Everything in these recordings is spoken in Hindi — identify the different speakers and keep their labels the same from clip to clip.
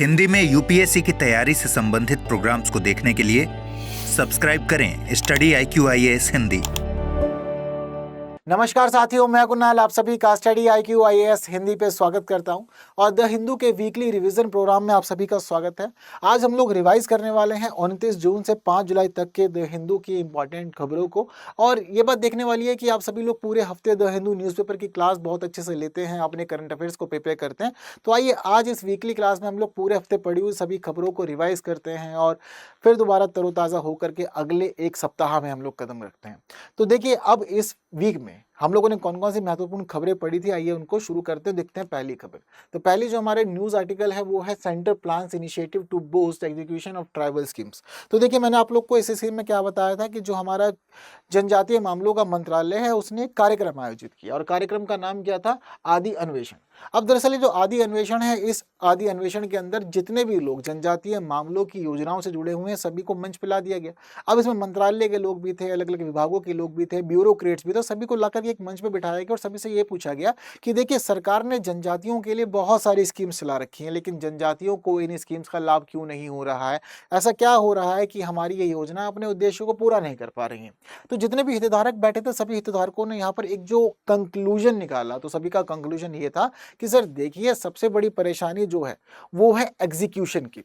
Speaker 1: हिंदी में यूपीएससी की तैयारी से संबंधित प्रोग्राम्स को देखने के लिए सब्सक्राइब करें स्टडी IQIAS हिंदी।
Speaker 2: नमस्कार साथियों, मैं कुणाल आप सभी का स्टडी IQIAS हिंदी पे स्वागत करता हूं और द हिंदू के वीकली रिवीजन प्रोग्राम में आप सभी का स्वागत है। आज हम लोग रिवाइज करने वाले हैं 29 जून से 5 जुलाई तक के द हिंदू की इंपॉर्टेंट खबरों को। और ये बात देखने वाली है कि आप सभी लोग पूरे हफ्ते द हिंदू न्यूज़पेपर की क्लास बहुत अच्छे से लेते हैं, अपने करंट अफेयर्स को प्रिपेयर करते हैं। तो आइए आज इस वीकली क्लास में हम लोग पूरे हफ्ते पढ़ी हुई सभी खबरों को रिवाइज करते हैं और फिर दोबारा तरोताज़ा होकर के अगले एक सप्ताह में हम लोग कदम रखते हैं। तो देखिए, अब इस वीक में हम लोगों ने कौन कौन सी महत्वपूर्ण खबरें पढ़ी थी, आइए उनको शुरू करते हैं। देखते हैं पहली खबर। तो पहली जो हमारे न्यूज आर्टिकल है वो है centre plans initiative to boost execution of tribal schemes. तो देखिए, मैंने आप लोग को इस स्कीम में क्या बताया था कि जो हमारा जनजातीय मामलों का मंत्रालय है उसने एक कार्यक्रम आयोजित किया और कार्यक्रम का नाम क्या था, आदि अन्वेषण। अब दरअसल ये जो आदि अन्वेषण है, इस आदि अन्वेषण के अंदर जितने भी लोग जनजातीय मामलों की योजनाओं से जुड़े हुए हैं सभी को मंच पे ला दिया गया। अब इसमें मंत्रालय के लोग भी थे, अलग अलग विभागों के लोग भी थे, ब्यूरोक्रेट्स भी थे, सभी को लाकर एक मंच पे बिठाया गया और सभी से ये पूछा गया कि देखिए, सरकार ने जनजातियों के लिए बहुत सारी स्कीम्स चला रखी हैं, लेकिन जनजातियों को इन स्कीम्स का लाभ क्यों नहीं हो रहा है, ऐसा क्या हो रहा है कि हमारी ये योजना अपने उद्देश्यों को पूरा नहीं कर पा रही है। तो जितने भी हितधारक बैठे थे सभी हितधारकों ने यहाँ पर एक जो कंक्लूजन निकाला, तो सभी का कंक्लूजन ये था कि सर देखिए, सबसे बड़ी परेशानी जो है वो है एग्जीक्यूशन की।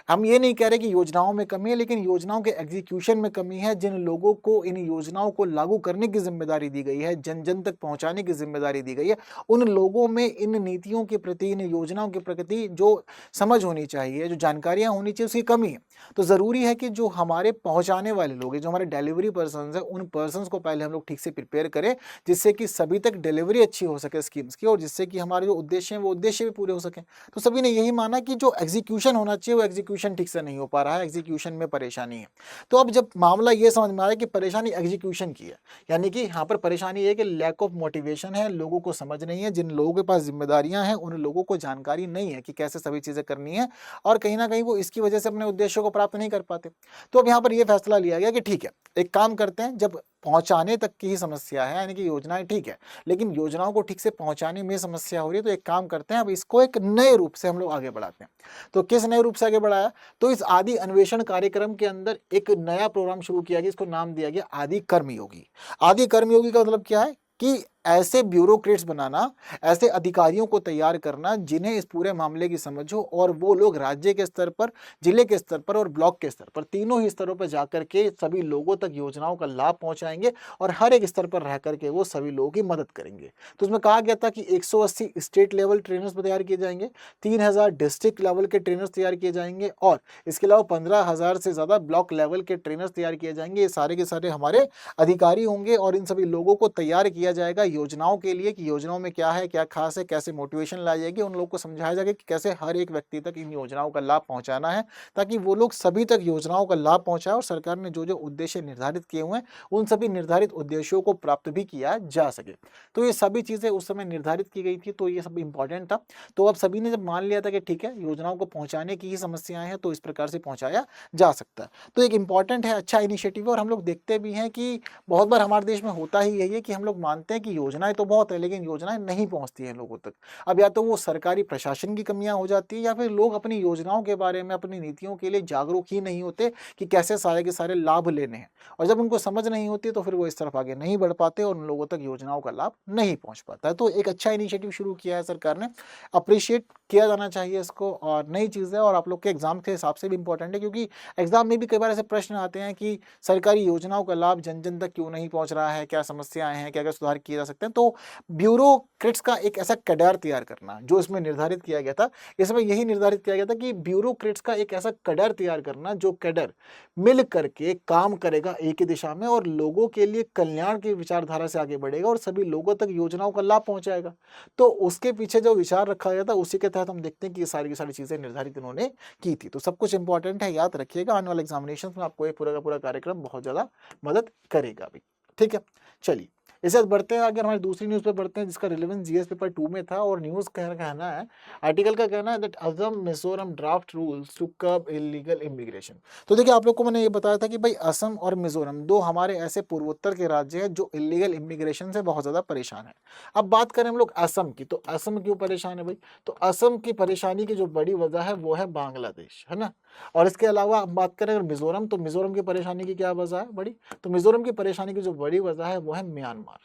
Speaker 2: हम ये नहीं कह रहे कि योजनाओं में कमी है, लेकिन योजनाओं के एग्जीक्यूशन में कमी है। जिन लोगों को इन योजनाओं को लागू करने की जिम्मेदारी दी गई है, जन जन तक पहुंचाने की जिम्मेदारी दी गई है, उन लोगों में इन नीतियों के प्रति, इन योजनाओं के प्रति जो समझ होनी चाहिए, जो जानकारियां होनी चाहिए, उसकी कमी है। तो जरूरी है कि जो हमारे पहुंचाने वाले लोग हैं, जो हमारे डिलीवरी पर्सन है, उन पर्सन को पहले हम लोग ठीक से प्रिपेयर करें, जिससे कि सभी तक डिलीवरी अच्छी हो सके स्कीम्स की और जिससे कि हमारे जो उद्देश्य हैं वो उद्देश्य भी पूरे हो सके। तो सभी ने यही माना कि जो एग्जीक्यूशन होना चाहिए वो एग्जीक्यूशन ठीक से नहीं हो पा रहा है, एग्जीक्यूशन में परेशानी है। तो अब जब मामला ये समझ में आया कि परेशानी एग्जीक्यूशन की है, यानी कि यहाँ पर परेशानी ये कि लैक ऑफ मोटिवेशन है, लोगों को समझ नहीं है, जिन लोगों के पास जिम्मेदारियां हैं उन लोगों को जानकारी नहीं है कि कैसे सभी चीजें करनी है और कहीं ना कहीं वो इसकी वजह से अपने उद्देश्यों को प्राप्त नहीं कर पाते। तो अब यहाँ पर यह फैसला लिया गया कि ठीक है, एक काम करते हैं, जब पहुंचाने तक की ही समस्या है, यानी कि योजनाएं ठीक है लेकिन योजनाओं को ठीक से पहुंचाने में समस्या हो रही है, तो एक काम करते हैं, अब इसको एक नए रूप से हम लोग आगे बढ़ाते हैं। तो किस नए रूप से आगे बढ़ाया, तो इस आदि अन्वेषण कार्यक्रम के अंदर एक नया प्रोग्राम शुरू किया गया, इसको नाम दिया गया आदि कर्मयोगी। आदि कर्मयोगी का मतलब क्या है कि ऐसे ब्यूरोक्रेट्स बनाना, ऐसे अधिकारियों को तैयार करना जिन्हें इस पूरे मामले की समझ हो और वो लोग राज्य के स्तर पर, जिले के स्तर पर और ब्लॉक के स्तर पर, तीनों ही स्तरों पर जाकर के सभी लोगों तक योजनाओं का लाभ पहुंचाएंगे और हर एक स्तर पर रह करके वो सभी लोगों की मदद करेंगे। तो उसमें कहा गया था कि 180 स्टेट लेवल ट्रेनर्स तैयार किए जाएंगे, 3000 डिस्ट्रिक्ट लेवल के ट्रेनर्स तैयार किए जाएंगे और इसके अलावा 15,000 से ज्यादा ब्लॉक लेवल के ट्रेनर्स तैयार किए जाएंगे। ये सारे के सारे हमारे अधिकारी होंगे और इन सभी लोगों को तैयार किया जाएगा योजनाओं के लिए कि योजनाओं में क्या है, क्या खास है, कैसे मोटिवेशन लाई जाएगी, उन लोगों को समझाया जाएगा कि कैसे हर एक व्यक्ति तक इन योजनाओं का लाभ पहुंचाना है, ताकि वो लोग सभी तक योजनाओं का लाभ पहुंचाए और सरकार ने जो जो उद्देश्य निर्धारित किए हुए हैं उन सभी निर्धारित उद्देश्यों को प्राप्त भी किया जा सके। तो ये सभी चीजें उस समय निर्धारित की गई थी, तो ये सब इंपॉर्टेंट था। तो अब सभी ने जब मान लिया था कि ठीक है, योजनाओं को पहुंचाने की ही समस्याएं हैं, तो इस प्रकार से पहुंचाया जा सकता है। तो एक इंपॉर्टेंट है, अच्छा इनिशिएटिव है और हम लोग देखते भी हैं कि बहुत बार हमारे देश में होता ही यही है कि हम लोग मानते हैं कि योजनाएं तो बहुत है लेकिन योजनाएं नहीं पहुंचती हैं लोगों तक। अब या तो वो सरकारी प्रशासन की कमियां हो जाती है या फिर लोग अपनी योजनाओं के बारे में, अपनी नीतियों के लिए जागरूक ही नहीं होते कि कैसे सारे के सारे लाभ लेने हैं, और जब उनको समझ नहीं होती तो फिर वो इस तरफ आगे नहीं बढ़ पाते और उन लोगों तक योजनाओं का लाभ नहीं पहुंच पाता है। तो एक अच्छा इनिशिएटिव शुरू किया है सरकार ने, अप्रिशिएट किया जाना चाहिए इसको, और नई चीज़ है और आप लोग के एग्जाम के हिसाब से भी इंपॉर्टेंट है, क्योंकि एग्जाम में भी कई बार ऐसे प्रश्न आते हैं कि सरकारी योजनाओं का लाभ जन जन तक क्यों नहीं पहुंच रहा है, क्या समस्याएं हैं, क्या क्या सुधार किए जा सकते हैं। तो ब्यूरोक्रेट्स का एक ऐसा कैडर तैयार करना जो इसमें निर्धारित किया गया था, इसमें यही निर्धारित किया गया था कि ब्यूरोक्रेट्स का एक ऐसा कैडर तैयार करना जो कैडर मिल करके काम करेगा एक ही दिशा में और लोगों के लिए कल्याण की विचारधारा से आगे बढ़ेगा और सभी लोगों तक योजनाओं का लाभ पहुंचाएगा। तो उसके पीछे जो विचार रखा गया था उसी के तहत हम देखते हैं कि ये सारी की सारी चीजें निर्धारित इन्होंने की थी। तो सब कुछ इंपॉर्टेंट है, याद रखिएगा, आने वाले एग्जामिनेशन में आपको ये पूरा का पूरा कार्यक्रम बहुत ज्यादा मदद करेगा भी। ठीक है, चलिए इसके बाद बढ़ते हैं अगर हमारी दूसरी न्यूज़ पे बढ़ते हैं जिसका रिलेवेंस जीएस पेपर 2 में था और न्यूज़ का कहना है, आर्टिकल का कहना है that Assam Mizoram draft rules to curb illegal immigration. तो देखिए आप लोग को मैंने ये बताया था कि भाई असम और मिजोरम दो हमारे ऐसे पूर्वोत्तर के राज्य हैं जो इलीगल इमिग्रेशन से बहुत ज़्यादा परेशान है। अब बात करें हम लोग असम की, तो असम क्यों परेशान है भाई? तो असम की परेशानी की जो बड़ी वजह है वो है बांग्लादेश, है ना? और इसके अलावा हम बात करें अगर मिजोरम, तो मिजोरम की परेशानी की क्या वजह है बड़ी? तो मिजोरम की परेशानी की जो बड़ी वजह है वो है म्यांमार।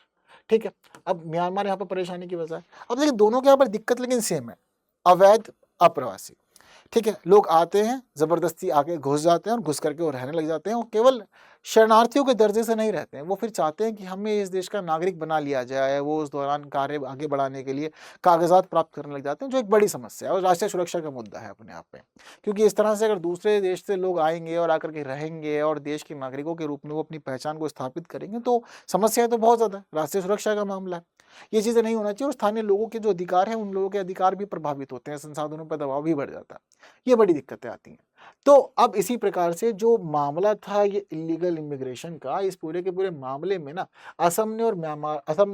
Speaker 2: ठीक है, अब म्यांमार यहाँ पर परेशानी की वजह है। अब देखिए दोनों के यहाँ पर दिक्कत लेकिन सेम है, अवैध अप्रवासी। ठीक है, लोग आते हैं जबरदस्ती आके घुस जाते हैं और घुस करके वो रहने लग जाते हैं और केवल शरणार्थियों के दर्जे से नहीं रहते हैं, वो फिर चाहते हैं कि हमें इस देश का नागरिक बना लिया जाए। वो उस दौरान कार्य आगे बढ़ाने के लिए कागजात प्राप्त करने लग जाते हैं, जो एक बड़ी समस्या है और राष्ट्रीय सुरक्षा का मुद्दा है अपने आप में। क्योंकि इस तरह से अगर दूसरे देश से लोग आएंगे और आकर के रहेंगे और देश के नागरिकों के रूप में वो अपनी पहचान को स्थापित करेंगे तो समस्या तो बहुत ज़्यादा है, राष्ट्रीय सुरक्षा का मामला है। ये चीज़ें नहीं होना चाहिए और स्थानीय लोगों के जो अधिकार हैं उन लोगों के अधिकार भी प्रभावित होते हैं, संसाधनों पर दबाव भी बढ़ जाता है। ये बड़ी दिक्कतें आती हैं। तो अब इसी प्रकार से जो मामला था ये इल्लीगल इमिग्रेशन का, इस पूरे के पूरे मामले में ना असम ने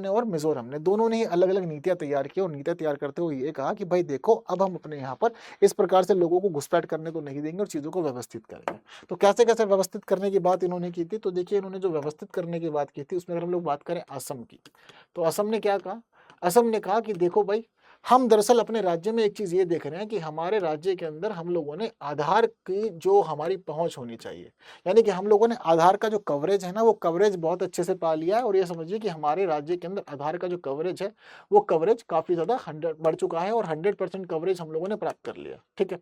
Speaker 2: और मिजोरम ने दोनों ने ही अलग-अलग नीतियाँ तैयार की और नीतियाँ तैयार करते हुए ये कहा कि भाई देखो अब हम अपने यहाँ पर इस प्रकार से लोगों को घुसपैठ करने तो नहीं देंगे और चीज़ों को व्यवस्थित करेंगे। तो कैसे-कैसे व्यवस्थित करने की बात इन्होंने की थी, तो देखिए इन्होंने जो व्यवस्थित करने की बात की थी उसमें अगर हम लोग बात करें असम की, तो असम ने क्या कहा? असम ने कहा कि देखो भाई हम दरअसल अपने राज्य में एक चीज़ ये देख रहे हैं कि हमारे राज्य के अंदर हम लोगों ने आधार की जो हमारी पहुँच होनी चाहिए, यानी कि हम लोगों ने आधार का जो कवरेज है ना, वो कवरेज बहुत अच्छे से पा लिया है और ये समझिए कि हमारे राज्य के अंदर आधार का जो कवरेज है, वो कवरेज काफ़ी ज़्यादा 100 बढ़ चुका है और 100% कवरेज हम लोगों ने प्राप्त कर लिया, ठीक है?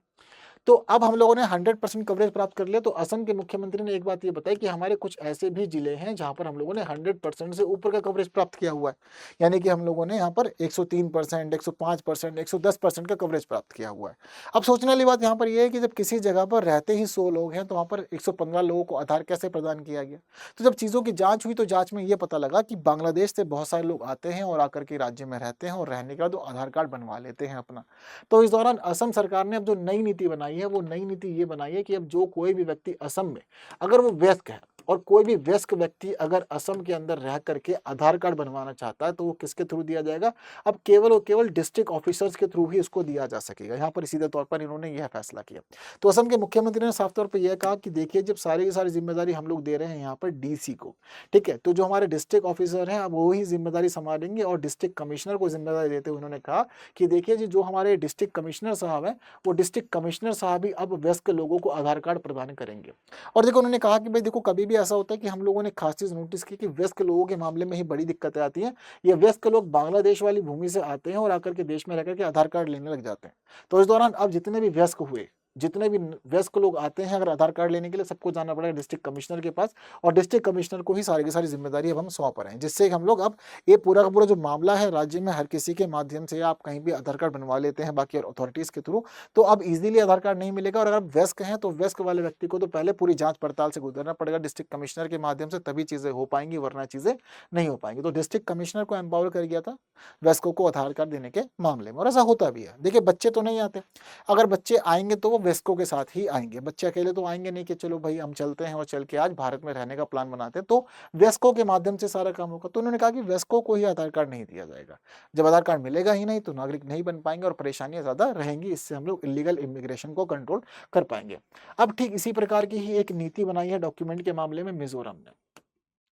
Speaker 2: तो अब हम लोगों ने 100% कवरेज प्राप्त कर लिया, तो असम के मुख्यमंत्री ने एक बात ये बताई कि हमारे कुछ ऐसे भी जिले हैं जहाँ पर हम लोगों ने 100% से ऊपर का कवरेज प्राप्त किया हुआ है। यानी कि हम लोगों ने यहाँ पर 103%, 105%, 110% का कवरेज प्राप्त किया हुआ है। अब सोचने वाली बात यहाँ पर ये है कि जब किसी जगह पर रहते ही 100 लोग हैं, तो वहाँ पर 115 लोगों को आधार कैसे प्रदान किया गया? तो जब चीज़ों की जाँच हुई, तो जाँच में ये पता लगा कि बांग्लादेश से बहुत सारे लोग आते हैं और आकर के राज्य में रहते हैं और रहने के बाद वो आधार कार्ड बनवा लेते हैं अपना। तो इस दौरान असम सरकार ने अब जो नई नीति बनाई है, वो नई नीति ये बनाई है कि अब जो कोई भी व्यक्ति असम में अगर वो वयस्क है और कोई भी वयस्क व्यक्ति अगर असम के अंदर रह करके आधार कार्ड बनवाना चाहता है, तो वो किसके थ्रू दिया जाएगा? अब केवल और केवल डिस्ट्रिक्ट ऑफिसर्स के थ्रू ही उसको दिया जा सकेगा। यहाँ पर सीधे तौर पर इन्होंने यह फैसला किया। तो असम के मुख्यमंत्री ने साफ तौर पर यह कहा कि देखिए जब सारी की सारी जिम्मेदारी हम लोग दे रहे हैं यहाँ पर डीसी को, ठीक है? तो जो हमारे डिस्ट्रिक्ट ऑफिसर हैं अब वो ही जिम्मेदारी संभालेंगे और डिस्ट्रिक्ट कमिश्नर को जिम्मेदारी देते हुए उन्होंने कहा कि देखिए जी जो हमारे डिस्ट्रिक्ट कमिश्नर साहब हैं, वो डिस्ट्रिक्ट कमिश्नर साहब ही अब वयस्क लोगों को आधार कार्ड प्रदान करेंगे। और देखो उन्होंने कहा कि भाई देखो कभी भी ऐसा होता है कि हम लोगों ने खास चीज़ नोटिस की कि वयस्क लोगों के मामले में ही बड़ी दिक्कतें आती हैं। ये वयस्क लोग बांग्लादेश वाली भूमि से आते हैं और आकर के देश में रह कर के आधार कार्ड लेने लग जाते हैं। तो इस दौरान अब जितने भी वयस्क हुए, जितने भी वयस्क लोग आते हैं अगर आधार कार्ड लेने के लिए, सबको जाना पड़ेगा डिस्ट्रिक्ट कमिश्नर के पास और डिस्ट्रिक्ट कमिश्नर को ही सारी की सारी जिम्मेदारी अब हम सौंप रहे हैं, जिससे हम लोग अब ये पूरा का पूरा जो मामला है राज्य में हर किसी के माध्यम से आप कहीं भी आधार कार्ड बनवा लेते हैं बाकी अथॉरिटीज़ के थ्रू, तो अब इजीली आधार कार्ड नहीं मिलेगा। और अगर आप वयस्क हैं तो वयस्क वाले व्यक्ति को तो पहले पूरी जाँच पड़ताल से गुजरना पड़ेगा डिस्ट्रिक्ट कमिश्नर के माध्यम से, तभी चीज़ें हो पाएंगी, वरना चीज़ें नहीं हो पाएंगी। तो डिस्ट्रिक्ट कमिश्नर को एम्पावर कर गया था वयस्कों को आधार कार्ड देने के मामले में और ऐसा होता भी है। देखिए बच्चे तो नहीं आते, अगर बच्चे आएंगे तो वो वयस्कों के साथ ही आएंगे, बच्चे अकेले तो आएंगे नहीं कि चलो भाई हम चलते हैं और चल के आज भारत में रहने का प्लान बनाते हैं, तो वयस्कों के माध्यम से सारा काम होगा। तो उन्होंने कहा कि वयस्कों को ही आधार कार्ड नहीं दिया जाएगा। जब आधार कार्ड मिलेगा ही नहीं तो नागरिक नहीं बन पाएंगे और परेशानियां ज्यादा रहेंगी, इससे हम लोग इलीगल इमिग्रेशन को कंट्रोल कर पाएंगे। अब ठीक इसी प्रकार की ही एक नीति बनाई है डॉक्यूमेंट के मामले में मिजोरम ने।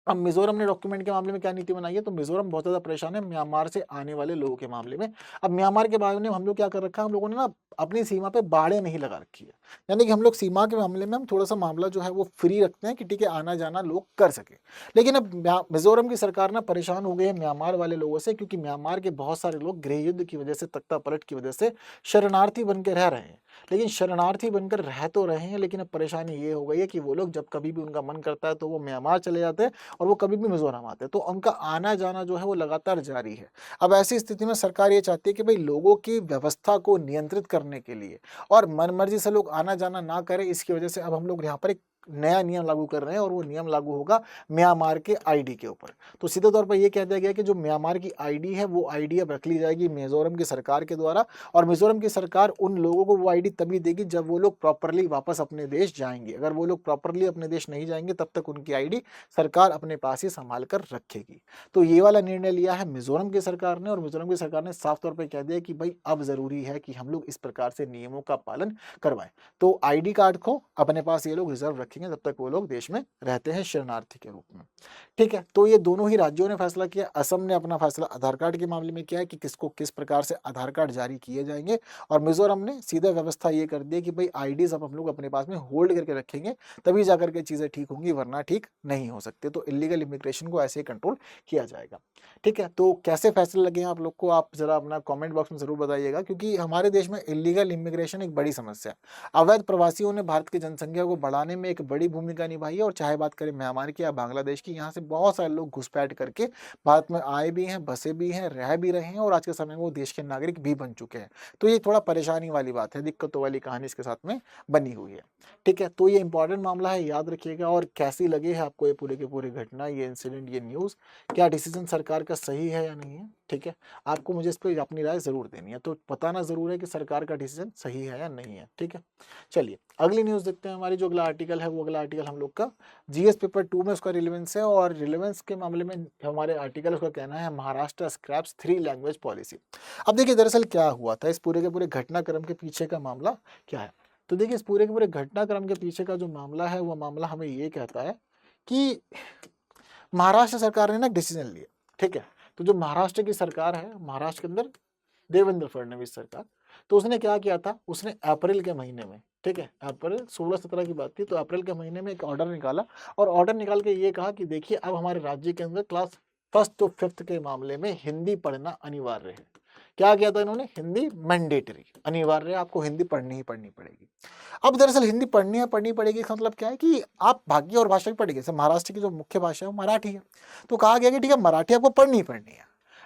Speaker 2: अब मिजोरम ने डॉक्यूमेंट के मामले में क्या नीति बनाई है, तो मिजोरम बहुत ज़्यादा परेशान है म्यांमार से आने वाले लोगों के मामले में। अब म्यांमार के बारे में हम लोग क्या कर रखा है, हम लोगों ने ना अपनी सीमा पे बाड़े नहीं लगा रखी है, यानी कि हम लोग सीमा के मामले में हम थोड़ा सा मामला जो है वो फ्री रखते हैं कि ठीक है आना जाना लोग कर सके। लेकिन अब मिजोरम की सरकार ना परेशान हो गई है म्यांमार वाले लोगों से, क्योंकि म्यांमार के बहुत सारे लोग गृह युद्ध की वजह से, तख्ता पलट की वजह से शरणार्थी बन के रह रहे हैं। लेकिन शरणार्थी बनकर रह तो रहे हैं, लेकिन अब परेशानी ये हो गई है कि वो लोग जब कभी भी उनका मन करता है तो वो म्यांमार चले जाते हैं और वो कभी भी मिजोरम आते हैं, तो उनका आना जाना जो है वो लगातार जारी है। अब ऐसी स्थिति में सरकार ये चाहती है कि भाई लोगों की व्यवस्था को नियंत्रित करने के लिए और मनमर्जी से लोग आना जाना ना करें, इसकी वजह से अब हम लोग यहाँ पर एक नया नियम लागू कर रहे हैं और वो नियम लागू होगा म्यांमार के आईडी के ऊपर। तो सीधे तौर पर ये कह दिया गया कि जो म्यांमार की आईडी है वो आईडी अब रख ली जाएगी मिजोरम की सरकार के द्वारा, और मिजोरम की सरकार उन लोगों को वो आईडी तभी देगी जब वो लोग प्रॉपरली वापस अपने देश जाएंगे। अगर वो लोग प्रॉपरली अपने देश नहीं जाएंगे तब तक उनकी आईडी सरकार अपने पास ही संभाल कर रखेगी। तो ये वाला निर्णय लिया है मिजोरम की सरकार ने, और मिजोरम की सरकार ने साफ तौर पर कह दिया कि भाई अब जरूरी है कि हम लोग इस प्रकार से नियमों का पालन करवाएं। तो आईडी कार्ड को अपने पास ये लोग रिजर्व रखेंगे जब तक वो लोग देश में रहते हैं शरणार्थी के रूप में। ठीक है, तो ये दोनों ही राज्यों ने फैसला किया। असम ने अपना फैसला आधार कार्ड के मामले में किया है कि किसको किस प्रकार से आधार कार्ड जारी किए जाएंगे, और मिजोरम ने सीधा व्यवस्था ये कर दी कि भाई आईडीज अब हम लोग अपने पास में होल्ड करके रखेंगे, तभी जाकर के चीजें ठीक होंगी, वरना ठीक नहीं हो सकते। तो इलीगल इमिग्रेशन को ऐसे ही कंट्रोल किया जाएगा। ठीक है, तो कैसे फैसले लगे हैं आप लोग को, आप जरा अपना कमेंट बॉक्स में जरूर बताइएगा, क्योंकि हमारे देश में इलीगल इमिग्रेशन एक बड़ी समस्या है। अवैध प्रवासियों ने भारत की जनसंख्या को बढ़ाने में एक बड़ी भूमिका निभाई है, और चाहे बात करें म्यांमार की या बांग्लादेश की, यहाँ से बहुत सारे लोग घुसपैठ करके भारत में आए भी हैं, बसे भी हैं, रह भी रहे हैं, और आज के समय में वो देश के नागरिक भी बन चुके हैं। तो ये थोड़ा परेशानी वाली बात है, दिक्कतों वाली कहानी इसके साथ में बनी हुई है। ठीक है, तो ये इंपॉर्टेंट मामला है, याद रखिएगा। और कैसी लगी है आपको ये पूरे के पूरे घटना, ये इंसिडेंट, ये न्यूज़, क्या डिसीजन सरकार का सही है या नहीं है? ठीक है, आपको मुझे इस पर अपनी राय जरूर देनी है, तो बताना जरूर है कि सरकार का डिसीजन सही है या नहीं है। ठीक है, चलिए अगली न्यूज़ देखते हैं। हमारी जो अगला आर्टिकल है वो अगला आर्टिकल हम लोग का जीएस पेपर 2 में उसका रिलेवेंस है, और रिलेवेंस के मामले में हमारे आर्टिकल उसका कहना है महाराष्ट्र स्क्रैप्स 3 लैंग्वेज पॉलिसी। अब देखिए दरअसल क्या हुआ था, इस पूरे के पूरे घटनाक्रम के पीछे का मामला क्या है। तो देखिए इस पूरे के पूरे घटनाक्रम के पीछे का जो मामला है वो मामला हमें ये कहता है कि महाराष्ट्र सरकार ने ना डिसीजन लिया। ठीक है, तो जो महाराष्ट्र की सरकार है, महाराष्ट्र के अंदर देवेंद्र फडणवीस सरकार, तो उसने क्या किया था, उसने अप्रैल के महीने में, ठीक है, अप्रैल 16-17 की बात थी, तो अप्रैल के महीने में एक ऑर्डर निकाला, और ऑर्डर निकाल के ये कहा कि देखिए अब हमारे राज्य के अंदर क्लास 1st to 5th के मामले में हिंदी पढ़ना अनिवार्य है। क्या किया था इन्होंने, हिंदी मैंडेटरी, अनिवार्य, आपको हिंदी पढ़नी ही पढ़नी पड़ेगी। अब दरअसल हिंदी पढ़नी पड़ेगी इसका मतलब क्या है कि आप बाकी और भाषा भी पढ़ेंगे। जैसे महाराष्ट्र की जो मुख्य भाषा है वो मराठी है, तो कहा गया कि ठीक है मराठी आपको पढ़नी ही पढ़नी है।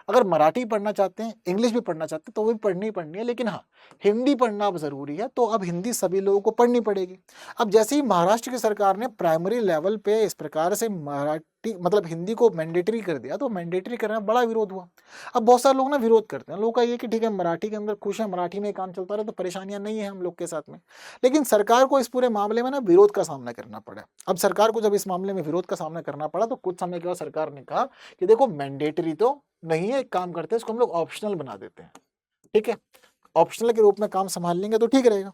Speaker 2: अगर मराठी पढ़ना चाहते हैं, इंग्लिश भी पढ़ना चाहते हैं, तो वो भी पढ़नी ही पढ़नी है, लेकिन हाँ हिंदी पढ़ना अब जरूरी है, तो अब हिंदी सभी लोगों को पढ़नी पड़ेगी। अब जैसे ही महाराष्ट्र की सरकार ने प्राइमरी लेवल पे इस प्रकार से मराठी मतलब हिंदी को मैंडेटरी कर दिया, तो मैंडेटरी करने में बड़ा विरोध हुआ। अब बहुत सारे लोग ना विरोध करते हैं, लोगों का ये कि ठीक है मराठी के अंदर खुश है, मराठी में काम चलता रहे, तो परेशानियां नहीं है हम लोग के साथ में। लेकिन सरकार को इस पूरे मामले में ना विरोध का सामना करना पड़ा। अब सरकार को जब इस मामले में विरोध का सामना करना पड़ा, तो कुछ समय के बाद सरकार ने कहा कि देखो मैंडेटरी तो नहीं है, एक काम करते हैं इसको हम लोग ऑप्शनल बना देते हैं। ठीक है, ऑप्शनल के रूप में काम संभाल लेंगे तो ठीक रहेगा।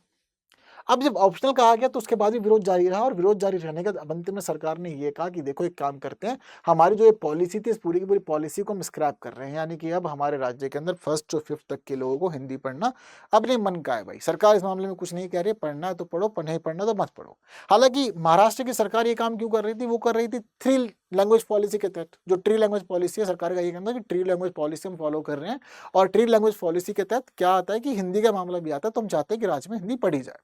Speaker 2: अब जब ऑप्शनल कहा गया तो उसके बाद भी विरोध जारी रहा, और विरोध जारी रहने के बाद अंत में सरकार ने ये कहा कि देखो एक काम करते हैं, हमारी जो ये पॉलिसी थी इस पूरी की पूरी पॉलिसी को हम स्क्रैप कर रहे हैं, यानी कि अब हमारे राज्य के अंदर 1st to 5th तक के लोगों को हिंदी पढ़ना अपने मन का है। भाई सरकार इस मामले में कुछ नहीं कह रही, पढ़ना है तो पढ़ो, नहीं पढ़ना तो मत पढ़ो। हालांकि महाराष्ट्र की सरकार ये काम क्यों कर रही थी, वो कर रही थी 3 लैंग्वेज पॉलिसी के तहत। जो ट्री लैंग्वेज पॉलिसी है, सरकार का ये कहना है कि ट्री लैंग्वेज पॉलिसी हम फॉलो कर रहे हैं, और ट्री लैंग्वेज पॉलिसी के तहत क्या आता है कि हिंदी का मामला भी आता है, तो हम चाहते हैं कि राज्य में हिंदी पढ़ी जाए।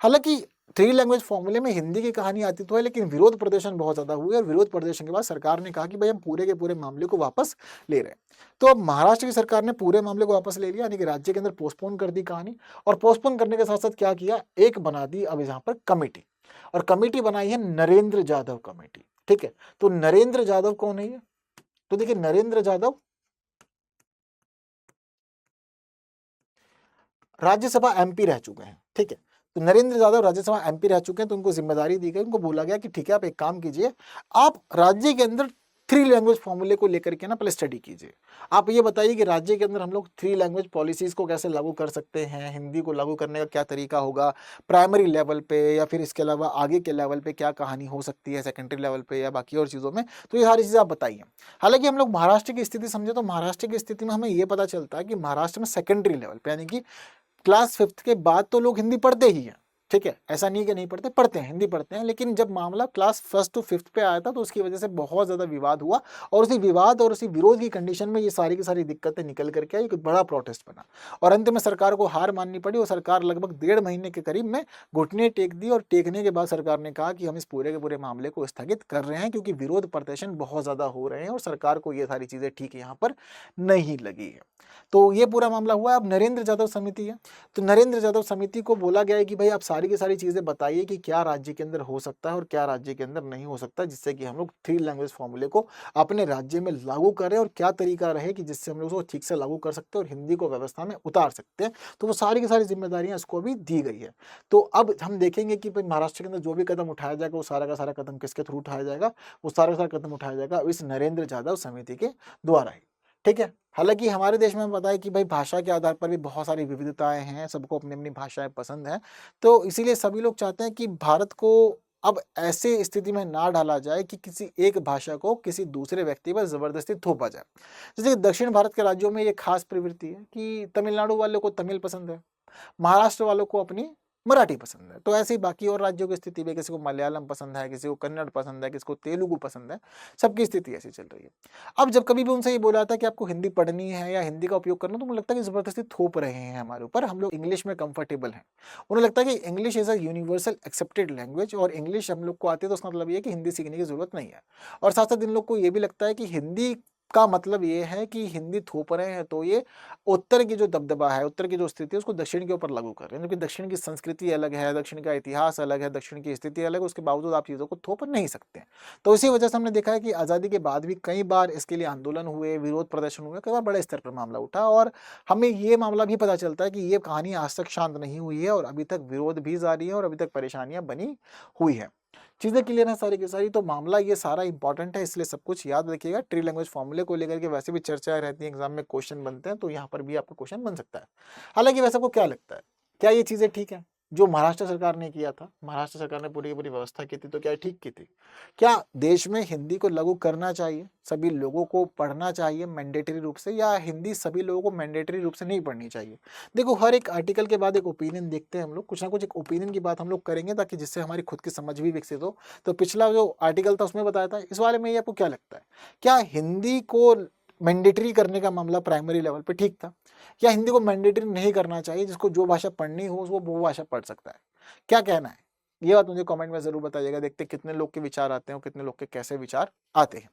Speaker 2: हालांकि 3 लैंग्वेज फॉर्मूले में हिंदी की कहानी आती तो है, लेकिन विरोध प्रदर्शन बहुत ज्यादा हुए, और विरोध प्रदर्शन के बाद सरकार ने कहा कि भाई हम पूरे के पूरे मामले को वापस ले रहे हैं। तो अब महाराष्ट्र की सरकार ने पूरे मामले को वापस ले लिया, यानी कि राज्य के अंदर पोस्टपोन कर दी कहानी, और पोस्टपोन करने के साथ साथ क्या किया, एक बना दी अब यहाँ पर कमेटी, और कमेटी बनाई है नरेंद्र जाधव कमेटी। ठीक है, तो नरेंद्र जाधव कौन है ये, तो देखिए नरेंद्र जाधव राज्यसभा एमपी रह चुके हैं। ठीक है, तो नरेंद्र यादव राज्यसभा एमपी रह चुके हैं, तो उनको जिम्मेदारी दी गई, उनको बोला गया कि ठीक है आप एक काम कीजिए, आप राज्य के अंदर 3 लैंग्वेज फॉर्मूले को लेकर के ना पहले स्टडी कीजिए। आप ये बताइए कि राज्य के अंदर हम लोग 3 लैंग्वेज पॉलिसीज को कैसे लागू कर सकते हैं, हिंदी को लागू करने का क्या तरीका होगा, प्राइमरी लेवल पे या फिर इसके अलावा आगे के लेवल पे क्या कहानी हो सकती है, सेकेंडरी लेवल पे या बाकी और चीज़ों में, तो ये सारी चीज़ें आप बताइए। हालांकि हम लोग महाराष्ट्र की स्थिति समझे तो महाराष्ट्र की स्थिति में हमें ये पता चलता है कि महाराष्ट्र में सेकेंडरी लेवल पे यानी कि क्लास 5th के बाद तो लोग हिंदी पढ़ते ही हैं। ठीक है, ऐसा नहीं कि नहीं पढ़ते, पढ़ते हैं, हिंदी पढ़ते हैं, लेकिन जब मामला क्लास 1st to 5th पे आया था तो उसकी वजह से बहुत ज़्यादा विवाद हुआ, और उसी विवाद और उसी विरोध की कंडीशन में ये सारी की सारी दिक्कतें निकल करके आई, एक बड़ा प्रोटेस्ट बना, और अंत में सरकार को हार माननी पड़ी, और सरकार लगभग 1.5 महीने के करीब में घुटने टेक दी, और टेकने के बाद सरकार ने कहा कि हम इस पूरे के पूरे मामले को स्थगित कर रहे हैं, क्योंकि विरोध प्रदर्शन बहुत ज़्यादा हो रहे हैं और सरकार को ये सारी चीज़ें ठीक यहाँ पर नहीं लगी है। तो ये पूरा मामला हुआ। अब नरेंद्र जाधव समिति है, तो नरेंद्र जाधव समिति को बोला गया है कि भाई आप सारी की सारी चीज़ें बताइए कि क्या राज्य के अंदर हो सकता है और क्या राज्य के अंदर नहीं हो सकता, जिससे कि हम लोग 3 लैंग्वेज फॉर्मूले को अपने राज्य में लागू करें, और क्या तरीका रहे कि जिससे हम लोग उसको ठीक से लागू कर सकते हैं और हिंदी को व्यवस्था में उतार सकते हैं। तो वो सारी की सारी ज़िम्मेदारियाँ इसको अभी दी गई है। तो अब हम देखेंगे कि भाई महाराष्ट्र के अंदर जो भी कदम उठाया जाएगा, वो सारा का सारा कदम किसके थ्रू उठाया जाएगा? वो सारा का सारा कदम उठाया जाएगा इस नरेंद्र यादव समिति के द्वारा ही। ठीक है? हालाँकि हमारे देश में हमें पता है कि भाई भाषा के आधार पर भी बहुत सारी विविधताएँ हैं, सबको अपनी-अपनी भाषाएँ पसंद हैं। तो इसीलिए सभी लोग चाहते हैं कि भारत को अब ऐसे स्थिति में ना डाला जाए कि किसी एक भाषा को किसी दूसरे व्यक्ति पर ज़बरदस्ती थोपा जाए। जैसे कि दक्षिण भारत के राज्यों में ये खास प्रवृत्ति है कि तमिलनाडु वालों को तमिल पसंद है, महाराष्ट्र वालों को अपनी मराठी पसंद है। तो ऐसे ही बाकी और राज्यों की स्थिति भी, किसी को मलयालम पसंद है, किसी को कन्नड़ पसंद है, किसी को तेलुगु पसंद है, सबकी स्थिति ऐसी चल रही है। अब जब कभी भी उनसे ये बोला जाता है कि आपको हिंदी पढ़नी है या हिंदी का उपयोग करना है, तो मुझे लगता है कि ज़बरदस्ती थोप रहे हैं हमारे ऊपर, हम लोग इंग्लिश में कंफर्टेबल हैं। उन्हें लगता है कि English is a universal accepted language, और इंग्लिश हम लोग को आती है तो उसका मतलब ये है कि हिंदी सीखने की ज़रूरत नहीं है। और साथ-साथ इन लोग को ये भी लगता है कि हिंदी का मतलब ये है कि हिंदी थोप रहे हैं तो ये उत्तर की जो दबदबा है, उत्तर की जो स्थिति है, उसको दक्षिण के ऊपर लागू कर रहे हैं। क्योंकि दक्षिण की संस्कृति अलग है, दक्षिण का इतिहास अलग है, दक्षिण की स्थिति अलग है, उसके बावजूद आप चीज़ों को थोप नहीं सकते हैं। तो इसी वजह से हमने देखा है कि आज़ादी के बाद भी कई बार इसके लिए आंदोलन हुए, विरोध प्रदर्शन हुए, कई बार बड़े स्तर पर मामला उठा, और हमें ये मामला भी पता चलता है कि ये कहानी आज तक शांत नहीं हुई है और अभी तक विरोध भी जारी है और अभी तक परेशानियाँ बनी हुई है। चीज़ें क्लियर हैं सारी की सारी, तो मामला ये सारा इंपॉर्टेंट है, इसलिए सब कुछ याद रखिएगा। ट्री लैंग्वेज फॉर्मूले को लेकर के वैसे भी चर्चाएँ रहती हैं, एग्जाम में क्वेश्चन बनते हैं, तो यहाँ पर भी आपका क्वेश्चन बन सकता है। हालाँकि वैसे आपको क्या लगता है, क्या ये चीज़ें ठीक हैं? जो महाराष्ट्र सरकार ने किया था, महाराष्ट्र सरकार ने पूरी की पूरी व्यवस्था की थी, तो क्या ये ठीक की थी? क्या देश में हिंदी को लागू करना चाहिए, सभी लोगों को पढ़ना चाहिए मैंडेटरी रूप से, या हिंदी सभी लोगों को मैंडेटरी रूप से नहीं पढ़नी चाहिए? देखो, हर एक आर्टिकल के बाद एक ओपिनियन देखते हैं हम लोग, कुछ ना कुछ एक ओपिनियन की बात हम लोग करेंगे, ताकि जिससे हमारी खुद की समझ भी विकसित हो। तो पिछला जो आर्टिकल था उसमें बताया था, इस वाले में ये आपको क्या लगता है? क्या हिंदी को मैंडेटरी करने का मामला प्राइमरी लेवल पे ठीक था, या हिंदी को मैंडेटरी नहीं करना चाहिए, जिसको जो भाषा पढ़नी हो वो भाषा पढ़ सकता है? क्या कहना है? ये बात मुझे कमेंट में ज़रूर बताइएगा, देखते हैं कितने लोग के विचार आते हैं और कितने लोग के कैसे विचार आते हैं।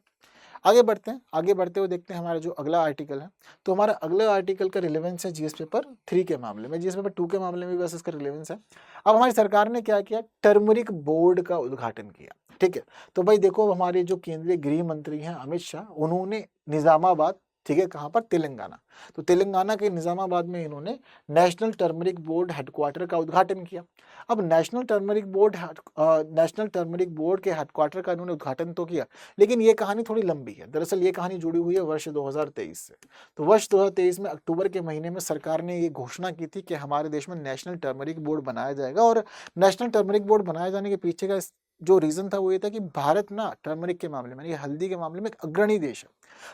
Speaker 2: आगे बढ़ते हैं, आगे बढ़ते हुए देखते हैं हमारा जो अगला आर्टिकल है। तो हमारा अगला आर्टिकल का रिलेवेंस है जीएस पेपर 3 के मामले में, जीएस पेपर 2 के मामले में भी वैसे इसका रिलेवेंस है। अब हमारी सरकार ने क्या किया, टर्मरिक बोर्ड का उद्घाटन किया। ठीक है, तो भाई देखो, हमारे जो केंद्रीय गृह मंत्री हैं अमित शाह, उन्होंने निजामाबाद, ठीक है, कहाँ पर, तेलंगाना, तो तेलंगाना के निजामाबाद में इन्होंने नेशनल टर्मरिक बोर्ड हेडक्वार्टर का उद्घाटन किया। अब नेशनल टर्मरिक बोर्ड के हेडक्वार्टर का इन्होंने उद्घाटन तो किया, लेकिन ये कहानी थोड़ी लंबी है। दरअसल ये कहानी जुड़ी हुई है वर्ष 2023 से। तो वर्ष 2023 में अक्टूबर के महीने में सरकार ने ये घोषणा की थी कि हमारे देश में नेशनल टर्मरिक बोर्ड बनाया जाएगा, और नेशनल टर्मरिक बोर्ड बनाए जाने के पीछे का जो रीज़न था वो ये था कि भारत ना टर्मरिक के मामले में, ये हल्दी के मामले में एक अग्रणी देश है।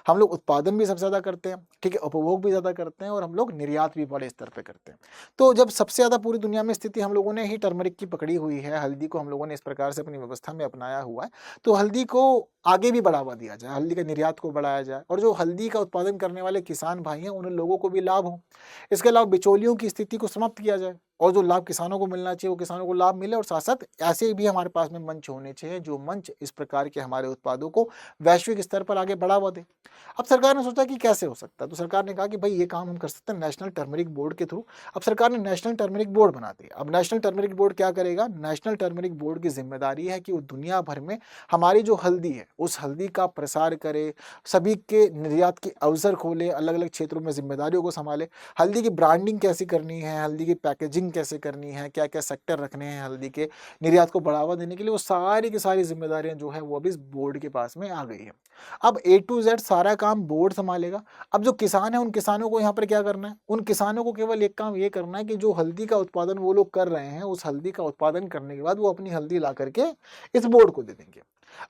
Speaker 2: हम लोग उत्पादन भी सबसे ज़्यादा करते हैं, ठीक है, उपभोग भी ज़्यादा करते हैं, और हम लोग निर्यात भी बड़े स्तर पे करते हैं। तो जब सबसे ज़्यादा पूरी दुनिया में स्थिति हम लोगों ने ही टर्मरिक की पकड़ी हुई है, हल्दी को हम लोगों ने इस प्रकार से अपनी व्यवस्था में अपनाया हुआ है, तो हल्दी को आगे भी बढ़ावा दिया जाए, हल्दी के निर्यात को बढ़ाया जाए, और जो हल्दी का उत्पादन करने वाले किसान भाई हैं, उन लोगों को भी लाभ हो। इसके अलावा बिचौलियों की स्थिति को समाप्त किया जाए, और जो लाभ किसानों को मिलना चाहिए वो किसानों को लाभ मिले, और साथ-साथ ऐसे भी हमारे पास में मंच होने चाहिए, जो मंच इस प्रकार के हमारे उत्पादों को वैश्विक स्तर पर आगे बढ़ावा दे। अब सरकार ने सोचा कि कैसे हो सकता है, तो सरकार ने कहा कि भाई ये काम हम कर सकते हैं नेशनल टर्मरिक बोर्ड के थ्रू। अब सरकार ने नेशनल टर्मरिक बोर्ड बना दिया। अब नेशनल टर्मरिक बोर्ड क्या करेगा, नेशनल टर्मरिक बोर्ड की जिम्मेदारी है कि वो दुनिया भर में हमारी जो हल्दी है, उस हल्दी का प्रसार करे, सभी के निर्यात के अवसर खोले, अलग-अलग क्षेत्रों में जिम्मेदारियों को संभाले, हल्दी की ब्रांडिंग कैसी करनी है, हल्दी की पैकेजिंग कैसे करनी है, क्या-क्या सेक्टर रखने हैं हल्दी के निर्यात को बढ़ावा देने के लिए, वो सारी की सारी जिम्मेदारियां जो है वो अभी इस बोर्ड के पास में आ गई है। अब ए टू जेड सारा काम बोर्ड संभालेगा। अब जो किसान है, उन किसानों को यहाँ पर क्या करना है, उन किसानों को केवल एक काम ये करना है कि जो हल्दी का उत्पादन वो लोग कर रहे हैं, उस हल्दी का उत्पादन करने के बाद वो अपनी हल्दी ला करके इस बोर्ड को दे देंगे।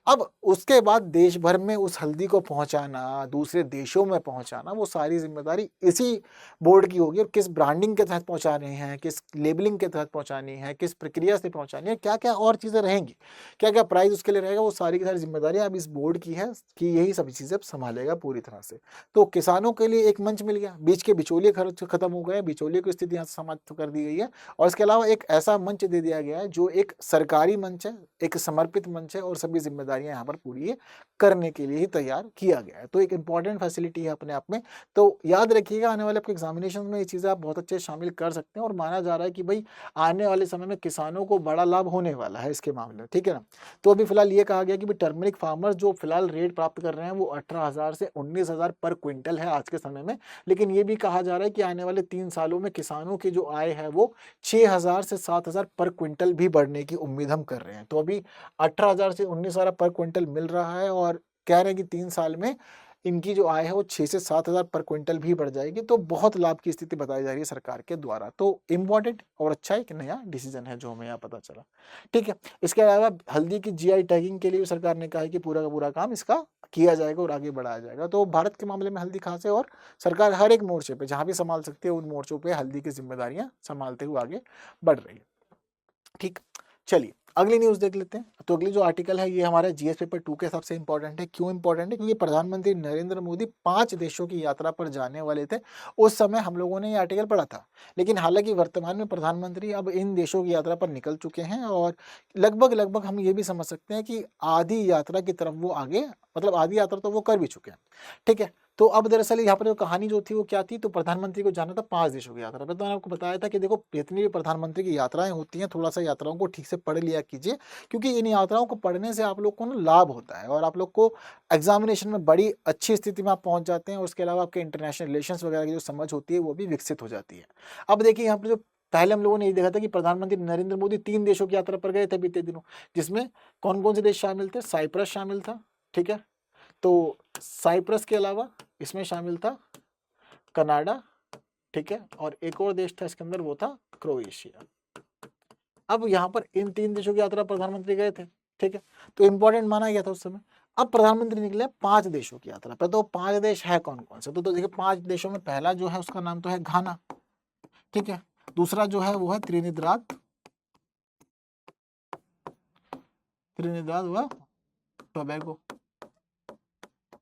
Speaker 2: अब उसके बाद देश भर में उस हल्दी को पहुंचाना, दूसरे देशों में पहुंचाना, वो सारी जिम्मेदारी इसी बोर्ड की होगी, और किस ब्रांडिंग के तहत पहुंचा रहे हैं, किस लेबलिंग के तहत पहुंचानी है, किस प्रक्रिया से पहुंचानी है, क्या क्या और चीज़ें रहेंगी, क्या क्या प्राइस उसके लिए रहेगा, वो सारी की सारी जिम्मेदारी अब इस बोर्ड की है कि यही सभी चीज़ें संभालेगा पूरी तरह से। तो किसानों के लिए एक मंच मिल गया, बीच के बिचौलिए खर्च खत्म हो गए, बिचौलिए की स्थिति यहाँ से समाप्त कर दी गई है, और इसके अलावा एक ऐसा मंच दे दिया गया है जो एक सरकारी मंच है, एक समर्पित मंच है, और सभी जिम्मेदारियां यहाँ पर पूरी ये करने के लिए ही तैयार किया गया है। तो एक इंपॉर्टेंट फैसिलिटी है अपने आप में। तो याद रखिएगा आने वाले आपके एग्जामिनेशन में ये चीज़ें आप बहुत अच्छे से शामिल कर सकते हैं और माना जा रहा है कि भाई आने वाले समय में किसानों को बड़ा लाभ होने वाला है इसके मामले में, ठीक है ना। तो अभी फिलहाल ये कहा गया कि भाई टर्मरिक फार्मर्स जो फिलहाल रेट प्राप्त कर रहे हैं वो 18,000 से 19,000 पर क्विंटल है आज के समय में, लेकिन ये भी कहा जा रहा है कि आने वाले 3 सालों में किसानों की जो आय है वो 6,000 से 7,000 पर क्विंटल भी बढ़ने की उम्मीद हम कर रहे हैं। तो अभी 18,000 से 19,000 पर क्विंटल मिल रहा है और कह रहे हैं कि 3 साल में इनकी जो आय है वो 6 से 7,000 पर क्विंटल भी बढ़ जाएगी। तो बहुत लाभ की स्थिति बताई जा रही है सरकार के द्वारा। तो इम्पोर्टेंट और अच्छा एक नया डिसीजन है जो हमें यहाँ पता चला, ठीक है। इसके अलावा हल्दी की जीआई टैगिंग के लिए भी सरकार ने कहा है कि पूरा का पूरा काम इसका किया जाएगा और आगे बढ़ाया जाएगा। तो भारत के मामले में हल्दी खास है और सरकार हर एक मोर्चे पे जहाँ भी संभाल सकती है उन मोर्चों पे हल्दी की जिम्मेदारियां संभालते हुए आगे बढ़ रही है, ठीक। चलिए अगली न्यूज देख लेते हैं। तो अगली जो आर्टिकल है ये हमारे जीएस पेपर 2 के हिसाब से इंपॉर्टेंट है। क्यों इंपॉर्टेंट है? क्योंकि प्रधानमंत्री नरेंद्र मोदी 5 देशों की यात्रा पर जाने वाले थे। उस समय हम लोगों ने ये आर्टिकल पढ़ा था, लेकिन हालांकि वर्तमान में प्रधानमंत्री अब इन देशों की यात्रा पर निकल चुके हैं और लगभग हम ये भी समझ सकते हैं कि आधी यात्रा की तरफ वो आगे, मतलब आधी यात्रा तो वो कर भी चुके हैं, ठीक है। तो अब दरअसल यहाँ पर जो कहानी जो थी वो क्या थी, तो प्रधानमंत्री को जाना था 5 देशों की यात्रा पर। तो मैंने आपको बताया था कि देखो जितनी भी प्रधानमंत्री की यात्राएं होती हैं थोड़ा सा यात्राओं को ठीक से पढ़ लिया कीजिए, क्योंकि इन यात्राओं को पढ़ने से आप लोग को ना लाभ होता है और आप लोग को एग्जामिनेशन में बड़ी अच्छी स्थिति में आप पहुंच जाते हैं और उसके अलावा आपके इंटरनेशनल रिलेशंस वगैरह की जो समझ होती है वो भी विकसित हो जाती है। अब देखिए यहाँ पर जो पहले हम लोगों ने ये देखा था कि प्रधानमंत्री नरेंद्र मोदी 3 देशों की यात्रा पर गए थे बीते दिनों, जिसमें कौन कौन से देश शामिल थे? साइप्रस शामिल था, ठीक है। तो साइप्रस के अलावा इसमें शामिल था कनाडा, ठीक है, और एक और देश था इसके अंदर वो था क्रोएशिया। अब यहाँ पर इन 3 देशों की यात्रा प्रधानमंत्री गए थे, ठीक है। तो इंपॉर्टेंट माना गया था उस समय। अब प्रधानमंत्री निकले 5 देशों की यात्रा पर। तो 5 देश है कौन कौन से? तो देखिए 5 देशों में पहला जो है उसका नाम तो है घाना, ठीक है। दूसरा जो है वो है त्रिनिदाद व टोबैगो,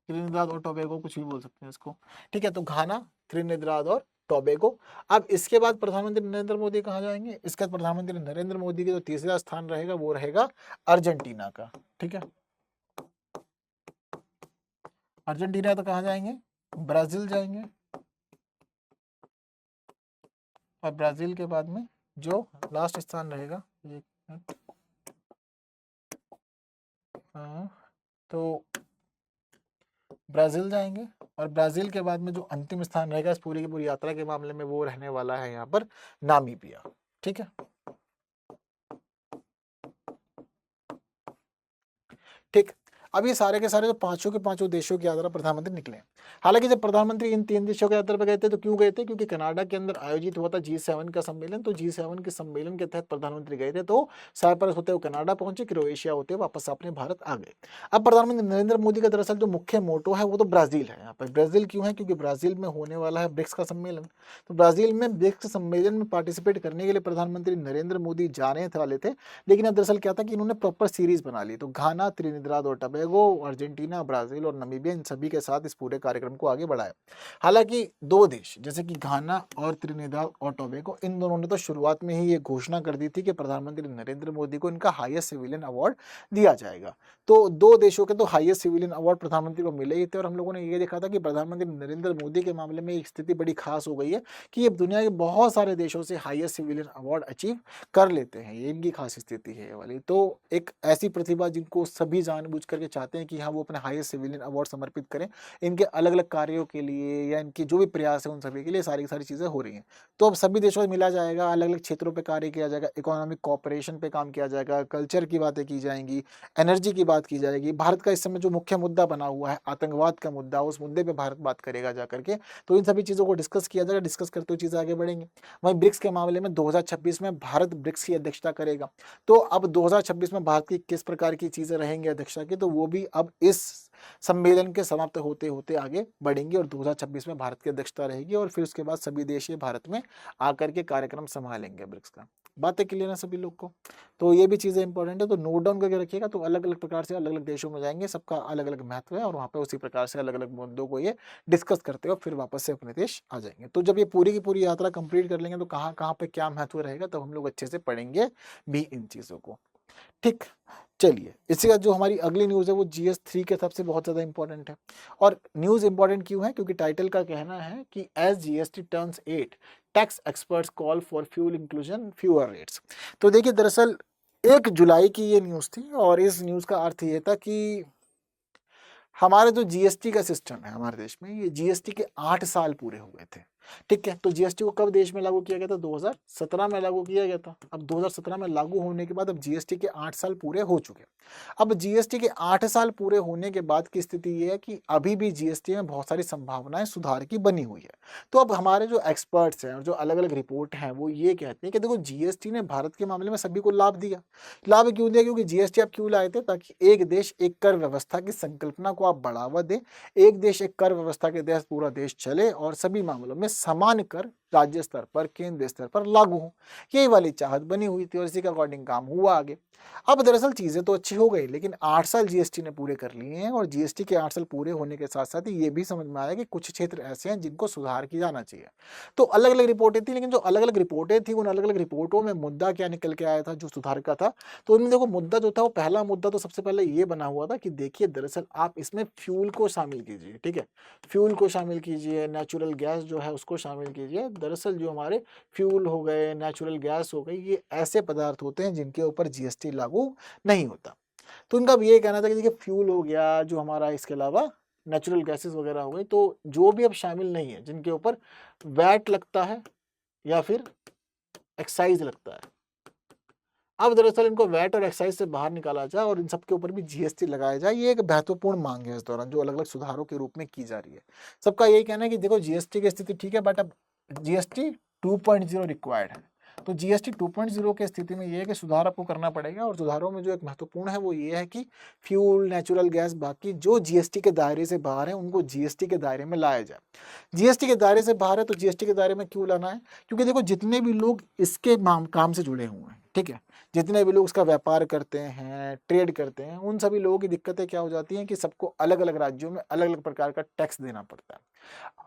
Speaker 2: त्रिनिदाद और टोबैगो कुछ भी बोल सकते हैं इसको, ठीक है। तो घाना, त्रिनिदाद और टोबैगो। अब इसके बाद प्रधानमंत्री नरेंद्र मोदी कहाँ जाएंगे? इसके बाद प्रधानमंत्री नरेंद्र मोदी के जो तीसरा स्थान रहेगा वो रहेगा अर्जेंटीना का, ठीक है। अर्जेंटीना तो कहाँ जाएंगे? ब्राजील जाएंगे। और ब्राजील के बाद में जो लास्ट स्थान रहेगा, एक मिनट, तो ब्राजील जाएंगे। और ब्राजील के बाद में जो अंतिम स्थान रहेगा इस पूरी की पूरी यात्रा के मामले में वो रहने वाला है यहाँ पर नामीबिया, ठीक है। ठीक। अब ये सारे के सारे जो पांचों के पांचों देशों की यात्रा प्रधानमंत्री निकले। हालांकि जब प्रधानमंत्री इन 3 देशों की यात्रा पर गए थे तो क्यों गए थे? क्योंकि कनाडा के अंदर आयोजित हुआ था G7 का सम्मेलन। तो G7 के सम्मेलन के तहत प्रधानमंत्री गए थे। तो साइप्रस होते हुए कनाडा पहुंचे, क्रोएशिया होते हुए वापस अपने भारत आ गए। अब प्रधानमंत्री नरेंद्र मोदी का दरअसल जो मुख्य मोटो है वो तो ब्राजील है। यहाँ पर ब्राजील क्यों है? क्योंकि ब्राजील में होने वाला है ब्रिक्स का सम्मेलन। तो ब्राजील में ब्रिक्स सम्मेलन में पार्टिसिपेट करने के लिए प्रधानमंत्री नरेंद्र मोदी जाने वाले थे, लेकिन अब दरअसल क्या था कि इन्होंने प्रॉपर सीरीज बना ली। तो घाना, त्रिनिदाद और टोबैगो, अर्जेंटीना, ब्राजील और नामीबिया, इन सभी के साथ इस पूरे कार्यक्रम को आगे बढ़ाया। हालांकि 2 देश जैसे कि घाना और त्रिनिदाद और टोबैगो, इन दोनों ने तो शुरुआत में ही ये घोषणा कर दी थी कि प्रधानमंत्री नरेंद्र मोदी को इनका हाईएस्ट सिविलियन अवार्ड दिया जाएगा। तो 2 देशों के तो हाईएस्ट सिविलियन अवार्ड प्रधानमंत्री को मिले ही थे। और हम लोगों ने ये देखा था कि प्रधानमंत्री नरेंद्र मोदी के मामले में एक स्थिति बड़ी खास हो गई है कि ये दुनिया के बहुत सारे देशों से हाईएस्ट सिविलियन अवार्ड अचीव कर लेते हैं। ये इनकी खास स्थिति है ये वाली। तो एक ऐसी प्रतिभा जिनको सभी जानबूझ करके चाहते हैं कि हाँ वो अपने हाईएस्ट सिविलियन अवार्ड समर्पित करें इनके अलग अलग कार्यों के लिए या इनकी जो भी प्रयास है उन सभी के लिए, सारी सारी चीजें हो रही हैं। तो अब सभी देशों में मिला जाएगा, अलग अलग क्षेत्रों पे कार्य किया जाएगा, इकोनॉमिक कॉपरेशन पे काम किया जाएगा, कल्चर की बातें की जाएंगी, एनर्जी की बात की जाएगी। भारत का इस समय जो मुख्य मुद्दा बना हुआ है आतंकवाद का मुद्दा, उस मुद्दे पे भारत बात करेगा जाकर के। तो इन सभी चीजों को डिस्कस किया जाएगा, डिस्कस करते हुए चीजें आगे बढ़ेंगी। वहीं ब्रिक्स के मामले में 2026 में भारत ब्रिक्स की अध्यक्षता करेगा। तो अब 2026 में भारत की किस प्रकार की चीजें रहेंगी अध्यक्षता की, तो वो भी अब इस सम्मेलन के समाप्त होते होते आगे बढ़ेंगी और 2026 में भारत की अध्यक्षता रहेगी और फिर उसके बाद सभी देश ये भारत में आकर के कार्यक्रम संभालेंगे ब्रिक्स का। बातें क्लियर है सभी लोग को? तो ये भी चीजें इंपॉर्टेंट है, तो नोट डाउन करके रखिएगा। तो अलग अलग प्रकार से अलग अलग देशों में जाएंगे, सबका अलग अलग महत्व है और वहाँ पे उसी प्रकार से अलग अलग मुद्दों को ये डिस्कस करते हुए फिर वापस से अपने देश आ जाएंगे। तो जब ये पूरी की पूरी यात्रा कंप्लीट कर लेंगे तो कहाँ कहाँ पे क्या महत्व रहेगा तब हम लोग अच्छे से पढ़ेंगे भी इन चीजों को। ठीक, चलिए इसके बाद जो हमारी अगली न्यूज़ है वो GS3 के हिसाब से बहुत ज़्यादा इंपॉर्टेंट है। और न्यूज़ इंपॉर्टेंट क्यों है? क्योंकि टाइटल का कहना है कि as GST turns 8 tax experts call for fuel inclusion fewer rates. तो देखिए दरअसल 1 जुलाई की ये न्यूज़ थी और इस न्यूज़ का अर्थ ये था कि हमारा जो जीएसटी का सिस्टम है हमारे देश में, ये जीएसटी के 8 साल पूरे हो गए थे। ठीक है, तो जीएसटी को कब देश में लागू किया गया था? 2017 में लागू किया गया था। अब 2017 में लागू होने के बाद अब जीएसटी के 8 साल पूरे हो चुके हैं। अब जीएसटी के 8 साल पूरे होने के बाद की स्थिति ये है कि अभी भी जीएसटी में बहुत सारी संभावनाएं सुधार की बनी हुई है। तो अब हमारे जो एक्सपर्ट्स हैं और जो अलग-अलग रिपोर्ट हैं वो ये कहते हैं कि देखो जीएसटी ने भारत के मामले में सभी को लाभ दिया। लाभ क्यों दिया? क्योंकि जीएसटी आप क्यों लाए थे? ताकि एक देश एक कर व्यवस्था की संकल्पना को आप बढ़ावा दें। एक देश एक कर व्यवस्था के तहत पूरा देश चले और सभी मामलों में समान कर राज्य स्तर पर, केंद्रीय स्तर पर लागू हो। यही वाली चाहत बनी हुई थी और इसी के अकॉर्डिंग काम हुआ आगे। अब दरअसल चीजें तो अच्छी हो गई, लेकिन 8 साल जीएसटी ने पूरे कर लिए हैं और जीएसटी के 8 साल पूरे होने के साथ साथ ये भी समझ में आया कि कुछ क्षेत्र ऐसे हैं जिनको सुधार किया जाना चाहिए। तो अलग अलग रिपोर्टें थी, लेकिन जो अलग अलग रिपोर्टें थी उन अलग अलग रिपोर्टों में मुद्दा क्या निकल के आया था जो सुधार का था? तो उनमें देखो मुद्दा जो था वो पहला मुद्दा तो सबसे पहले ये बना हुआ था कि देखिए दरअसल आप इसमें फ्यूल को शामिल कीजिए। ठीक है, फ्यूल को शामिल कीजिए, नेचुरल गैस जो है उसको शामिल कीजिए। दरअसल जो हमारे फ्यूल हो गए, नेचुरल गैस हो गई, ये ऐसे पदार्थ होते हैं जिनके ऊपर जीएसटी लागू नहीं होता। तो इनका भी ये कहना था कि देखिए फ्यूल हो गया जो हमारा, इसके अलावा नेचुरल गैसेस वगैरह हो गई, तो जो भी अब शामिल नहीं है जिनके ऊपर वैट लगता है या फिर एक्साइज लगता है, अब दरअसल इनको वैट और एक्साइज से बाहर निकाला जाए और इन सब के ऊपर भी जीएसटी लगाया जाए। ये एक महत्वपूर्ण मांग है इस दौरान जो अलग अलग सुधारों के रूप में की जा रही है। सबका यही कहना है कि देखो जीएसटी की स्थिति ठीक है, बट अब जीएसटी 2.0 रिक्वायर्ड है। तो जीएसटी 2.0 की स्थिति में ये है कि सुधार आपको करना पड़ेगा और सुधारों में जो एक महत्वपूर्ण है वो ये है कि फ्यूल, नेचुरल गैस, बाकी जो जीएसटी के दायरे से बाहर है उनको जीएसटी के दायरे में लाया जाए। जीएसटी के दायरे से बाहर है तो जीएसटी के दायरे में क्यों लाना है? क्योंकि देखो जितने भी लोग इसके काम से जुड़े हुए हैं, ठीक है, जितने भी लोग उसका व्यापार करते हैं, ट्रेड करते हैं, उन सभी लोगों की दिक्कतें क्या हो जाती हैं कि सबको अलग अलग राज्यों में अलग अलग प्रकार का टैक्स देना पड़ता है।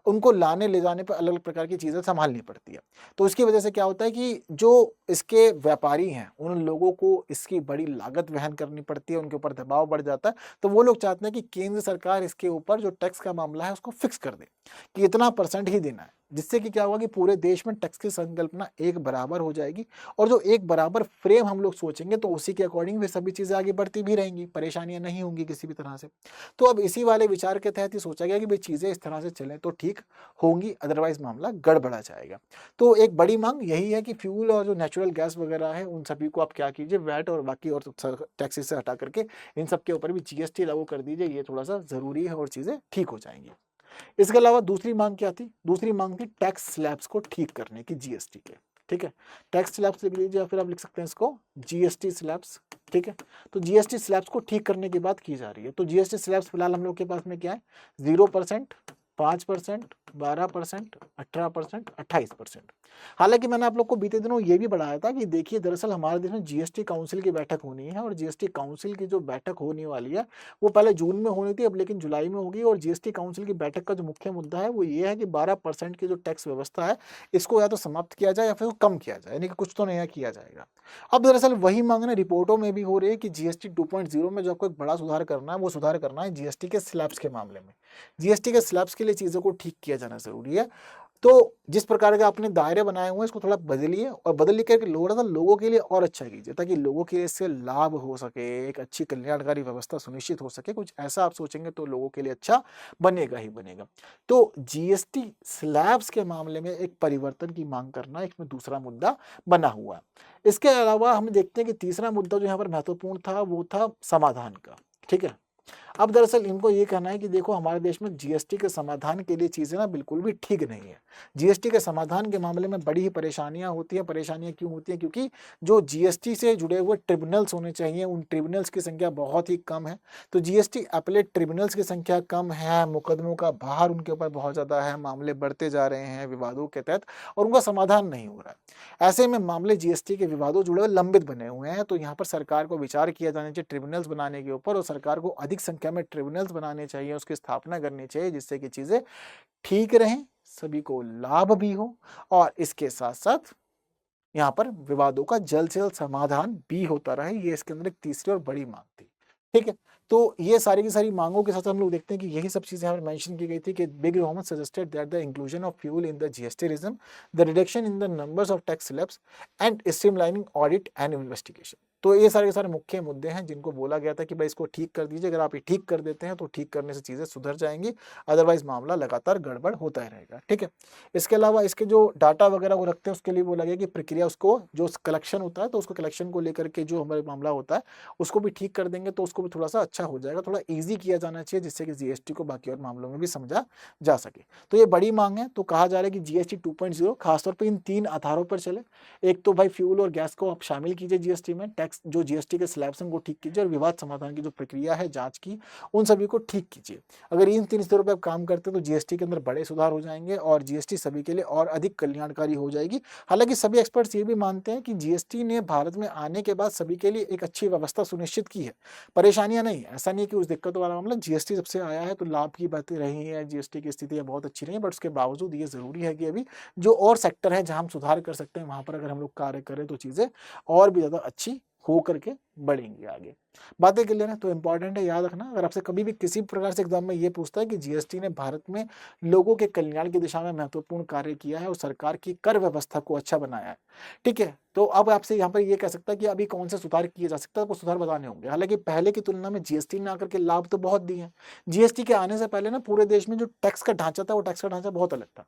Speaker 2: उनको लाने ले जाने पर अलग अलग प्रकार की चीज़ें संभालनी पड़ती है। तो उसकी वजह से क्या होता है कि जो इसके व्यापारी हैं उन लोगों को इसकी बड़ी लागत वहन करनी पड़ती है, उनके ऊपर दबाव बढ़ जाता है। तो वो लोग चाहते हैं कि केंद्र सरकार इसके ऊपर जो टैक्स का मामला है उसको फिक्स कर दे कि इतना % ही देना है, जिससे कि क्या होगा कि पूरे देश में टैक्स की संकल्पना एक बराबर हो जाएगी और जो एक बराबर फ्रेम हम लोग सोचेंगे तो उसी के अकॉर्डिंग फिर सभी चीज़ें आगे बढ़ती भी रहेंगी, परेशानियां नहीं होंगी किसी भी तरह से। तो अब इसी वाले विचार के तहत ही सोचा गया कि भाई चीज़ें इस तरह से चलें तो ठीक होंगी, अदरवाइज मामला गड़बड़ा जाएगा। तो एक बड़ी मांग यही है कि फ्यूल और जो नेचुरल गैस वगैरह है उन सभी को आप क्या कीजिए, वैट और बाकी और टैक्सेस से हटा करके इन सब के ऊपर भी जीएसटी लागू कर दीजिए। ये थोड़ा सा ज़रूरी है और चीज़ें ठीक हो जाएंगी। इसके अलावा दूसरी मांग क्या थी? दूसरी मांग थी टैक्स स्लैब्स को ठीक करने की जीएसटी के। ठीक है, टैक्स स्लैब्स लिख लीजिए या फिर आप लिख सकते हैं इसको जीएसटी स्लैब्स। ठीक है, तो जीएसटी स्लैब्स को ठीक करने की बात की जा रही है। तो जीएसटी स्लैब्स फिलहाल हम लोग के पास में क्या है? 0%, 5%, 12%, 18%, 28%। हालांकि मैंने आप लोग को बीते दिनों ये भी बढ़ाया था कि देखिए दरअसल हमारे देश में जीएसटी काउंसिल की बैठक होनी है और जीएसटी काउंसिल की जो बैठक होने वाली है वो पहले जून में होनी थी, अब लेकिन जुलाई में होगी। और जीएसटी काउंसिल की बैठक का जो मुख्य मुद्दा है वो ये है कि 12% की जो टैक्स व्यवस्था है इसको या तो समाप्त किया जाए या फिर कम किया जाए, यानी कि कुछ तो नया किया जाएगा। अब दरअसल वही मांग ना रिपोर्टों में भी हो रही है कि जीएसटी 2.0 में जो आपको एक बड़ा सुधार करना है वो सुधार करना है जीएसटी के स्लैब्स के मामले में। जीएसटी के स्लैब्स के लिए चीज़ों को ठीक किया जाना जरूरी है। तो जिस प्रकार के आपने दायरे बनाए हुए हैं इसको थोड़ा बदलिए और बदल करके थोड़ा सा लोगों के लिए और अच्छा कीजिए ताकि लोगों के लिए इससे लाभ हो सके, एक अच्छी कल्याणकारी व्यवस्था सुनिश्चित हो सके। कुछ ऐसा आप सोचेंगे तो लोगों के लिए अच्छा बनेगा ही बनेगा। तो जीएसटी स्लैब्स के मामले में एक परिवर्तन की मांग करना एक में दूसरा मुद्दा बना हुआ है। इसके अलावा हम देखते हैं कि तीसरा मुद्दा जो यहाँ पर महत्वपूर्ण था वो था समाधान का। ठीक है, अब दरअसल इनको ये कहना है कि देखो हमारे देश में जीएसटी के समाधान के लिए चीज़ें ना बिल्कुल भी ठीक नहीं है। जीएसटी के समाधान के मामले में बड़ी ही परेशानियां होती हैं। परेशानियां क्यों होती हैं? क्योंकि जो जीएसटी से जुड़े हुए ट्रिब्यूनल्स होने चाहिए उन ट्रिब्यूनल्स की संख्या बहुत ही कम है। तो जीएसटी अपीलेट ट्रिब्यूनल्स की संख्या कम है, मुकदमों का भार उनके ऊपर बहुत ज़्यादा है, मामले बढ़ते जा रहे हैं विवादों के तहत और उनका समाधान नहीं हो रहा है। ऐसे में मामले जीएसटी के विवादों जुड़े हुए लंबित बने हुए हैं। तो यहाँ पर सरकार को विचार किया जाना चाहिए ट्रिब्यूनल्स बनाने के ऊपर और सरकार को अधिक संख्या में ट्रिब्यूनल्स बनाने चाहिए, उसकी स्थापना करनी चाहिए जिससे कि चीजें ठीक रहें, सभी को लाभ भी हो और इसके साथ साथ यहाँ पर विवादों का जल्द से जल्द समाधान भी होता रहे, ये इसके अंदर एक तीसरी और बड़ी मांग थी। ठीक है, तो ये सारी की सारी मांगों के साथ हम लोग देखते हैं कि यही सब चीजें यहाँ पर मेंशन की गई थी कि big government suggested that the inclusion of fuel in the GST regime, the reduction in the numbers of tax slabs and streamlining audit and investigation. तो ये सारे के सारे मुख्य मुद्दे हैं जिनको बोला गया था कि भाई इसको ठीक कर दीजिए, अगर आप ये ठीक कर देते हैं तो ठीक करने से चीजें सुधर जाएंगी, अदरवाइज मामला लगातार गड़बड़ होता ही रहेगा। ठीक है, इसके अलावा इसके जो डाटा वगैरह वो रखते हैं उसके लिए बोला गया कि प्रक्रिया उसको जो कलेक्शन होता है तो उसको कलेक्शन को लेकर के जो हमारे मामला होता है उसको भी ठीक कर देंगे तो उसको भी थोड़ा सा अच्छा हो जाएगा, थोड़ा ईजी किया जाना चाहिए जिससे कि जीएसटी को बाकी और मामलों में भी समझा जा सके। तो ये बड़ी मांग है। तो कहा जा रहा है कि जीएसटी 2.0 खासतौर पर इन 3 आधारों पर चले। एक तो भाई फ्यूल और गैस को आप शामिल कीजिए जीएसटी में, टैक्स जो जीएसटी के स्लैब्स हैं वो ठीक कीजिए और विवाद समाधान की जो प्रक्रिया है जांच की उन सभी को ठीक कीजिए। अगर इन 3 स्तरों पर आप काम करते हैं तो जीएसटी के अंदर बड़े सुधार हो जाएंगे और जीएसटी सभी के लिए और अधिक कल्याणकारी हो जाएगी। हालांकि सभी एक्सपर्ट्स ये भी मानते हैं कि जीएसटी ने भारत में आने के बाद सभी के लिए एक अच्छी व्यवस्था सुनिश्चित की है, परेशानियां नहीं। ऐसा नहीं कि उस दिक्कतों वाला मामला, जीएसटी जब से आया है तो लाभ की बातें रही है, जीएसटी की स्थितियां बहुत अच्छी रही है, बट उसके बावजूद ये जरूरी है कि अभी जो और सेक्टर है जहां हम सुधार कर सकते हैं वहां पर अगर हम लोग कार्य करें तो चीजें और भी ज्यादा अच्छी हो करके बढ़ेंगी आगे। बातें क्लियर है तो इंपॉर्टेंट है, याद रखना। अगर आपसे कभी भी किसी प्रकार से एग्जाम में ये पूछता है कि जीएसटी ने भारत में लोगों के कल्याण की दिशा में महत्वपूर्ण कार्य किया है और सरकार की कर व्यवस्था को अच्छा बनाया है, ठीक है, तो अब आपसे यहाँ पर ये कह सकता है कि अभी कौन से सुधार किए जा सकते हैं, आपको सुधार बताने होंगे। हालांकि पहले की तुलना में जीएसटी ने आकर के लाभ तो बहुत दिए हैं। जीएसटी के आने से पहले ना पूरे देश में जो टैक्स का ढांचा था वो टैक्स का ढांचा बहुत अलग था।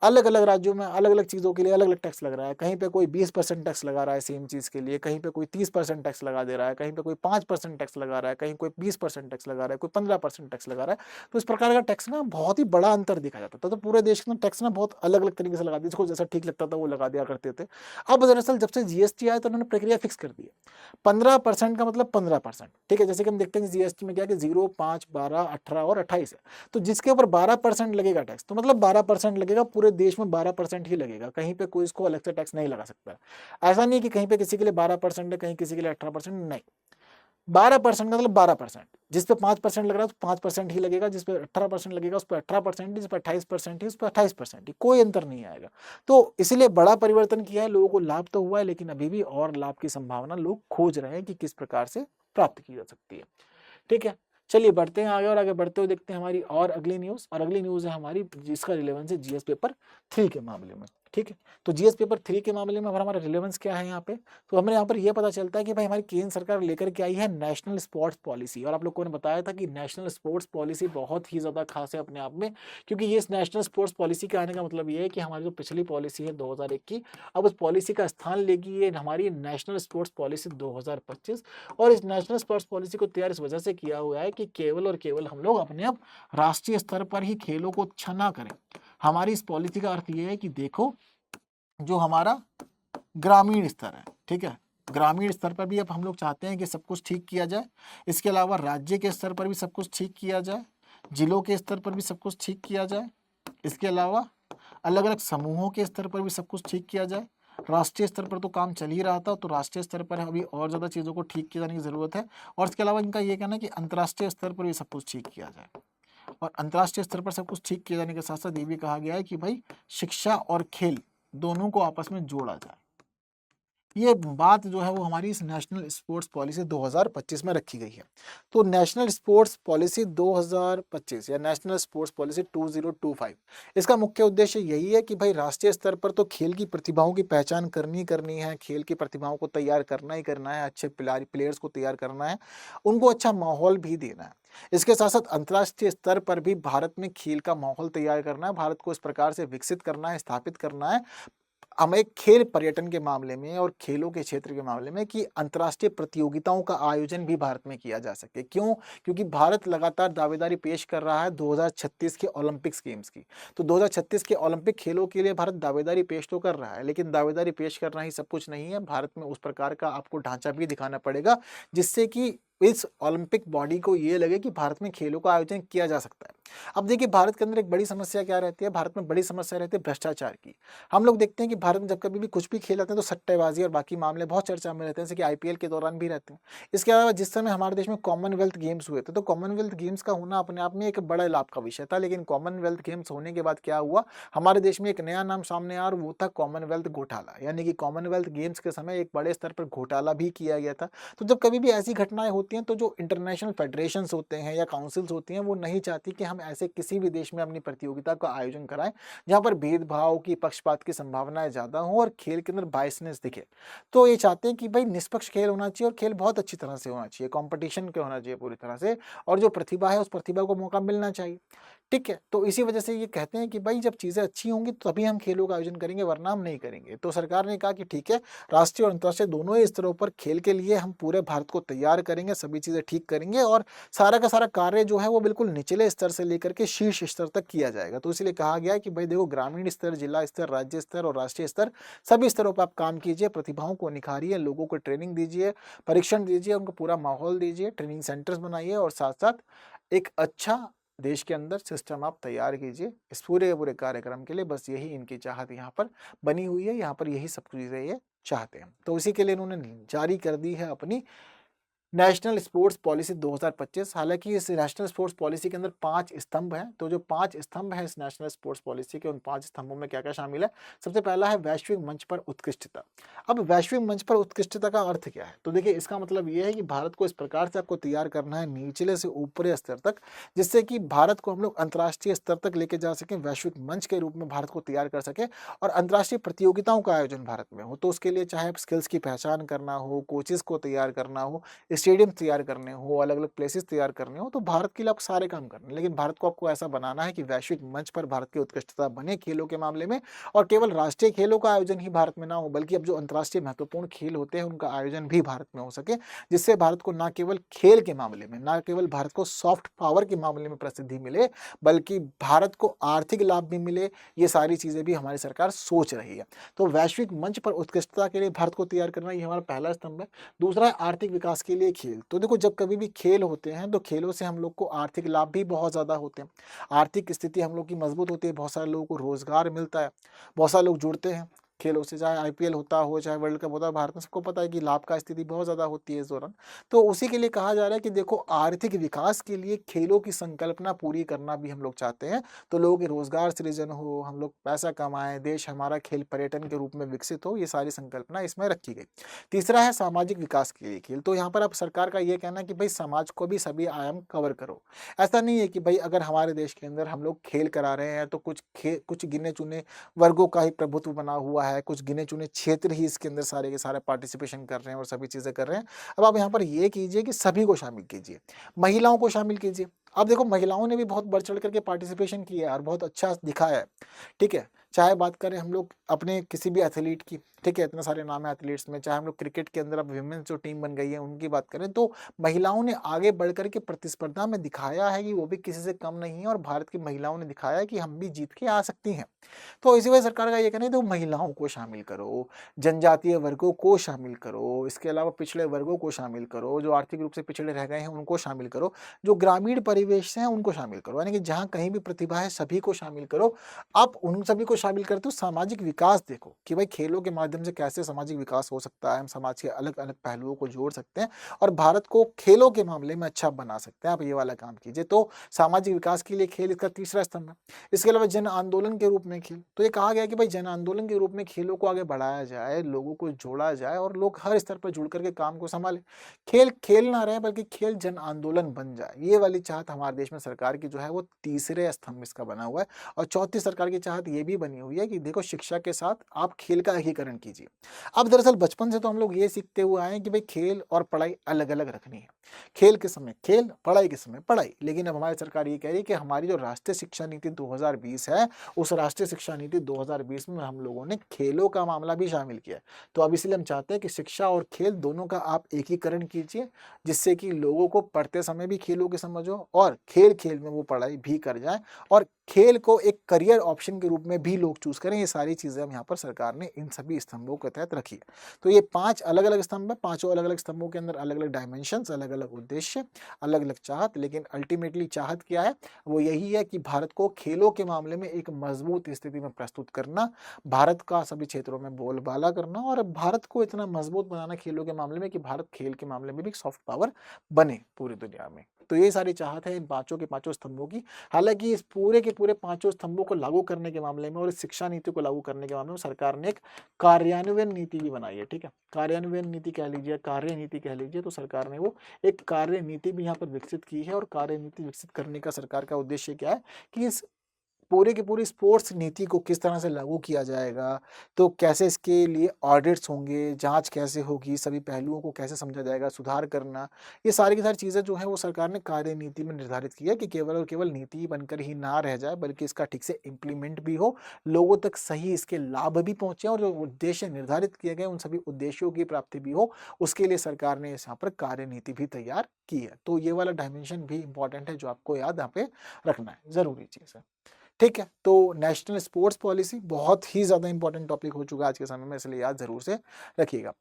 Speaker 2: अलग अलग राज्यों में अलग अलग चीजों के लिए अलग अलग टैक्स लग रहा है। कहीं पे कोई 20% टैक्स लगा रहा है सेम चीज के लिए, कहीं पे कोई 30% टैक्स लगा दे रहा है, कहीं पे कोई 5% टैक्स लगा रहा है, कहीं कोई 20% टैक्स लगा रहा है, कोई 15% टैक्स लगा रहा है। तो इस प्रकार का टैक्स ना बहुत ही बड़ा अंतर देखा जाता था। तो पूरे देश में टैक्स ना बहुत अलग अलग तरीके से लगा दिया, जिसको जैसा ठीक लगता था वो लगा दिया करते थे। अब दरअसल जब से जीएसटी आया तो उन्होंने प्रक्रिया फिक्स कर दी है। 15% का मतलब 15%, ठीक है। जैसे कि हम देखते हैं जीएसटी में क्या है कि 0, 5, 12, 18 और 28 है। तो जिसके ऊपर 12% लगेगा टैक्स, तो मतलब 12% लगेगा, पूरे देश में 12% ही लगेगा, कहीं पे कोई इसको अलग से टैक्स नहीं लगा सकता। ऐसा नहीं कि कहीं पे किसी के लिए 12% है, कहीं किसी के लिए 18%, नहीं। 12% का मतलब 12%, जिस पे 5% लग रहा है तो 5% ही लगेगा, जिस पे 18% लगेगा उस पर 18%, जिस पर 28% ही उस पर 28% ही, कोई अंतर नहीं आएगा। तो इसलिए बड़ा परिवर्तन किया है, लोगों को लाभ तो हुआ है, लेकिन अभी भी और लाभ की संभावना लोग खोज रहे हैं कि किस प्रकार से प्राप्त की जा सकती है। ठीक है, चलिए बढ़ते हैं आगे और आगे बढ़ते हुए देखते हैं हमारी और अगली न्यूज। और अगली न्यूज है हमारी जिसका रिलेवेंस है जीएस पेपर 3 के मामले में। ठीक है, तो जीएस पेपर 3 के मामले में हमारा रिलेवेंस क्या है यहाँ पे, तो हमें यहाँ पर यह पता चलता है कि भाई हमारी केंद्र सरकार लेकर के आई है नेशनल स्पोर्ट्स पॉलिसी। और आप लोगों ने बताया था कि नेशनल स्पोर्ट्स पॉलिसी बहुत ही ज्यादा खास है अपने आप में, क्योंकि ये इस नेशनल स्पोर्ट्स पॉलिसी के आने का मतलब ये है कि हमारी जो पिछली पॉलिसी है 2001 की, अब उस पॉलिसी का स्थान लेगी ये हमारी नेशनल स्पोर्ट्स पॉलिसी 2025। और इस नेशनल स्पोर्ट्स पॉलिसी को तैयार इस वजह से किया हुआ है कि केवल और केवल हम लोग अपने अब राष्ट्रीय स्तर पर ही खेलों को अच्छा ना करें। हमारी इस पॉलिसी का अर्थ ये है कि देखो जो हमारा ग्रामीण स्तर है, ठीक है, ग्रामीण स्तर पर भी अब हम लोग चाहते हैं कि सब कुछ ठीक किया जाए। इसके अलावा राज्य के स्तर पर भी सब कुछ ठीक किया जाए, जिलों के स्तर पर भी सब कुछ ठीक किया जाए। इसके अलावा अलग अलग समूहों के स्तर पर भी सब कुछ ठीक किया जाए। राष्ट्रीय स्तर पर तो काम चल ही रहा था, तो राष्ट्रीय स्तर पर अभी और ज़्यादा चीज़ों को ठीक किए जाने की ज़रूरत है। और इसके अलावा इनका ये कहना है कि अंतर्राष्ट्रीय स्तर पर भी सब कुछ ठीक किया जाए। और अंतर्राष्ट्रीय स्तर पर सब कुछ ठीक किए जाने के साथ साथ ये भी कहा गया है कि भाई शिक्षा और खेल दोनों को आपस में जोड़ा जाए। ये बात जो है वो हमारी इस नेशनल स्पोर्ट्स पॉलिसी 2025 में रखी गई है। तो नेशनल स्पोर्ट्स पॉलिसी 2025 या नेशनल स्पोर्ट्स पॉलिसी 2025, इसका मुख्य उद्देश्य यही है कि भाई राष्ट्रीय स्तर पर तो खेल की प्रतिभाओं की पहचान करनी है, खेल की प्रतिभाओं को तैयार करना ही करना है, अच्छे प्लेयर्स को तैयार करना है, उनको अच्छा माहौल भी देना है। इसके साथ साथ अंतर्राष्ट्रीय स्तर पर भी भारत में खेल का माहौल तैयार करना है, भारत को इस प्रकार से विकसित करना है, स्थापित करना है हमें खेल पर्यटन के मामले में और खेलों के क्षेत्र के मामले में कि अंतर्राष्ट्रीय प्रतियोगिताओं का आयोजन भी भारत में किया जा सके। क्यों? क्योंकि भारत लगातार दावेदारी पेश कर रहा है 2036 के ओलंपिक्स गेम्स की। तो 2036 के ओलंपिक खेलों के लिए भारत दावेदारी पेश तो कर रहा है, लेकिन दावेदारी पेश करना ही सब कुछ नहीं है। भारत में उस प्रकार का आपको ढांचा भी दिखाना पड़ेगा जिससे कि इस ओलंपिक बॉडी को ये लगे कि भारत में खेलों का आयोजन किया जा सकता है। अब देखिए भारत के अंदर एक बड़ी समस्या क्या रहती है, भारत में बड़ी समस्या रहती है भ्रष्टाचार की। हम लोग देखते हैं कि भारत में जब कभी भी कुछ भी खेल आते हैं तो सट्टेबाजी और बाकी मामले बहुत चर्चा में रहते हैं, जैसे कि आईपीएल के दौरान भी रहते हैं। इसके अलावा जिस समय हमारे देश में कॉमनवेल्थ गेम्स हुए थे, तो कॉमनवेल्थ गेम्स का होना अपने आप में एक बड़ा लाभ का विषय था, लेकिन कॉमनवेल्थ गेम्स होने के बाद क्या हुआ, हमारे देश में एक नया नाम सामने आया और वो था कॉमनवेल्थ घोटाला। यानी कि कॉमनवेल्थ गेम्स के समय एक बड़े स्तर पर घोटाला भी किया गया था। तो जब कभी भी ऐसी घटनाएं होती हैं तो जो इंटरनेशनल फेडरेशंस होते हैं या काउंसिल्स होती हैं वो नहीं चाहती कि हम ऐसे किसी भी देश में अपनी प्रतियोगिता का आयोजन कराएं जहां पर भेदभाव की, पक्षपात की संभावनाएं ज्यादा हो और खेल के अंदर बायसनेस दिखे। तो ये चाहते हैं कि भाई निष्पक्ष खेल होना चाहिए और खेल बहुत अच्छी तरह से होना चाहिए, कंपटीशन के होना चाहिए पूरी तरह से, और जो प्रतिभा है उस प्रतिभा को मौका मिलना चाहिए। ठीक है, तो इसी वजह से ये कहते हैं कि भाई जब चीजें अच्छी होंगी तभी हम खेलों का आयोजन करेंगे, वरना हम नहीं करेंगे। तो सरकार ने कहा कि ठीक है, राष्ट्रीय और अंतर्राष्ट्रीय दोनों ही स्तरों पर खेल के लिए हम पूरे भारत को तैयार करेंगे, सभी चीजें ठीक करेंगे और सारा का सारा कार्य जो है वो बिल्कुल निचले स्तर से लेकर के शीर्ष स्तर तक किया जाएगा। तो इसलिए कहा गया है कि भाई देखो, ग्रामीण स्तर, जिला स्तर, राज्य स्तर और राष्ट्रीय स्तर, सभी स्तरों पर आप काम कीजिए, प्रतिभाओं को निखारिए, लोगों को ट्रेनिंग दीजिए, परीक्षण दीजिए, उनको पूरा माहौल दीजिए, ट्रेनिंग सेंटर्स बनाइए और साथ साथ एक अच्छा देश के अंदर सिस्टम आप तैयार कीजिए इस पूरे पूरे कार्यक्रम के लिए। बस यही इनकी चाहत यहाँ पर बनी हुई है, यहाँ पर यही सब चीजें ये चाहते हैं। तो इसी के लिए इन्होंने जारी कर दी है अपनी नेशनल स्पोर्ट्स पॉलिसी 2025। हालांकि इस नेशनल स्पोर्ट्स पॉलिसी के अंदर 5 स्तंभ हैं। तो जो 5 स्तंभ हैं इस नेशनल स्पोर्ट्स पॉलिसी के, उन 5 स्तंभों में क्या क्या शामिल है। सबसे पहला है वैश्विक मंच पर उत्कृष्टता। अब वैश्विक मंच पर उत्कृष्टता का अर्थ क्या है, तो देखिए इसका मतलब ये है कि भारत को इस प्रकार से आपको तैयार करना है निचले से ऊपरी स्तर तक, जिससे कि भारत को हम लोग अंतर्राष्ट्रीय स्तर तक लेके जा सकें, वैश्विक मंच के रूप में भारत को तैयार कर सके और अंतर्राष्ट्रीय प्रतियोगिताओं का आयोजन भारत में हो। तो उसके लिए चाहे स्किल्स की पहचान करना हो, कोचेस को तैयार करना हो, स्टेडियम तैयार करने हो, अलग अलग प्लेसेस तैयार करने हो, तो भारत के लिए आप सारे काम करने, लेकिन भारत को आपको ऐसा बनाना है कि वैश्विक मंच पर भारत की उत्कृष्टता बने खेलों के मामले में। और केवल राष्ट्रीय खेलों का आयोजन ही भारत में ना हो, बल्कि अब जो अंतर्राष्ट्रीय महत्वपूर्ण खेल होते हैं उनका आयोजन भी भारत में हो सके, जिससे भारत को ना केवल खेल के मामले में, ना केवल भारत को सॉफ्ट पावर के मामले में प्रसिद्धि मिले, बल्कि भारत को आर्थिक लाभ भी मिले। ये सारी चीजें भी हमारी सरकार सोच रही है। तो वैश्विक मंच पर उत्कृष्टता के लिए भारत को तैयार करना, ये हमारा पहला स्तंभ है। दूसरा है आर्थिक विकास के लिए खेल। तो देखो, जब कभी भी खेल होते हैं तो खेलों से हम लोग को आर्थिक लाभ भी बहुत ज्यादा होते हैं, आर्थिक स्थिति हम लोग की मजबूत होती है, बहुत सारे लोगों को रोजगार मिलता है, बहुत सारे लोग जुड़ते हैं खेलों से, चाहे आईपीएल होता हो, चाहे वर्ल्ड कप होता है, भारत में सबको पता है कि लाभ का स्थिति बहुत ज्यादा होती है इस दौरान। तो उसी के लिए कहा जा रहा है कि देखो, आर्थिक विकास के लिए खेलों की संकल्पना पूरी करना भी हम लोग चाहते हैं। तो लोगों के रोजगार सृजन हो, हम लोग पैसा कमाएं, देश हमारा खेल पर्यटन के रूप में विकसित हो, ये सारी संकल्पना इसमें रखी गई। तीसरा है सामाजिक विकास के लिए खेल। तो यहाँ पर अब सरकार का ये कहना है कि भाई समाज को भी सभी आयाम कवर करो। ऐसा नहीं है कि भाई अगर हमारे देश के अंदर हम लोग खेल करा रहे हैं तो कुछ गिने चुने वर्गों का ही प्रभुत्व बना हुआ है, कुछ गिने चुने क्षेत्र ही इसके अंदर सारे के सारे पार्टिसिपेशन कर रहे हैं और सभी चीजें कर रहे हैं। अब आप यहाँ पर ये कीजिए कि सभी को शामिल कीजिए, महिलाओं को शामिल कीजिए। अब देखो, महिलाओं ने भी बहुत बढ़ चढ़ करके पार्टिसिपेशन किया है और बहुत अच्छा दिखाया है। ठीक है, चाहे बात करें हम लोग अपने किसी भी एथलीट की, ठीक है, इतने सारे नाम है एथलीट्स में, चाहे हम लोग क्रिकेट के अंदर अब विमेंस जो टीम बन गई है उनकी बात करें, तो महिलाओं ने आगे बढ़ करके प्रतिस्पर्धा में दिखाया है कि वो भी किसी से कम नहीं है और भारत की महिलाओं ने दिखाया है कि हम भी जीत के आ सकती हैं। तो इसी वजह सरकार का ये कहना है, तो महिलाओं को शामिल करो, जनजातीय वर्गों को शामिल करो, इसके अलावा पिछड़े वर्गों को शामिल करो, जो आर्थिक रूप से पिछड़े रह गए हैं उनको शामिल करो, जो ग्रामीण परिवेश से हैं उनको शामिल करो, यानी कि जहाँ कहीं भी प्रतिभा है सभी को शामिल करो। आप उन सभी को शामिल करते हो, सामाजिक विकास देखो कि भाई खेलों के माध्यम से कैसे सामाजिक विकास हो सकता है, हम समाज के अलग अलग पहलुओं को जोड़ सकते हैं और भारत को खेलों के मामले में अच्छा बना सकते हैं। आप ये वाला काम कीजिए। तो सामाजिक विकास के लिए खेल इसका तीसरा स्तंभ है। इसके अलावा जन आंदोलन के रूप में खेल, तो ये कहा गया कि भाई जन आंदोलन के रूप में खेलों को आगे बढ़ाया जाए, लोगों को जोड़ा जाए और लोग हर स्तर पर जुड़ करके काम को संभाले। खेल खेल ना रहे बल्कि खेल जन आंदोलन बन जाए, ये वाली चाहत हमारे देश में सरकार की जो है वो तीसरे स्तंभ इसका बना हुआ है। और चौथी सरकार की चाहत ये भी बनी हुई है कि देखो, शिक्षा के साथ आप खेल का एकीकरण कीजिए। अब दरअसल बचपन से तो हम लोग ये सीखते हुए आए हैं कि भाई खेल और पढ़ाई अलग अलग रखनी है, खेल के समय खेल, पढ़ाई के समय पढ़ाई। लेकिन अब हमारी सरकार ये कह रही है कि हमारी जो राष्ट्रीय शिक्षा नीति 2020 है, उस राष्ट्रीय शिक्षा नीति 2020 में हम लोगों ने खेलों का मामला भी शामिल किया है। तो अब इसलिए हम चाहते हैं कि शिक्षा और खेल दोनों का आप एकीकरण कीजिए, जिससे कि लोगों को पढ़ते समय भी खेलों की समझ हो और खेल खेल में वो पढ़ाई भी कर जाए और खेल को एक करियर ऑप्शन के रूप में भी वही लोग चूज करें। ये सारी चीजें हम यहाँ पर सरकार ने इन सभी स्तंभों के तहत रखी है। तो ये 5 अलग-अलग स्तंभ है, पांचों अलग-अलग स्तंभों के अंदर अलग-अलग डायमेंशंस, अलग-अलग उद्देश्य, अलग-अलग चाहत, लेकिन अल्टीमेटली चाहत क्या है? वो यही है कि भारत को खेलों के मामले में एक मजबूत स्थिति में प्रस्तुत करना, भारत का सभी क्षेत्रों में बोलबाला करना और भारत को इतना मजबूत बनाना खेलों के मामले में कि भारत खेल के मामले में भी एक सॉफ्ट पावर बने पूरी दुनिया में। तो ये सारी चाहत है इन पांचों के पांचों स्तंभों की। हालांकि इस पूरे के पूरे पांचों स्तंभों को लागू करने के मामले में और इस शिक्षा नीति को लागू करने के मामले में सरकार ने एक कार्यान्वयन नीति भी बनाई है। ठीक है, कार्यान्वयन नीति कह लीजिए, कार्य नीति कह लीजिए, तो सरकार ने वो एक कार्य नीति भी यहाँ पर विकसित की है। और कार्य नीति विकसित करने का सरकार का उद्देश्य क्या है कि इस पूरे की पूरी स्पोर्ट्स नीति को किस तरह से लागू किया जाएगा, तो कैसे इसके लिए ऑडिट्स होंगे, जांच कैसे होगी, सभी पहलुओं को कैसे समझा जाएगा, सुधार करना, ये सारी की सारी चीज़ें जो है वो सरकार ने कार्य नीति में निर्धारित की है कि केवल और केवल नीति बनकर ही ना रह जाए, बल्कि इसका ठीक से इम्प्लीमेंट भी हो, लोगों तक सही इसके लाभ भी पहुंचे और जो उद्देश्य निर्धारित किए गए उन सभी उद्देश्यों की प्राप्ति भी हो, उसके लिए सरकार ने यहाँ पर कार्य नीति भी तैयार की है। तो ये वाला डायमेंशन भी इंपॉर्टेंट है जो आपको याद यहाँ पे रखना है, जरूरी चीज़ है। ठीक है, तो नेशनल स्पोर्ट्स पॉलिसी बहुत ही ज्यादा इंपॉर्टेंट टॉपिक हो चुका है आज के समय में, इसलिए याद जरूर से रखिएगा।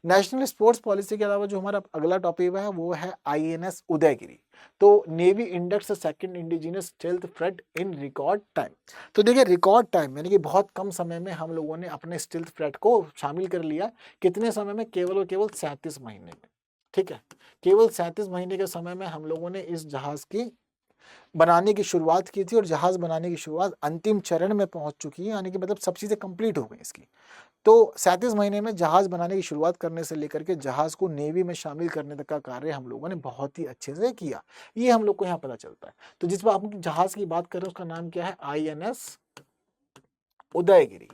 Speaker 2: नेशनल स्पोर्ट्स पॉलिसी के अलावा जो हमारा अगला टॉपिक है वो है आईएनएस उदयगिरी। तो navy index second indigenous stealth freight in record time. तो देखिए रिकॉर्ड टाइम यानी कि बहुत कम समय में हम लोगों ने अपने स्टेल्थ फ्रेट को शामिल कर लिया। कितने समय में? केवल और केवल 37 महीने में। ठीक है, केवल 37 महीने के समय में हम लोगों ने इस जहाज की बनाने की शुरुआत की थी और जहाज बनाने की शुरुआत अंतिम चरण में पहुंच चुकी है, यानी कि मतलब सब चीजें कंप्लीट हो गई इसकी। तो 37 महीने में जहाज बनाने की शुरुआत करने से लेकर के जहाज को नेवी में शामिल करने तक का कार्य हम लोगों ने बहुत ही अच्छे से किया, ये हम लोग को यहाँ पता चलता है। तो जिस पर आप जहाज की बात कर रहे हैं उसका नाम क्या है? आईएनएस उदयगिरी।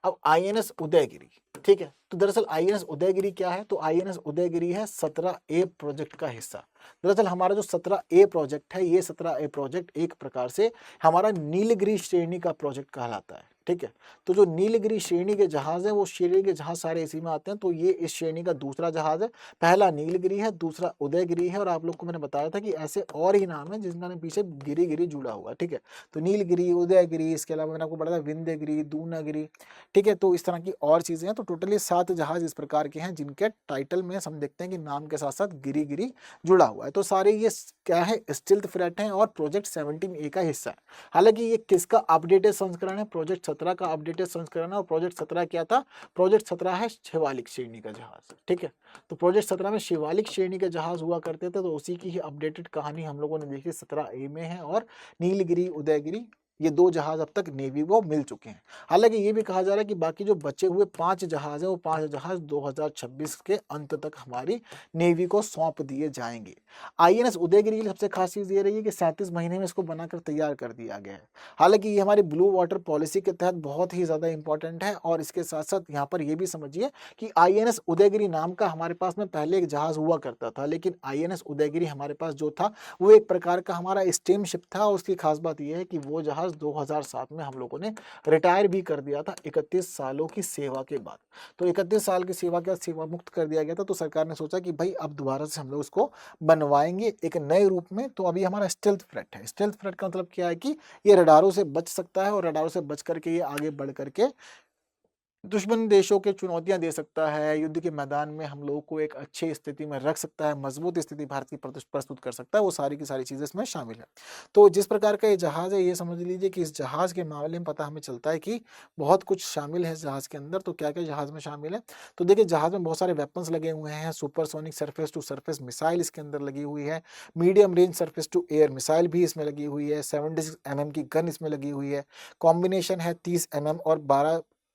Speaker 2: अब आईएनएस उदयगिरी, ठीक है, तो दरअसल आईएनएस उदयगिरी क्या है? तो आईएनएस उदयगिरी है 17A प्रोजेक्ट का हिस्सा। दरअसल हमारा जो 17A प्रोजेक्ट है, ये 17A प्रोजेक्ट एक प्रकार से हमारा नीलगिरी श्रेणी का प्रोजेक्ट कहलाता है। ठीक है, तो जो नीलगिरी श्रेणी के जहाज है वो श्रेणी के जहाज सारे इसी में आते हैं। तो ये इस श्रेणी का दूसरा जहाज है। पहला नीलगिरी है, दूसरा उदयगिरी है, और आप लोग को मैंने बताया था कि ऐसे और ही नाम है जिनका पीछे गिरी गिरी जुड़ा हुआ है। ठीक है, तो नीलगिरी, उदयगिरी, इसके अलावा मैंने आपको बताया विंध्यगिरी, दूनागिरी। ठीक है, तो इस तरह की और चीजें हैं। तो टोटली 7 जहाज इस प्रकार के हैं जिनके टाइटल में हम देखते हैं कि नाम के साथ साथ गिरी गिरी जुड़ा हुआ है। तो सारे ये क्या है? स्टील्थ फ्रेट है और प्रोजेक्ट 17A का हिस्सा है। हालांकि ये किसका अपडेटेड संस्करण है? प्रोजेक्ट 17 का अपडेटेड संस्करण है। और प्रोजेक्ट 17 क्या था? प्रोजेक्ट 17 है शिवालिक श्रेणी का जहाज। ठीक है, तो प्रोजेक्ट 17 में शिवालिक श्रेणी के जहाज हुआ करते थे, तो उसी की ही अपडेटेड कहानी हम लोगों ने देखी 17A में है। और नीलगिरी, उदयगिरी, ये 2 जहाज अब तक नेवी को मिल चुके हैं। हालांकि ये भी कहा जा रहा है कि बाकी जो बचे हुए 5 जहाज है वो 5 जहाज 2026 के अंत तक हमारी नेवी को सौंप दिए जाएंगे। आईएनएस उदयगिरी की सबसे खास चीज ये रही है कि 37 महीने में इसको बनाकर तैयार कर दिया गया है। हालांकि ये हमारी ब्लू वाटर पॉलिसी के तहत बहुत ही ज्यादा इंपॉर्टेंट है। और इसके साथ साथ यहाँ पर ये भी समझिए कि आईएनएस उदयगिरी नाम का हमारे पास में पहले एक जहाज हुआ करता था, लेकिन आईएनएस उदयगिरी हमारे पास जो था वो एक प्रकार का हमारा स्टीम शिप था। उसकी खास बात यह है कि वो जहाज 2007 में हम लोगों ने रिटायर भी कर दिया था 31 सालों की सेवा के बाद। तो 31 साल की सेवा के बाद सेवा मुक्त कर दिया गया था। तो सरकार ने सोचा कि भाई अब दोबारा से हम लोग इसको बनवाएंगे एक नए रूप में। तो अभी हमारा स्टेल्थ फ्रेट है। स्टेल्थ फ्रेट का मतलब क्या है कि ये रडारों से बच सकता है और रडारों से बच करके ये आगे बढ़ करके दुश्मन देशों के चुनौतियां दे सकता है, युद्ध के मैदान में हम लोगों को एक अच्छी स्थिति में रख सकता है, मजबूत स्थिति भारत की प्रस्तुत कर सकता है। वो सारी की सारी चीजें इसमें शामिल है। तो जिस प्रकार का ये जहाज है, ये समझ लीजिए कि इस जहाज के मामले में पता हमें चलता है कि बहुत कुछ शामिल है इस जहाज के अंदर। तो क्या क्या जहाज में शामिल है? तो देखिए जहाज में बहुत सारे वेपन्स लगे हुए हैं। Supersonic surface to surface missile इसके अंदर लगी हुई है। Medium range surface to air missile भी इसमें लगी हुई है। 76 mm की गन इसमें लगी हुई है। कॉम्बिनेशन है 30 mm और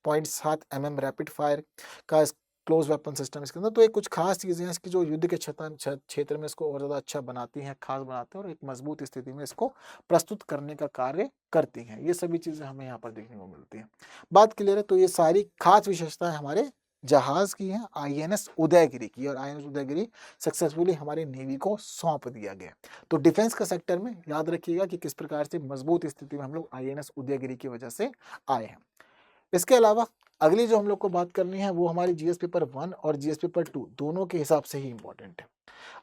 Speaker 2: 12.7 mm रैपिड फायर का क्लोज वेपन सिस्टम इसके अंदर। तो एक कुछ खास चीजें हैं इसकी जो युद्ध के क्षेत्र में इसको और ज्यादा अच्छा बनाती हैं, खास बनाते हैं और एक मजबूत स्थिति में इसको प्रस्तुत करने का कार्य करती हैं। ये सभी चीजें हमें यहाँ पर देखने को मिलती हैं। बात क्लियर है? तो ये सारी खास विशेषताएं हमारे जहाज की हैं, आईएनएस उदयगिरी की। और आईएनएस उदयगिरी सक्सेसफुली हमारी नेवी को सौंप दिया गया। तो डिफेंस का सेक्टर में याद रखिएगा कि किस प्रकार से मजबूत स्थिति में हम लोग आईएनएस उदयगिरी की वजह से आए हैं। इसके अलावा अगली जो हम लोग को बात करनी है वो हमारी जीएस पेपर 1 और जीएस पेपर 2 दोनों के हिसाब से ही इंपॉर्टेंट है।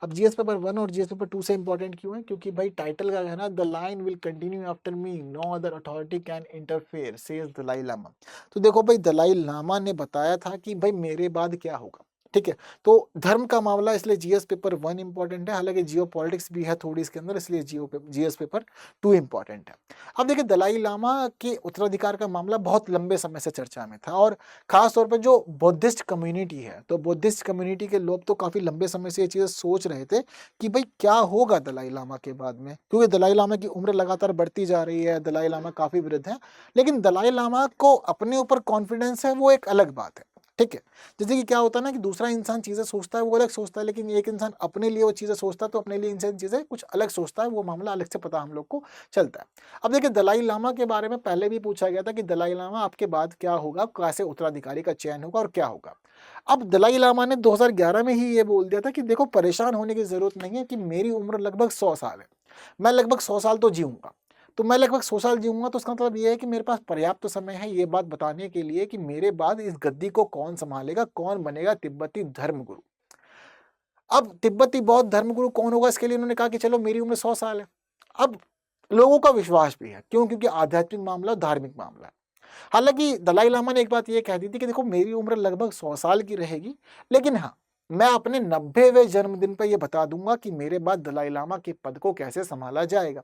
Speaker 2: अब जीएस पेपर 1 और जीएस पेपर 2 से इंपॉर्टेंट क्यों है? क्योंकि भाई टाइटल का है ना, the line will continue after me, no other authority can interfere says Dalai Lama. तो देखो भाई, दलाई लामा ने बताया था कि भाई मेरे बाद क्या होगा, ठीक है। तो धर्म का मामला, इसलिए जीएस पेपर 1 इंपॉर्टेंट है, हालांकि जियो पॉलिटिक्स भी है थोड़ी इसके अंदर, इसलिए जीएस पेपर 2 इंपॉर्टेंट है। अब देखिए, दलाई लामा के उत्तराधिकार का मामला बहुत लंबे समय से चर्चा में था, और खास तौर पर जो बौद्धिस्ट कम्युनिटी है, तो बौद्धिस्ट कम्युनिटी के लोग तो काफी लंबे समय से ये चीजें सोच रहे थे कि भाई क्या होगा दलाई लामा के बाद में, क्योंकि दलाई लामा की उम्र लगातार बढ़ती जा रही है, दलाई लामा काफी वृद्ध है। लेकिन दलाई लामा को अपने ऊपर कॉन्फिडेंस है, वो एक अलग बात है, ठीक है। जैसे कि क्या होता है ना कि दूसरा इंसान चीजें सोचता है वो अलग सोचता है, लेकिन एक इंसान अपने लिए वो चीजें सोचता है तो अपने लिए इंसान चीजें कुछ अलग सोचता है, वो मामला अलग से पता हम लोग को चलता है। अब देखिए, दलाई लामा के बारे में पहले भी पूछा गया था कि दलाई लामा आपके बाद क्या होगा, कैसे उत्तराधिकारी का चयन होगा और क्या होगा। अब दलाई लामा ने 2011 में ही ये बोल दिया था कि देखो, परेशान होने की जरूरत नहीं है कि मेरी उम्र लगभग 100 साल है, मैं लगभग 100 साल तो जीऊंगा। तो मैं लगभग 100 साल जीऊंगा, तो उसका मतलब ये है कि मेरे पास पर्याप्त समय है ये बात बताने के लिए कि मेरे बाद इस गद्दी को कौन संभालेगा, कौन बनेगा तिब्बती धर्मगुरु। अब तिब्बती बौद्ध धर्मगुरु कौन होगा, इसके लिए उन्होंने कहा कि चलो मेरी उम्र 100 साल है। अब लोगों का विश्वास भी है, क्यों? क्योंकि आध्यात्मिक मामला, धार्मिक मामला है। हालांकि दलाई लामा ने एक बात ये कह दी थी कि देखो, मेरी उम्र लगभग 100 साल की रहेगी, लेकिन हाँ, मैं अपने 90वें जन्मदिन पर यह बता दूंगा कि मेरे बाद दलाई लामा के पद को कैसे संभाला जाएगा।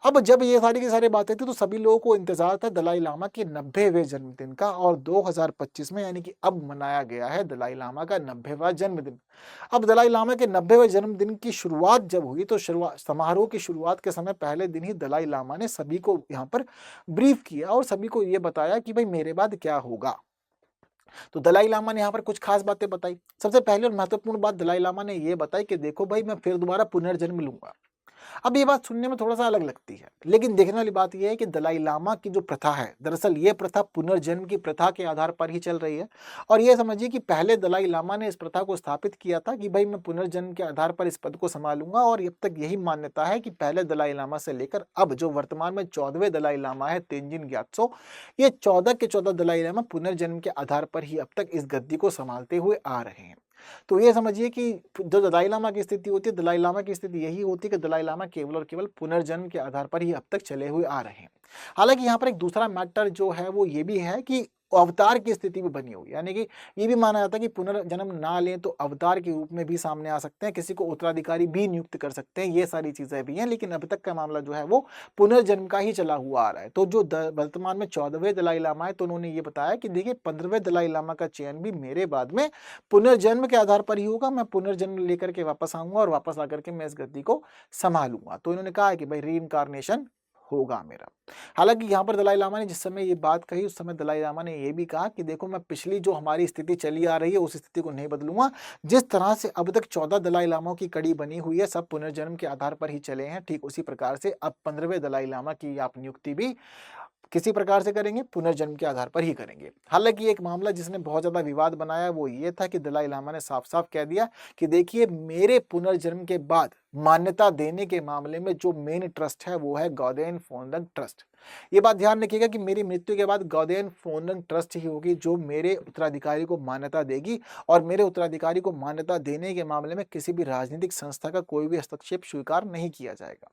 Speaker 2: अब जब ये सारी की सारी बातें थी, तो सभी लोगों को इंतजार था दलाई लामा के 90वें जन्मदिन का, और 2025 में यानी कि अब मनाया गया है दलाई लामा का 90वां जन्मदिन। अब दलाई लामा के 90वें जन्मदिन की शुरुआत जब हुई, तो समारोह की शुरुआत के समय पहले दिन ही दलाई लामा ने सभी को यहाँ पर ब्रीफ किया और सभी को ये बताया कि भाई मेरे बाद क्या होगा। तो दलाई लामा ने यहाँ पर कुछ खास बातें बताई। सबसे पहले और महत्वपूर्ण बात दलाई लामा ने ये बताई कि देखो भाई, मैं फिर दोबारा पुनर्जन्म लूंगा। अब ये बात सुनने में थोड़ा सा अलग लगती है, लेकिन देखने वाली बात यह है कि दलाई लामा की जो प्रथा है, दरअसल ये प्रथा पुनर्जन्म की प्रथा के आधार पर ही चल रही है। और ये समझिए कि पहले दलाई लामा ने इस प्रथा को स्थापित किया था कि भाई मैं पुनर्जन्म के आधार पर इस पद को संभालूंगा, और अब तक यही मान्यता है कि पहले दलाई लामा से लेकर अब जो वर्तमान में 14वें दलाई लामा है, तेंजिन ग्यात्सो, ये 14 के 14 दलाई लामा पुनर्जन्म के आधार पर ही अब तक इस गद्दी को संभालते हुए आ रहे हैं। तो ये समझिए कि जो दलाई लामा की स्थिति होती है, दलाई लामा की स्थिति यही होती है कि दलाई लामा केवल और केवल पुनर्जन्म के आधार पर ही अब तक चले हुए आ रहे हैं। हालांकि यहाँ पर एक दूसरा मैटर जो है वो ये भी है कि अवतार की स्थिति भी बनी हुई है, यानी कि ये भी माना जाता है कि पुनर्जन्म ना लें तो अवतार के रूप में भी सामने आ सकते हैं, किसी को उत्तराधिकारी भी नियुक्त कर सकते हैं, ये सारी चीजें भी हैं। लेकिन अभी तक का मामला जो है वो पुनर्जन्म का ही चला हुआ आ रहा है। तो जो वर्तमान में 14वें दलाई लामा है, तो उन्होंने ये बताया कि देखिए 15वें दलाई लामा का चयन भी मेरे बाद में पुनर्जन्म के आधार पर ही होगा। मैं पुनर्जन्म लेकर के वापस आऊंगा और वापस आकर के मैं इस गद्दी को संभालूंगा। तो इन्होंने कहा है कि भाई रीइंकारनेशन होगा मेरा। हालांकि यहाँ पर दलाई लामा ने जिस समय ये बात कही, उस समय दलाई लामा ने ये भी कहा कि देखो, मैं पिछली जो हमारी स्थिति चली आ रही है उस स्थिति को नहीं बदलूंगा। जिस तरह से अब तक 14 दलाई लामाओं की कड़ी बनी हुई है, सब पुनर्जन्म के आधार पर ही चले हैं, ठीक उसी प्रकार से अब 15वें दलाई लामा की आप नियुक्ति भी किसी प्रकार से करेंगे, पुनर्जन्म के आधार पर ही करेंगे। हालांकि एक मामला जिसने बहुत ज्यादा विवाद बनाया वो ये था कि दलाई लामा ने साफ साफ कह दिया कि देखिए, मेरे पुनर्जन्म के बाद मान्यता देने के मामले में जो मेन ट्रस्ट है वो है गौदेन फोनडंग ट्रस्ट। ये बात ध्यान रखिएगा कि मेरी मृत्यु के बाद गौदेन फोनडंग ट्रस्ट ही होगी जो मेरे उत्तराधिकारी को मान्यता देगी, और मेरे उत्तराधिकारी को मान्यता देने के मामले में किसी भी राजनीतिक संस्था का कोई भी हस्तक्षेप स्वीकार नहीं किया जाएगा।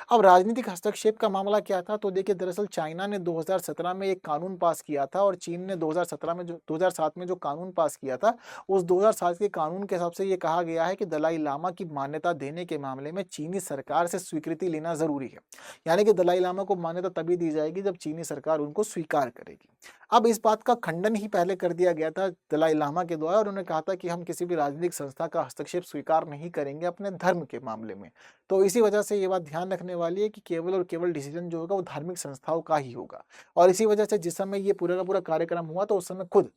Speaker 2: अब राजनीतिक हस्तक्षेप का मामला क्या था, तो देखिए दरअसल चाइना ने 2017 में एक कानून पास किया था, और चीन ने 2007 में जो कानून पास किया था, उस 2007 के कानून के हिसाब से ये कहा गया है कि दलाई लामा की मान्यता देने के मामले में चीनी सरकार से स्वीकृति लेना जरूरी है। यानी कि दलाई लामा को मान्यता तभी दी जाएगी जब चीनी सरकार उनको स्वीकार करेगी। अब इस बात का खंडन ही पहले कर दिया गया था दलाई लामा के द्वारा, और उन्होंने कहा था कि हम किसी भी राजनीतिक संस्था का हस्तक्षेप स्वीकार नहीं करेंगे अपने धर्म के मामले में। तो इसी वजह से ये बात ध्यान रखने वाली है कि केवल और केवल डिसीजन जो होगा वो धार्मिक संस्थाओं का ही होगा। और इसी वजह से जिस समय ये पूरा का पूरा कार्यक्रम हुआ, तो उस समय खुद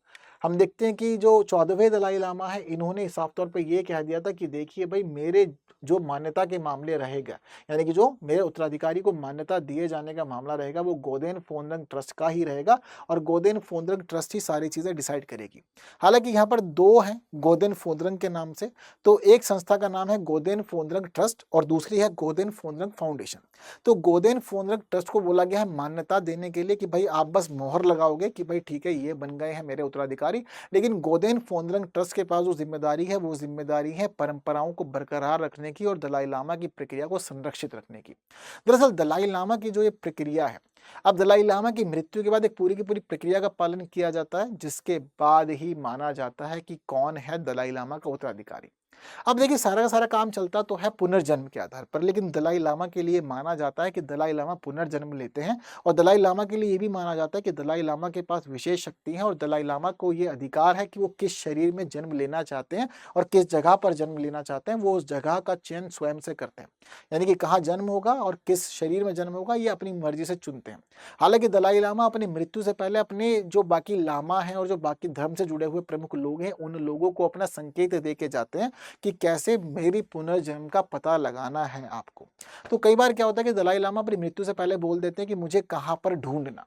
Speaker 2: हम देखते हैं कि जो 14वें दलाई लामा है, इन्होंने साफ तौर पे ये कह दिया था कि देखिए भाई, मेरे जो मान्यता के मामले रहेगा, यानी कि जो मेरे उत्तराधिकारी को मान्यता दिए जाने का मामला रहेगा, वो गोदेन फोनरंग ट्रस्ट का ही रहेगा और गोदेन फोनरंग ट्रस्ट ही सारी चीज़ें डिसाइड करेगी। हालाँकि यहाँ पर 2 हैं गोदेन फोनरंग के नाम से, तो एक संस्था का नाम है गोदेन फोनरंग ट्रस्ट और दूसरी है गोदेन फोनरंग फाउंडेशन। तो गोदेन फोनरंग ट्रस्ट को बोला गया है मान्यता देने के लिए कि भाई आप बस मोहर लगाओगे कि भाई ठीक है, ये बन गए हैं मेरे उत्तराधिकारी, लेकिन गोदेन फोनरंग ट्रस्ट के पास जो जिम्मेदारी है, वो जिम्मेदारी है परंपराओं को बरकरार रखने की और दलाई लामा की प्रक्रिया को संरक्षित रखने की। दरअसल दलाई लामा की जो ये प्रक्रिया है, अब दलाई लामा की मृत्यु के बाद एक पूरी की पूरी प्रक्रिया का पालन किया जाता है, जिसके बाद ही माना जाता है कि कौन है दलाई लामा का उत्तराधिकारी। अब देखिए, सारा का सारा काम चलता तो है पुनर्जन्म के आधार पर, लेकिन दलाई लामा के लिए माना जाता है कि दलाई लामा पुनर्जन्म लेते हैं और दलाई लामा के लिए ये भी माना जाता है कि दलाई लामा के पास विशेष शक्ति है और दलाई लामा को ये अधिकार है कि वो किस शरीर में जन्म लेना चाहते हैं और किस जगह पर जन्म लेना चाहते हैं, वो उस जगह का चयन स्वयं से करते हैं। यानी कि कहाँ जन्म होगा और किस शरीर में जन्म होगा, ये अपनी मर्जी से चुनते हैं। हालांकि दलाई लामा अपनी मृत्यु से पहले अपने जो बाकी लामा हैं और जो बाकी धर्म से जुड़े हुए प्रमुख लोग हैं, उन लोगों को अपना संकेत दे के जाते हैं कि कैसे मेरी पुनर्जन्म का पता लगाना है आपको। तो कई बार क्या होता है कि दलाई लामा अपनी मृत्यु से पहले बोल देते हैं कि मुझे कहाँ पर ढूंढना,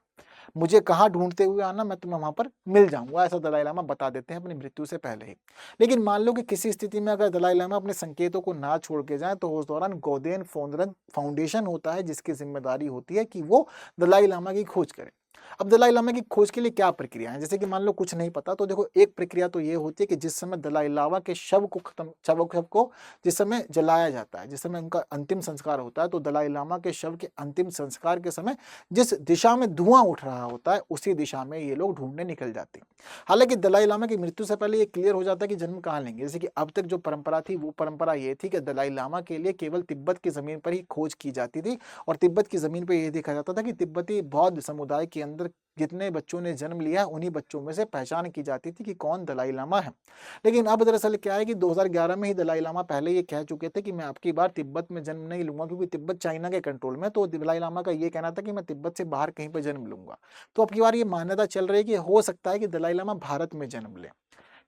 Speaker 2: मुझे कहाँ ढूंढते हुए आना, मैं तुम्हें वहां पर मिल जाऊंगा, ऐसा दलाई लामा बता देते हैं अपनी मृत्यु से पहले ही। लेकिन मान लो कि किसी स्थिति में अगर दलाई लामा अपने संकेतों को ना छोड़ के जाए, तो उस दौरान गोदेन फोनरंग फाउंडेशन होता है, जिसकी जिम्मेदारी होती है कि वो दलाई लामा की खोज करे। अब दलाई लामा की खोज के लिए क्या प्रक्रिया है, जैसे कि मान लो कुछ नहीं पता, तो देखो एक प्रक्रिया तो ये होती है कि जिस समय दलाई लामा के शव को जिस समय जलाया जाता है, जिस समय उनका अंतिम संस्कार होता है, तो दलाई लामा के शव के अंतिम संस्कार के समय जिस दिशा में धुआं उठ रहा होता है, उसी दिशा में ये लोग ढूंढने निकल जाते हैं। हालांकि दलाई लामा की मृत्यु से पहले ये क्लियर हो जाता है कि जन्म कहाँ लेंगे। जैसे कि अब तक जो परंपरा थी, वो परंपरा ये थी कि दलाई लामा के लिए केवल तिब्बत की जमीन पर ही खोज की जाती थी और तिब्बत की जमीन पर यह देखा जाता था कि तिब्बती बौद्ध समुदाय के अंदर जितने बच्चों ने जन्म लिया, उन्हीं बच्चों में से पहचान की जाती थी कि कौन दलाई लामा है। लेकिन अब दरअसल क्या है कि 2011 में ही दलाई लामा पहले ये कह चुके थे कि मैं आपकी बार तिब्बत में जन्म नहीं लूंगा, क्योंकि तिब्बत चाइना के कंट्रोल में। तो दलाई लामा का ये कहना था कि मैं तिब्बत से बाहर कहीं पर जन्म लूंगा। तो अब की बार ये मान्यता चल रही है कि हो सकता है कि दलाई लामा भारत में जन्म ले।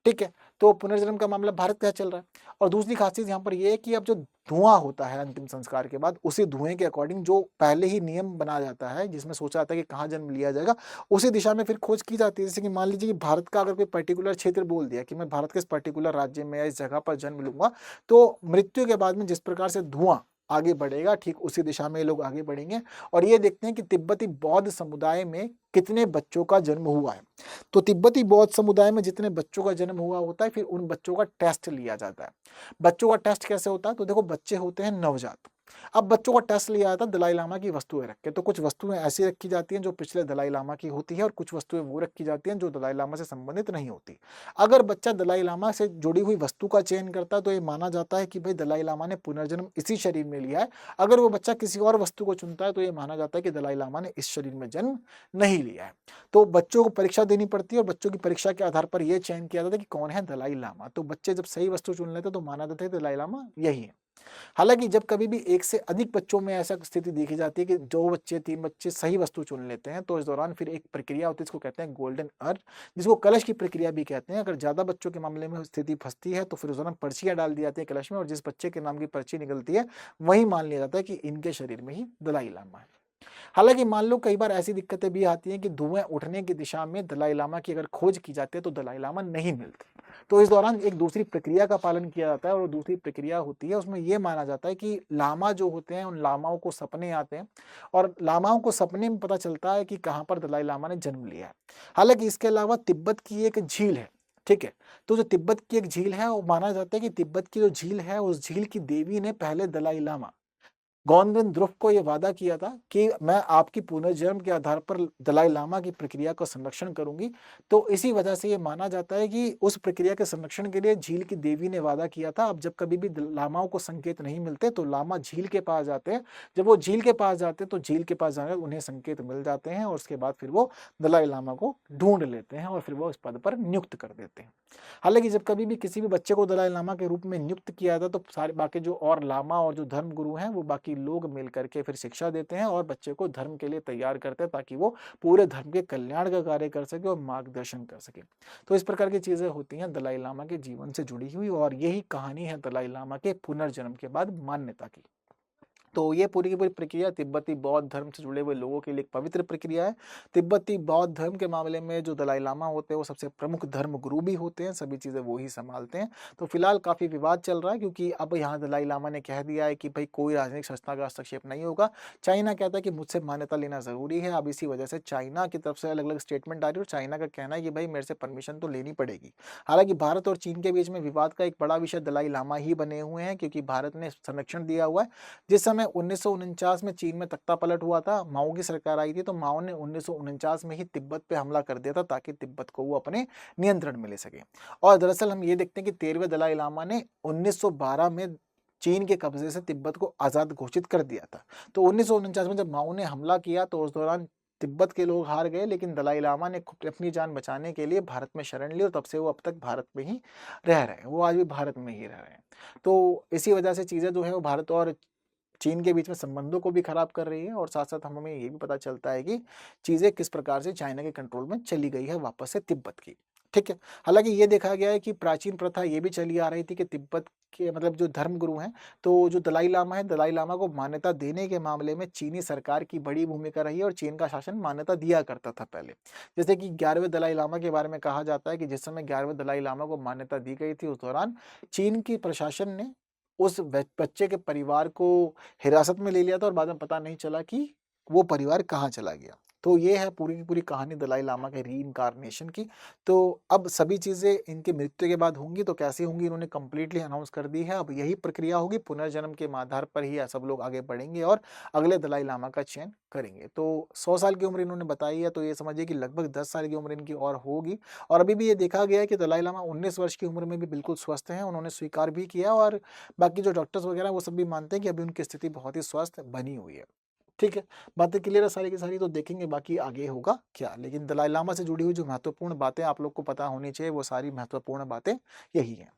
Speaker 2: ठीक है, तो पुनर्जन्म का मामला भारत का चल रहा है। और दूसरी खासियत यहाँ पर यह है कि अब जो धुआं होता है अंतिम संस्कार के बाद, उसी धुएं के अकॉर्डिंग जो पहले ही नियम बना जाता है, जिसमें सोचा जाता है कि कहाँ जन्म लिया जाएगा, उसी दिशा में फिर खोज की जाती है। जैसे कि मान लीजिए कि भारत का अगर कोई पर्टिकुलर क्षेत्र बोल दिया कि मैं भारत के इस पर्टिकुलर राज्य में या इस जगह पर जन्म लूंगा, तो मृत्यु के बाद में जिस प्रकार से धुआं आगे बढ़ेगा, ठीक उसी दिशा में ये लोग आगे बढ़ेंगे। और ये देखते हैं कि तिब्बती बौद्ध समुदाय में कितने बच्चों का जन्म हुआ है। तो तिब्बती बौद्ध समुदाय में जितने बच्चों का जन्म हुआ होता है, फिर उन बच्चों का टेस्ट लिया जाता है। बच्चों का टेस्ट कैसे होता है, तो देखो बच्चे होते हैं नवजात। अब बच्चों का टेस्ट लिया जाता है दलाई लामा की वस्तुएं रख के। तो कुछ वस्तुएं ऐसी रखी जाती हैं जो पिछले दलाई लामा की होती है और कुछ वस्तुएं वो रखी जाती हैं जो दलाई लामा से संबंधित नहीं होती। अगर बच्चा दलाई लामा से जुड़ी हुई वस्तु का चयन करता है, तो ये माना जाता है कि भाई दलाई लामा ने पुनर्जन्म इसी शरीर में लिया है। अगर वो बच्चा किसी और वस्तु को चुनता है, तो ये माना जाता है कि दलाई लामा ने इस शरीर में जन्म नहीं लिया है। तो बच्चों को परीक्षा देनी पड़ती है और बच्चों की परीक्षा के आधार पर यह चयन किया जाता है कि कौन है दलाई लामा। तो बच्चे जब सही वस्तु चुन लेते तो माना जाता है दलाई लामा यही है। हालांकि जब कभी भी एक से अधिक बच्चों में ऐसा स्थिति देखी जाती है कि 2 बच्चे 3 बच्चे सही वस्तु चुन लेते हैं, तो इस दौरान फिर एक प्रक्रिया होती है, इसको कहते हैं गोल्डन अर्थ, जिसको कलश की प्रक्रिया भी कहते हैं। अगर ज्यादा बच्चों के मामले में स्थिति फंसती है, तो फिर उस दौरान पर्चियां डाल दी जाती है कलश में, और जिस बच्चे के नाम की पर्ची निकलती है, वही मान लिया जाता है कि इनके शरीर में ही दलाई लामा है। हालांकि मान लो कई बार ऐसी दिक्कतें भी आती हैं कि धुएं उठने की दिशा में दलाई लामा की अगर खोज की जाती है, तो दलाई लामा नहीं मिलते। तो इस दौरान एक दूसरी प्रक्रिया का पालन किया जाता है, और दूसरी प्रक्रिया होती है, उसमें यह माना जाता है कि लामा जो होते हैं, उन लामाओं को सपने आते हैं और लामाओं को सपने में पता चलता है कि कहाँ पर दलाई लामा ने जन्म लिया है। हालांकि इसके अलावा तिब्बत की एक झील है, ठीक है, तो जो तिब्बत की एक झील है, वो माना जाता है कि तिब्बत की जो झील है, उस झील की देवी ने पहले दलाई लामा गौनविंद ध्रुव को यह वादा किया था कि मैं आपकी पुनर्जन्म के आधार पर दलाई लामा की प्रक्रिया का संरक्षण करूंगी। तो इसी वजह से यह माना जाता है कि उस प्रक्रिया के संरक्षण के लिए झील की देवी ने वादा किया था। अब जब कभी भी लामाओं को संकेत नहीं मिलते, तो लामा झील के पास जाते हैं। जब वो झील के पास जाते हैं, तो झील के पास जाकर उन्हें संकेत मिल जाते हैं, और उसके बाद फिर वो दलाई लामा को ढूंढ लेते हैं और फिर वो इस पद पर नियुक्त कर देते हैं। हालांकि जब कभी भी किसी भी बच्चे को दलाई लामा के रूप में नियुक्त किया था, तो सारे बाकी जो और लामा और जो धर्म गुरु हैं, वो बाकी बाकी लोग मिल करके फिर शिक्षा देते हैं और बच्चे को धर्म के लिए तैयार करते हैं ताकि वो पूरे धर्म के कल्याण का कार्य कर सके और मार्गदर्शन कर सके। तो इस प्रकार की चीजें होती हैं दलाई लामा के जीवन से जुड़ी हुई और यही कहानी है दलाई लामा के पुनर्जन्म के बाद मान्यता की। तो ये पूरी की पूरी प्रक्रिया तिब्बती बौद्ध धर्म से जुड़े हुए लोगों के लिए एक पवित्र प्रक्रिया है। तिब्बती बौद्ध धर्म के मामले में जो दलाई लामा होते हैं वो सबसे प्रमुख धर्म गुरु भी होते हैं, सभी चीज़ें वो ही संभालते हैं। तो फिलहाल काफ़ी विवाद चल रहा है क्योंकि अब यहाँ दलाई लामा ने कह दिया है कि भाई कोई राजनीतिक संस्था का हस्तक्षेप नहीं होगा। चाइना कहता है कि मुझसे मान्यता लेना ज़रूरी है। अब इसी वजह से चाइना की तरफ से अलग अलग स्टेटमेंट आ रही है और चाइना का कहना है कि भाई मेरे से परमिशन तो लेनी पड़ेगी। हालांकि भारत और चीन के बीच में विवाद का एक बड़ा विषय दलाई लामा ही बने हुए हैं क्योंकि भारत ने संरक्षण दिया हुआ है। जिस समय 1949 में चीन में तख्ता पलट हुआ था, माओ की सरकार आई थी, तो माओ ने 1949 में ही तिब्बत पे हमला कर दिया था ताकि तिब्बत को वो अपने नियंत्रण में ले सके। और दरअसल हम ये देखते हैं कि 13वें दलाई लामा ने 1912 में चीन के कब्जे से तिब्बत को आज़ाद घोषित कर दिया था। तो 1949 में जब माओ ने हमला किया तो उस दौरान तिब्बत के लोग हार गए, लेकिन दलाई लामा ने अपनी जान बचाने के लिए भारत में शरण ली और तब से वो अब तक भारत में ही रह रहे हैं। वो आज भी भारत में ही रह रहे हैं। तो इसी वजह से चीज़ें जो है वो भारत और चीन के बीच में संबंधों को भी खराब कर रही है और साथ साथ हमें ये भी पता चलता है कि चीज़ें किस प्रकार से चाइना के कंट्रोल में चली गई है वापस से तिब्बत की। ठीक है। हालांकि ये देखा गया है कि प्राचीन प्रथा ये भी चली आ रही थी कि तिब्बत के मतलब जो धर्म गुरु हैं, तो जो दलाई लामा है, दलाई लामा को मान्यता देने के मामले में चीनी सरकार की बड़ी भूमिका रही है और चीन का शासन मान्यता दिया करता था पहले। जैसे कि 11वें दलाई लामा के बारे में कहा जाता है कि जिस समय 11वें दलाई लामा को मान्यता दी गई थी उस दौरान चीन की प्रशासन ने उस बच्चे के परिवार को हिरासत में ले लिया था और बाद में पता नहीं चला कि वो परिवार कहाँ चला गया। तो ये है पूरी की पूरी कहानी दलाई लामा के रीइंकार्नेशन की। तो अब सभी चीज़ें इनकी मृत्यु के बाद होंगी तो कैसी होंगी इन्होंने कंप्लीटली अनाउंस कर दी है। अब यही प्रक्रिया होगी, पुनर्जन्म के आधार पर ही सब लोग आगे बढ़ेंगे और अगले दलाई लामा का चयन करेंगे। तो 100 साल की उम्र इन्होंने बताई है, तो ये समझिए कि लगभग 10 साल की उम्र इनकी और होगी। और अभी भी ये देखा गया है कि दलाई लामा 19 वर्ष की उम्र में भी बिल्कुल स्वस्थ हैं, उन्होंने स्वीकार भी किया और बाकी जो डॉक्टर्स वगैरह वो सब भी मानते हैं कि अभी उनकी स्थिति बहुत ही स्वस्थ बनी हुई है। ठीक है, बातें क्लियर है सारी की सारी, तो देखेंगे बाकी आगे होगा क्या। लेकिन दलाई लामा से जुड़ी हुई जो महत्वपूर्ण बातें आप लोग को पता होनी चाहिए वो सारी महत्वपूर्ण बातें यही हैं।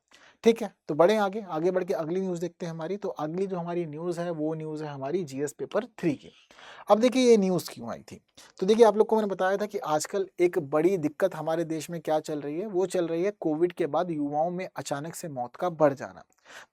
Speaker 2: ठीक है, तो बढ़े आगे, आगे बढ़ के अगली न्यूज़ देखते हैं हमारी। तो अगली जो हमारी न्यूज़ है वो न्यूज़ है हमारी जीएस पेपर 3 की। अब देखिए ये न्यूज़ क्यों आई थी। तो देखिए आप लोग को मैंने बताया था कि आजकल एक बड़ी दिक्कत हमारे देश में क्या चल रही है, वो चल रही है कोविड के बाद युवाओं में अचानक से मौत का बढ़ जाना।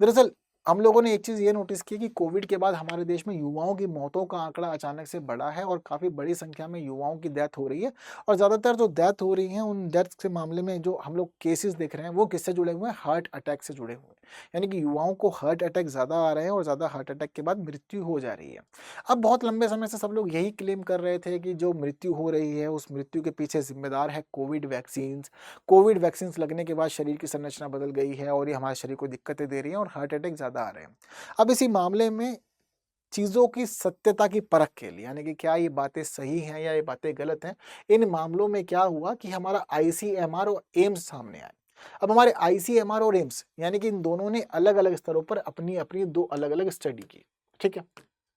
Speaker 2: दरअसल हम लोगों ने एक चीज़ ये नोटिस की कि कोविड के बाद हमारे देश में युवाओं की मौतों का आंकड़ा अचानक से बढ़ा है और काफ़ी बड़ी संख्या में युवाओं की डेथ हो रही है। और ज़्यादातर जो डेथ हो रही हैं उन डेथ के मामले में जो हम लोग केसेस देख रहे हैं वो किससे जुड़े हुए हैं, हार्ट अटैक से जुड़े हुए हैं। यानी कि युवाओं को हार्ट अटैक ज़्यादा आ रहे हैं और ज़्यादा हार्ट अटैक के बाद मृत्यु हो जा रही है। अब बहुत लंबे समय से सब लोग यही क्लेम कर रहे थे कि जो मृत्यु हो रही है उस मृत्यु के पीछे जिम्मेदार है कोविड वैक्सीन्स लगने के बाद शरीर की संरचना बदल गई है और ये हमारे शरीर को दिक्कतें दे रही हैं और हार्ट अटैक ज़्यादा आ रहे हैं। अब इसी मामले में चीज़ों की सत्यता की परख के लिए, यानी कि क्या ये बातें सही हैं या ये बातें गलत हैं, इन मामलों में क्या हुआ कि हमारा आईसीएमआर और एम्स सामने आए। अब हमारे आईसीएमआर और एम्स यानी कि इन दोनों ने अलग-अलग स्तरों पर अपनी-अपनी 2 अलग-अलग स्टडी की। ठीक है,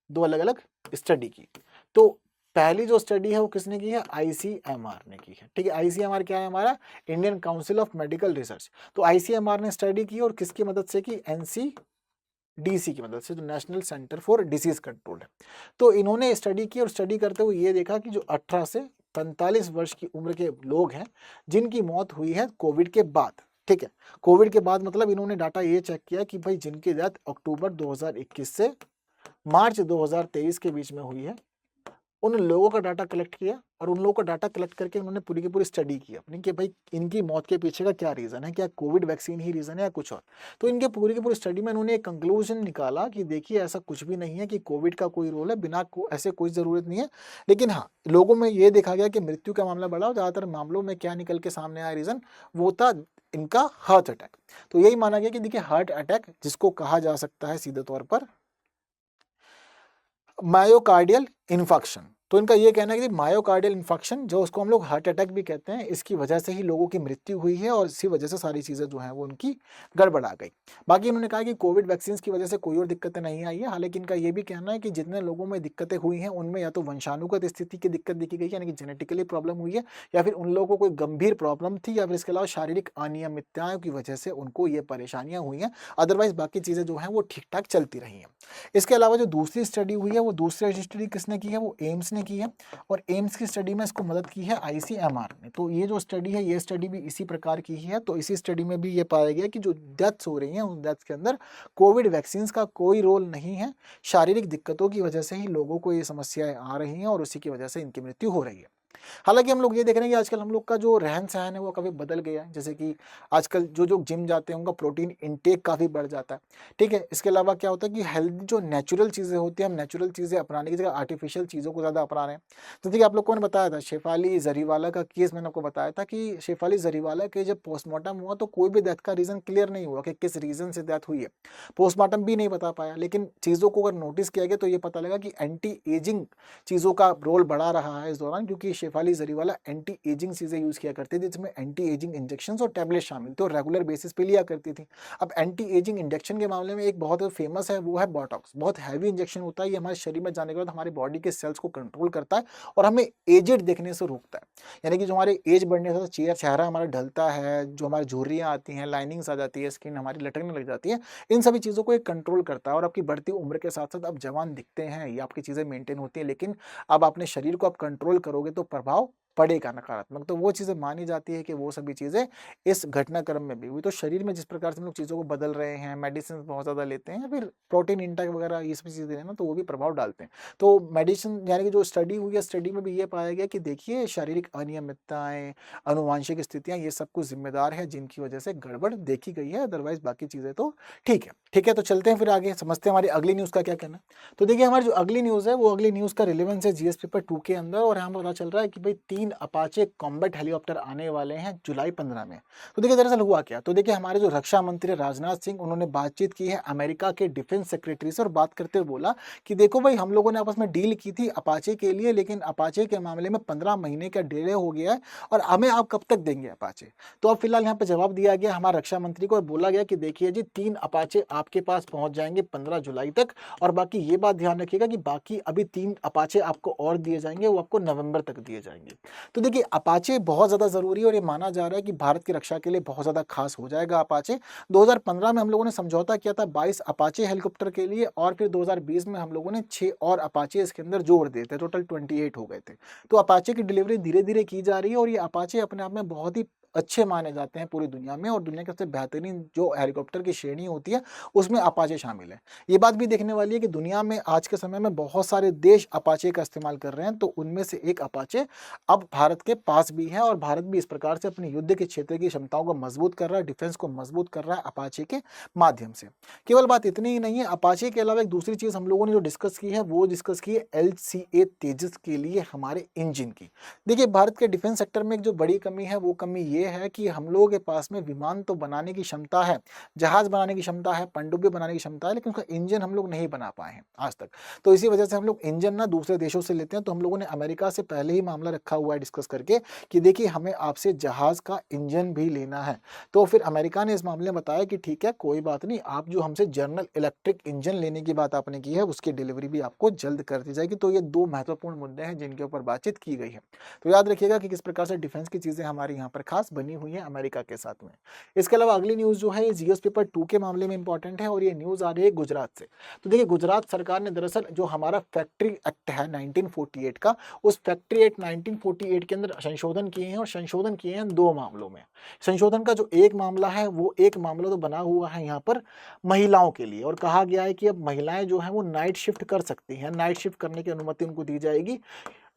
Speaker 2: 2 अलग-अलग स्टडी की। तो पहली जो स्टडी है वो किसने की है, आईसीएमआर ने की है। ठीक है, आईसीएमआर क्या है हमारा, Indian council of medical research. तो आईसीएमआर ने स्टडी की और किसकी मदद से की, एनसीडीसी की मदद से, जो national centre for disease control है। तो इन्होंने स्टडी की और स्टडी करते हुए ये देखा कि जो 18 से 45 वर्ष की उम्र के लोग हैं जिनकी मौत हुई है कोविड के बाद। ठीक है, कोविड के बाद मतलब इन्होंने डाटा ये चेक किया कि भाई जिनकी डेथ अक्टूबर 2021 से मार्च 2023 के बीच में हुई है, उन लोगों का डाटा कलेक्ट किया और उन लोगों का डाटा कलेक्ट करके उन्होंने पूरी की पूरी स्टडी की अपनी कि भाई इनकी मौत के पीछे का क्या रीज़न है, क्या कोविड वैक्सीन ही रीज़न है या कुछ और। तो इनके पूरी की पूरी स्टडी में उन्होंने एक कंक्लूजन निकाला कि देखिए ऐसा कुछ भी नहीं है कि कोविड का कोई रोल है, बिना ऐसे कोई ज़रूरत नहीं है। लेकिन हाँ, लोगों में ये देखा गया कि मृत्यु का मामला बढ़ा और ज़्यादातर मामलों में क्या निकल के सामने आया रीज़न, वो था इनका हार्ट अटैक। तो यही माना गया कि देखिए हार्ट अटैक जिसको कहा जा सकता है सीधे तौर पर मायोकार्डियल इन्फेक्शन, तो इनका ये कहना है कि मायोकार्डियल इन्फेक्शन जो उसको हम लोग हार्ट अटैक भी कहते हैं, इसकी वजह से ही लोगों की मृत्यु हुई है और इसी वजह से सारी चीज़ें जो हैं वो उनकी गड़बड़ा गई। बाकी इन्होंने कहा कि कोविड वैक्सीन की वजह से कोई और दिक्कतें नहीं आई है। हालांकि इनका ये भी कहना है कि जितने लोगों में दिक्कतें हुई हैं उनमें या तो वंशानुगत स्थिति की दिक्कत देखी गई है, यानी कि जेनेटिकली प्रॉब्लम हुई है, या फिर उन लोगों को कोई गंभीर प्रॉब्लम थी, या फिर इसके अलावा शारीरिक अनियमितताओं की वजह से उनको ये परेशानियां हुई हैं। अदरवाइज बाकी चीज़ें जो हैं वो ठीक ठाक चलती रही हैं। इसके अलावा जो दूसरी स्टडी हुई है वो दूसरी स्टडी किसने की है, वो एम्स ने की है, और एम्स की स्टडी में इसको मदद की है ICMR ने। तो ये जो स्टडी है ये स्टडी भी इसी प्रकार की ही है। तो इसी स्टडी में भी ये पाया गया कि जो डेथ्स हो रही हैं उन डेथ्स के अंदर कोविड वैक्सीन का कोई रोल नहीं है, शारीरिक दिक्कतों की वजह से ही लोगों को ये समस्याएं आ रही हैं और उसी की वजह से इनकी मृत्यु हो रही है। हालांकि हम लोग ये देख रहे हैं कि आजकल हम लोग का जो रहन सहन है वो काफ़ी बदल गया है। जैसे कि आजकल जो जो जिम जाते हैं उनका प्रोटीन इनटेक काफ़ी बढ़ जाता है। ठीक है, इसके अलावा क्या होता है कि हेल्दी जो नेचुरल चीज़ें होती हैं, हम नेचुरल चीज़ें अपनाने की जगह आर्टिफिशियल चीज़ों को ज़्यादा अपना रहे हैं। जैसे कि आप लोग को मैंने बताया था शेफाली जरीवाला का केस, मैंने आपको बताया था कि शेफाली जरीवाला के जब पोस्टमार्टम हुआ तो कोई भी डेथ का रीज़न क्लियर नहीं हुआ कि किस रीज़न से डेथ हुई है। पोस्टमार्टम भी नहीं बता पाया, लेकिन चीज़ों को अगर नोटिस किया गया तो ये पता लगा कि एंटी एजिंग चीज़ों का रोल बढ़ा रहा है इस दौरान, क्योंकि शेफाली जरीवाला एंटी एजिंग चीज़ें यूज़ किया करती थी, जिसमें एंटी एजिंग इंजेक्शंस और टैबलेट शामिल थे और रेगुलर बेसिस पे लिया करती थी। अब एंटी एजिंग इंजेक्शन के मामले में एक बहुत फेमस है, वो है बोटॉक्स। बहुत हैवी इंजेक्शन होता है, ये हमारे शरीर में जाने के बाद हमारे बॉडी के सेल्स को कंट्रोल करता है और हमें एजेड दिखने से रोकता है। यानी कि जो हमारे एज बढ़ने से चेहरा हमारा ढलता है, जो हमारी झुर्रियाँ आती हैं, लाइनिंग्स आ जाती है, स्किन हमारी लटकने लग जाती है, इन सभी चीज़ों को एक कंट्रोल करता है। और आपकी बढ़ती उम्र के साथ साथ आप जवान दिखते हैं, ये आपकी चीज़ें मेंटेन होती है, लेकिन अब अपने शरीर को आप कंट्रोल करोगे तो प्रभाव पड़ेगा नकारात्मक। तो वो चीज़ें मानी जाती है कि वो सभी चीज़ें इस घटनाक्रम में भी हुई। तो शरीर में जिस प्रकार से हम लोग चीज़ों को बदल रहे हैं, मेडिसिन बहुत ज़्यादा लेते हैं, या फिर प्रोटीन इंटेक वगैरह ये सभी चीज़ें ना, तो वो भी प्रभाव डालते हैं। तो मेडिसिन यानी कि जो स्टडी हुई है, स्टडी में भी ये पाया गया कि देखिए शारीरिक अनियमितताएं, आनुवांशिक स्थितियां, ये सब कुछ जिम्मेदार है जिनकी वजह से गड़बड़ देखी गई है। अदरवाइज बाकी चीज़ें तो ठीक है। ठीक है, तो चलते हैं फिर आगे, समझते हैं हमारी अगली न्यूज़ का क्या कहना है। तो देखिए हमारी जो अगली न्यूज़ है वो अगली न्यूज़ का रिलेवेंस है जीएस पेपर 2 के अंदर, और यहाँ पता चल रहा है कि भाई 3 अपाचे कॉम्बैट हेलीकॉप्टर आने वाले हैं जुलाई 15 में। तो देखिए दरअसल हुआ क्या, तो देखिए हमारे जो रक्षा मंत्री राजनाथ सिंह, उन्होंने बातचीत की है अमेरिका के डिफेंस सेक्रेटरी से, और बात करते हुए बोला कि देखो भाई हम लोगों ने आपस में डील की थी अपाचे के लिए, लेकिन अपाचे के मामले में 15 महीने का डिले हो गया है और हमें आप कब तक देंगे अपाचे। तो अब फिलहाल यहाँ पे जवाब दिया गया हमारे रक्षा मंत्री को, और बोला गया कि देखिए जी 3 अपाचे आपके पास पहुंच जाएंगे 15 जुलाई तक, और बाकी ये बात ध्यान रखिएगा कि बाकी अभी 3 अपाचे आपको और दिए जाएंगे, वो आपको नवंबर तक दिए जाएंगे। तो देखिए अपाचे बहुत ज़्यादा ज़रूरी है और ये माना जा रहा है कि भारत की रक्षा के लिए बहुत ज़्यादा खास हो जाएगा अपाचे। 2015 में हम लोगों ने समझौता किया था 22 अपाचे हेलीकॉप्टर के लिए, और फिर 2020 में हम लोगों ने 6 और अपाचे इसके अंदर जोड़ दिए थे, टोटल 28 हो गए थे। तो अपाचे की डिलीवरी धीरे धीरे की जा रही है, और ये अपाचे अपने आप में बहुत ही अच्छे माने जाते हैं पूरी दुनिया में, और दुनिया के सबसे बेहतरीन जो हेलीकॉप्टर की श्रेणी होती है उसमें अपाचे शामिल है। ये बात भी देखने वाली है कि दुनिया में आज के समय में बहुत सारे देश अपाचे का इस्तेमाल कर रहे हैं, तो उनमें से एक अपाचे अब भारत के पास भी है, और भारत भी इस प्रकार से अपने युद्ध के क्षेत्र की क्षमताओं को मजबूत कर रहा है, डिफेंस को मजबूत कर रहा है अपाचे के माध्यम से। केवल बात इतनी ही नहीं है, अपाचे के अलावा एक दूसरी चीज़ हम लोगों ने जो डिस्कस की है वो डिस्कस की है LCA तेजस के लिए हमारे इंजन की। देखिए भारत के डिफेंस सेक्टर में एक जो बड़ी कमी है वो कमी ये है कि हम लोगों के पास में विमान तो बनाने की क्षमता है, जहाज बनाने की क्षमता है, पनडुब्बी बनाने की क्षमता है, लेकिन उसका इंजन हम लोग नहीं बना पाए हैं आज तक। तो इसी वजह से हम लोग इंजन ना दूसरे देशों से लेते हैं। तो हम लोगों ने अमेरिका से पहले ही मामला रखा हुआ है डिस्कस करके कि देखिए हमें आपसे जहाज का इंजन भी लेना है। तो फिर अमेरिका ने इस मामले में बताया कि ठीक है कोई बात नहीं, आप जो हमसे जनरल इलेक्ट्रिक इंजन लेने की बात आपने की है उसकी डिलीवरी भी आपको जल्द कर दी जाएगी। तो ये 2 महत्वपूर्ण मुद्दे हैं जिनके ऊपर बातचीत की गई है। तो याद रखिएगा कि किस प्रकार से डिफेंस की चीज़ें हमारी यहाँ पर खास बनी हुई हैं अमेरिका के साथ में। इसके अलावा अगली न्यूज़ जो है ये जीएस पेपर 2 के मामले में इंपॉर्टेंट है, और ये न्यूज़ आ रही है गुजरात से। तो देखिए गुजरात सरकार ने दरअसल जो हमारा फैक्ट्री एक्ट है 1948 का, उस फैक्ट्री एक्ट 1948 के अंदर संशोधन किए हैं, और संशोधन किए हैं 2 मामलों में। संशोधन का जो एक मामला है वो एक मामला तो बना हुआ है यहाँ पर महिलाओं के लिए, और कहा गया है कि अब महिलाएं जो हैं वो नाइट शिफ्ट कर सकती हैं, नाइट शिफ्ट करने की अनुमति उनको दी जाएगी।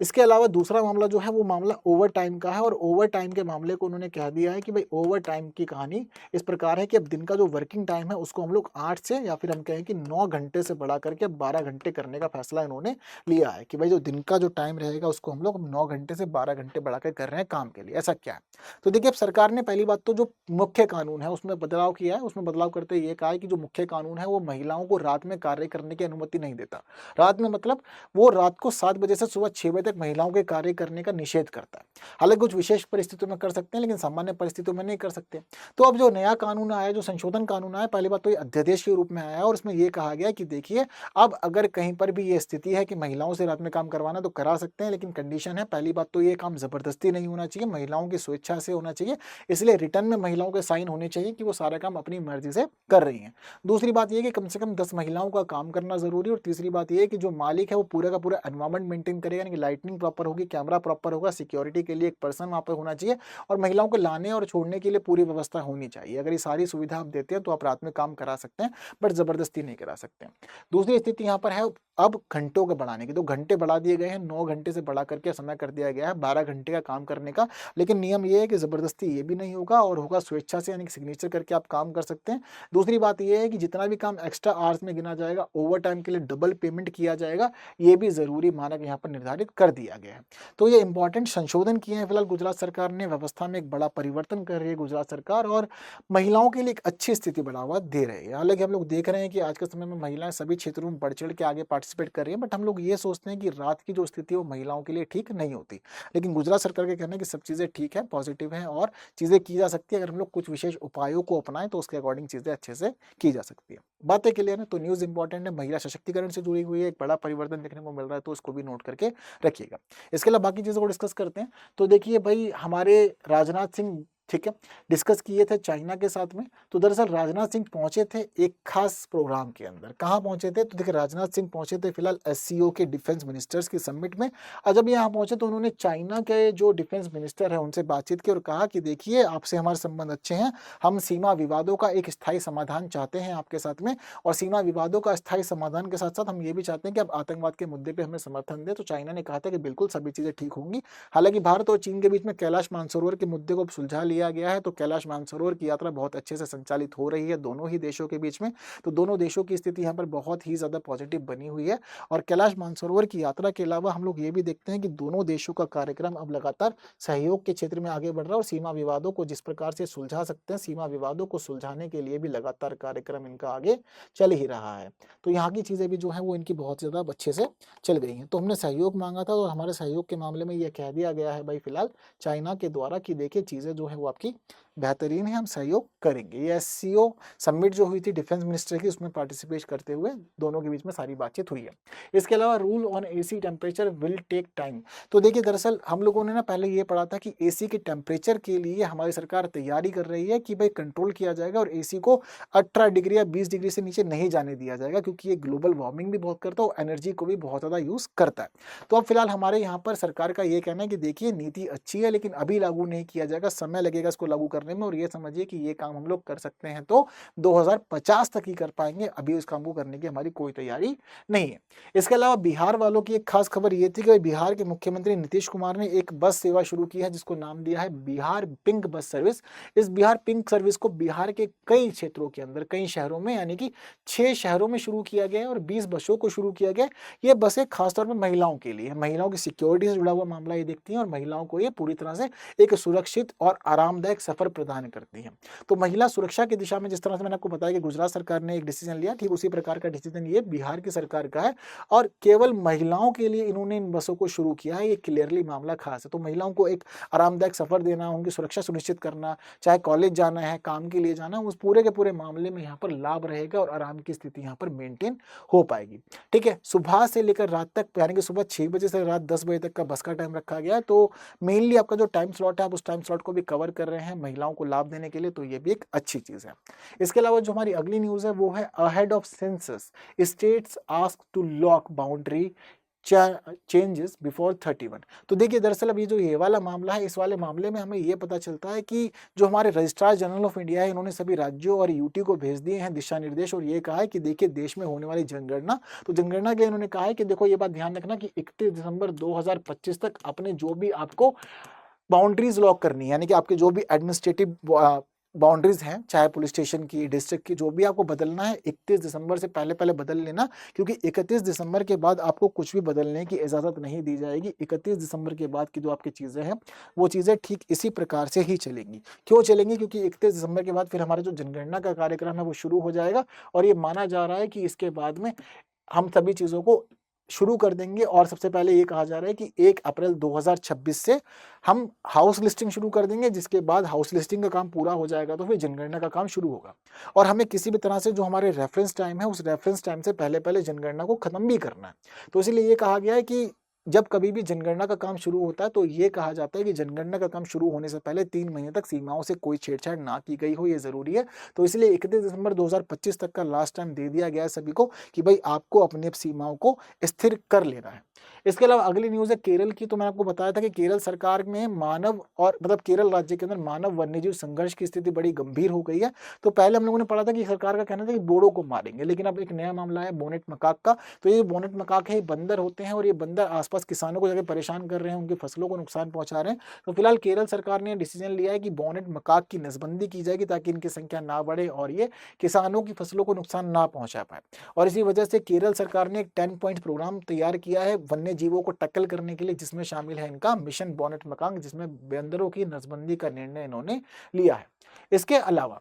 Speaker 2: इसके अलावा दूसरा मामला जो है वो मामला ओवर टाइम का है, और ओवर टाइम के मामले को उन्होंने कह दिया है कि भाई ओवर टाइम की कहानी इस प्रकार है कि अब दिन का जो वर्किंग टाइम है उसको हम लोग 8 से या फिर हम कहें कि 9 घंटे से बढ़ा करके अब 12 घंटे करने का फैसला इन्होंने लिया है कि भाई जो दिन का जो टाइम रहेगा उसको हम लोग अब 9 घंटे से 12 घंटे बढ़ाकर कर रहे हैं काम के लिए। ऐसा क्या है, तो देखिए अब सरकार ने पहली बात तो जो मुख्य कानून है उसमें बदलाव किया है। उसमें बदलाव करते ये कहा है कि जो मुख्य कानून है वो महिलाओं को रात में कार्य करने की अनुमति नहीं देता। रात में मतलब वो रात को 7 बजे से सुबह 6 बजे तक महिलाओं के कार्य करने का निषेध करता है। हालांकि कुछ विशेष परिस्थितियों में कर सकते हैं, लेकिन सामान्य परिस्थितियों में नहीं कर सकते। तो अब जो नया कानून आया, जो संशोधन कानून आया, पहली बात तो ये अध्यादेश के रूप में आया और उसमें ये कहा गया कि देखिए अब अगर कहीं पर भी ये स्थिति है कि महिलाओं से रात में काम करवाना तो करा सकते हैं, लेकिन कंडीशन है, पहली बात तो ये काम जबरदस्ती नहीं होना चाहिए, महिलाओं की स्वेच्छा से होना चाहिए, इसलिए रिटर्न में महिलाओं के साइन होने चाहिए कि वो सारा काम अपनी मर्जी से कर रही हैं। दूसरी बात ये कि कम से कम 10 महिलाओं का काम करना जरूरी है। और तीसरी बात ये कि जो मालिक है वो पूरा का पूरा एनवायरमेंट मेंटेन करेगा, यानी कि लाइटनिंग प्रॉपर होगी, कैमरा प्रॉपर होगा, सिक्योरिटी के लिए एक पर्सन वहां पर होना चाहिए और महिलाओं को लाने और छोड़ने के लिए पूरी व्यवस्था होनी चाहिए। अगर ये सारी सुविधा आप देते हैं तो आप रात में काम करा सकते हैं, बट जबरदस्ती नहीं करा सकते हैं। दूसरी स्थिति यहाँ पर है अब घंटों के बढ़ाने की। तो घंटे बढ़ा दिए गए हैं, 9 घंटे से बढ़ा करके समय कर दिया गया है 12 घंटे का काम करने का, लेकिन नियम ये है कि जबरदस्ती ये भी नहीं होगा और होगा स्वेच्छा से, यानी कि सिग्नेचर करके आप काम कर सकते हैं। दूसरी बात ये है कि जितना भी काम एक्स्ट्रा आवर्स में गिना जाएगा, ओवर टाइम के लिए डबल पेमेंट किया जाएगा, ये भी जरूरी मानक यहाँ पर निर्धारित कर दिया गया है। तो ये इंपॉर्टेंट संशोधन किए हैं फिलहाल गुजरात सरकार ने, व्यवस्था में एक बड़ा परिवर्तन कर रही है गुजरात सरकार और महिलाओं के लिए एक अच्छी स्थिति बढ़ावा दे रहे हैं। हालांकि हम लोग देख रहे हैं कि आज के समय में महिलाएं सभी क्षेत्रों में बढ़ चढ़ के आगे पार्टिसिपेट कर रही है, बट हम लोग ये सोचते हैं कि रात की जो स्थिति है वो महिलाओं के लिए ठीक नहीं होती। लेकिन गुजरात सरकार का कहना है कि सब चीजें ठीक है, पॉजिटिव है और चीजें की जा सकती है। अगर हम लोग कुछ विशेष उपायों को अपनाएं तो उसके अकॉर्डिंग चीजें अच्छे से की जा सकती है। बातें क्लियर है तो न्यूज इंपॉर्टेंट है, महिला सशक्तिकरण से जुड़ी हुई है, एक बड़ा परिवर्तन देखने को मिल रहा है, तो उसको भी नोट करके रखिएगा। इसके अलावा बाकी चीजों को डिस्कस करते हैं। तो देखिए भाई, हमारे राजनाथ सिंह, ठीक है, डिस्कस किए थे चाइना के साथ में। तो दरअसल राजनाथ सिंह पहुंचे थे एक खास प्रोग्राम के अंदर। कहाँ पहुंचे थे? तो देखिए राजनाथ सिंह पहुंचे थे फिलहाल एससीओ के डिफेंस मिनिस्टर्स की समिट में। और जब यहाँ पहुंचे तो उन्होंने चाइना के जो डिफेंस मिनिस्टर है उनसे बातचीत की और कहा कि देखिए आपसे हमारे संबंध अच्छे हैं, हम सीमा विवादों का एक स्थायी समाधान चाहते हैं आपके साथ में, और सीमा विवादों का स्थायी समाधान के साथ साथ हम ये भी चाहते हैं कि आप आतंकवाद के मुद्दे पर हमें समर्थन दें। तो चाइना ने कहा था कि बिल्कुल सभी चीजें ठीक होंगी। हालांकि भारत और चीन के बीच में कैलाश मानसरोवर के मुद्दे को सुलझा लिया गया है, तो कैलाश मानसरोवर की यात्रा बहुत अच्छे से संचालित हो रही है दोनों ही देशों के बीच में। तो दोनों देशों की स्थिति यहाँ पर बहुत ही ज्यादा पॉजिटिव बनी हुई है। और कैलाश मानसरोवर की यात्रा के अलावा हम लोग ये भी देखते हैं कि दोनों देशों का कार्यक्रम अब लगातार सहयोग के क्षेत्र में आगे बढ़ रहा है और सीमा विवादों को जिस प्रकार से सुलझा सकते हैं, सीमा विवादों को सुलझाने के लिए भी लगातार कार्यक्रम इनका आगे चल ही रहा है। तो यहाँ की चीजें भी जो है वो इनकी बहुत ज्यादा अच्छे से चल गई हैं। तो हमने सहयोग मांगा था और हमारे सहयोग के मामले में यह कह दिया गया है भाई फिलहाल चाइना के द्वारा कि देखिए चीजें जो है वो आपकी बेहतरीन है, हम सहयोग करेंगे। ये एससीओ समिट जो हुई थी डिफेंस मिनिस्टर की, उसमें पार्टिसिपेट करते हुए दोनों के बीच में सारी बातचीत हुई है। इसके अलावा rule on AC temperature will take time. तो देखिए दरअसल हम लोगों ने ना पहले ये पढ़ा था कि एसी के टेम्परेचर के लिए हमारी सरकार तैयारी कर रही है कि भाई कंट्रोल किया जाएगा और एसी को 18 डिग्री या 20 डिग्री से नीचे नहीं जाने दिया जाएगा, क्योंकि ये ग्लोबल वार्मिंग भी बहुत करता है और एनर्जी को भी बहुत ज्यादा यूज करता है। तो अब फिलहाल हमारे यहाँ पर सरकार का ये कहना है कि देखिए नीति अच्छी है लेकिन अभी लागू नहीं किया जाएगा, समय लगेगा इसको लागू करने में, और ये समझिए कि ये काम हम लोग कर सकते हैं तो 2050 तक ही कर पाएंगे, अभी उस काम को करने की हमारी कोई तैयारी नहीं है। इसके अलावा बिहार वालों की एक खास खबर ये थी कि बिहार के मुख्यमंत्री नीतीश कुमार ने एक बस सेवा शुरू की है जिसको नाम दिया है बिहार पिंक बस सर्विस। इस बिहार पिंक सर्विस को बिहार के कई क्षेत्रों के अंदर, कई शहरों में, यानी कि 6 शहरों में शुरू किया गया है और 20 बसों को शुरू किया गया। ये बसें खासतौर पर महिलाओं के लिए, महिलाओं की सिक्योरिटी से जुड़ा हुआ मामला ये देखती हैं और महिलाओं को ये पूरी तरह से एक सुरक्षित और आरामदायक सफर प्रदान करती हैं। तो महिला सुरक्षा की दिशा में जिस तरह से मैंने आपको बताया कि गुजरात सरकार ने एक डिसीजन लिया, ठीक उसी प्रकार का डिसीजन ये बिहार की सरकार का है और केवल महिलाओं के लिए इन्होंने इन बसों को शुरू किया है। ये क्लियरली मामला खास है। तो महिलाओं को एक आरामदायक सफर देना, उनकी सुरक्षा सुनिश्चित करना, चाहे कॉलेज जाना है, काम के लिए जाना, उस पूरे के पूरे मामले में यहाँ पर लाभ रहेगा और आराम की स्थिति यहाँ पर मेंटेन हो पाएगी। ठीक है, सुबह से लेकर रात तक, यानी कि सुबह 6 बजे से रात 10 बजे तक का बस का टाइम रखा गया है। तो मेनली आपका जो टाइम स्लॉट है आप उस टाइम स्लॉट को भी कवर कर रहे हैं महिलाओं को लाभ देने के लिए, तो ये भी एक अच्छी चीज है। इसके अलावा जो हमारी अगली न्यूज है वो है ahead of census states ask to lock boundary changes before 31। तो देखिए दरअसल अब ये वाला मामला है, इस वाले मामले में हमें ये पता चलता है कि जो हमारे रजिस्ट्रार जनरल ऑफ इंडिया है इन्होंने सभी राज्यों और यूटी को भेज दिए हैं दिशा निर्देश और ये कहा है कि देखिए देश में होने वाली जनगणना, तो जनगणना के इन्होंने कहा है कि देखो ये बात ध्यान रखना कि 31 दिसंबर 2025 तक अपने जो भी आपको बाउंड्रीज लॉक करनी है, यानी कि आपके जो भी एडमिनिस्ट्रेटिव बाउंड्रीज हैं, चाहे पुलिस स्टेशन की, डिस्ट्रिक्ट की, जो भी आपको बदलना है 31 दिसंबर से पहले बदल लेना, क्योंकि 31 दिसंबर के बाद आपको कुछ भी बदलने की इजाजत नहीं दी जाएगी। 31 दिसंबर के बाद की जो आपकी चीजें हैं वो चीजें ठीक इसी प्रकार से ही चलेंगी। क्यों चलेंगी? क्योंकि 31 दिसंबर के बाद फिर हमारा जो जनगणना का कार्यक्रम है वो शुरू हो जाएगा और ये माना जा रहा है कि इसके बाद में हम सभी चीजों को शुरू कर देंगे और सबसे पहले ये कहा जा रहा है कि 1 अप्रैल 2026 से हम हाउस लिस्टिंग शुरू कर देंगे, जिसके बाद हाउस लिस्टिंग का काम पूरा हो जाएगा तो फिर जनगणना का काम शुरू होगा और हमें किसी भी तरह से जो हमारे रेफरेंस टाइम है उस रेफरेंस टाइम से पहले जनगणना को खत्म भी करना है। तो इसीलिए ये कहा गया है कि जब कभी भी जनगणना का काम शुरू होता है तो ये कहा जाता है कि जनगणना का काम शुरू होने से पहले 3 महीने तक सीमाओं से कोई छेड़छाड़ ना की गई हो, ये ज़रूरी है। तो इसलिए 31 दिसंबर 2025 तक का लास्ट टाइम दे दिया गया है सभी को कि भाई आपको अपनी सीमाओं को स्थिर कर लेना है। इसके अलावा अगली न्यूज़ है केरल की। तो मैं आपको बताया था कि केरल सरकार में मानव और मतलब केरल राज्य के अंदर मानव वन्यजीव संघर्ष की स्थिति बड़ी गंभीर हो गई है। तो पहले हम लोगों ने पढ़ा था कि सरकार का कहना था कि बोडो को मारेंगे, लेकिन अब एक नया मामला है बोनेट मकाक का। तो ये बोनेट मकाक है, ये बंदर होते हैं और ये बंदर आसपास किसानों को जाकर परेशान कर रहे हैं, उनकी फसलों को नुकसान पहुंचा रहे हैं। तो फिलहाल केरल सरकार ने डिसीजन लिया है कि बोनेट मकाक की नसबंदी की जाएगी ताकि इनकी संख्या ना बढ़े और ये किसानों की फसलों को नुकसान ना पहुंचा पाए। और इसी वजह से केरल सरकार ने एक 10 पॉइंट प्रोग्राम तैयार किया है वन्य जीवों को टक्कल करने के लिए, जिसमें शामिल है इनका मिशन बोनेट मकाक, जिसमें बंदरों की नसबंदी का निर्णय इन्होंने लिया है। इसके अलावा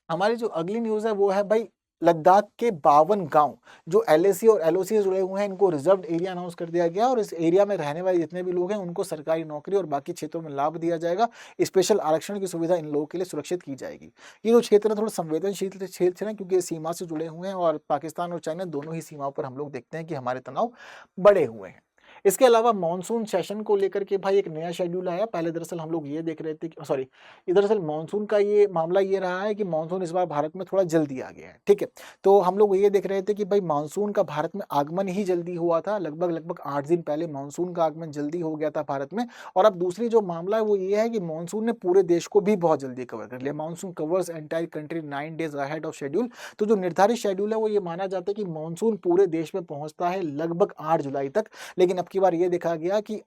Speaker 2: हमारी जो अगली न्यूज़ है वो है भाई लद्दाख के 52 गांव जो एलएसी और एलओसी से जुड़े हुए हैं, इनको रिजर्व्ड एरिया अनाउंस कर दिया गया और इस एरिया में रहने वाले जितने भी लोग हैं उनको सरकारी नौकरी और बाकी क्षेत्रों में लाभ दिया जाएगा। स्पेशल आरक्षण की सुविधा इन लोगों के लिए सुरक्षित की जाएगी। ये जो क्षेत्र है थोड़ा संवेदनशील क्षेत्र है क्योंकि सीमा से जुड़े हुए हैं और पाकिस्तान और चाइना दोनों ही सीमाओं पर हम लोग देखते हैं कि हमारे तनाव बढ़े हुए हैं। इसके अलावा मानसून सेशन को लेकर के भाई एक नया शेड्यूल आया। पहले दरअसल हम लोग ये देख रहे थे कि सॉरी, दरअसल मानसून का ये मामला ये रहा है कि मानसून इस बार भारत में थोड़ा जल्दी आ गया है। ठीक है, तो हम लोग ये देख रहे थे कि भाई मानसून का भारत में आगमन ही जल्दी हुआ था, लगभग 8 दिन पहले मानसून का आगमन जल्दी हो गया था भारत में। और अब दूसरी जो मामला है वो ये है कि मानसून ने पूरे देश को भी बहुत जल्दी कवर कर लिया। Monsoon covers entire country 9 days ahead of schedule. तो जो निर्धारित शेड्यूल है वो ये माना जाता है कि मानसून पूरे देश में पहुंचता है लगभग 8 जुलाई तक, लेकिन अब की बार ये देखा गया कि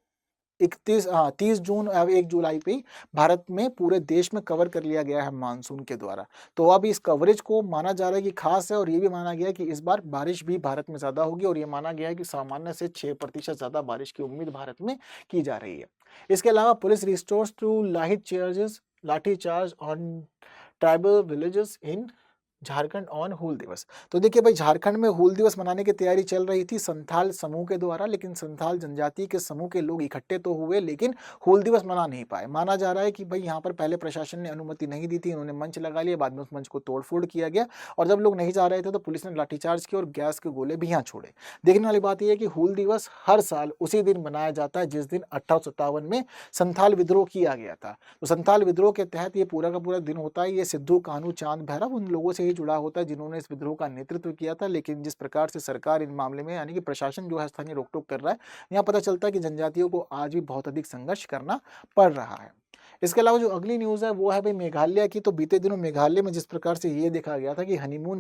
Speaker 2: 30 जून और 1 जुलाई पे ही भारत में पूरे देश में कवर कर लिया गया है मानसून के द्वारा। तो अब इस कवरेज को माना जा रहा है कि खास है और ये भी माना गया है कि इस बार बारिश भी भारत में ज़्यादा होगी और ये माना गया है कि सामान्य से 6% ज़्यादा बारिश की उम्मीद भारत में की जा रही है। इसके अलावा police resorts to lathi charge on tribal villages in Jharkhand on Hul Diwas. तो देखिए भाई झारखंड में हूल दिवस मनाने की तैयारी चल रही थी संथाल समूह के द्वारा, लेकिन संथाल जनजाति के समूह के लोग इकट्ठे तो हुए लेकिन हूल दिवस मना नहीं पाए। माना जा रहा है कि भाई यहाँ पर पहले प्रशासन ने अनुमति नहीं दी थी, उन्होंने मंच लगा लिया, बाद में उस मंच को तोड़फोड़ किया गया और जब लोग नहीं जा रहे थे तो पुलिस ने लाठीचार्ज किया और गैस के गोले भी यहाँ छोड़े। देखने वाली बात यह है कि हूल दिवस हर साल उसी दिन मनाया जाता है जिस दिन 1857 में संथाल विद्रोह किया गया था। तो संथाल विद्रोह के तहत ये पूरा का पूरा दिन होता है। ये सिद्धू कान्हू चांद भैरव उन लोगों से ही जुड़ा होता है जिन्होंने इस विद्रोह का नेतृत्व किया था। लेकिन जिस प्रकार से सरकार इन मामले में यानी कि प्रशासन जो है स्थानीय रोक-टोक कर रहा है, यहाँ पता चलता है कि जनजातियों को आज भी बहुत अधिक संघर्ष करना पड़ रहा है। इसके अलावा जो अगली न्यूज़ है वो है भाई मेघालय की। तो बीते दिनों मेघालय में जिस प्रकार से ये देखा गया था कि हनीमून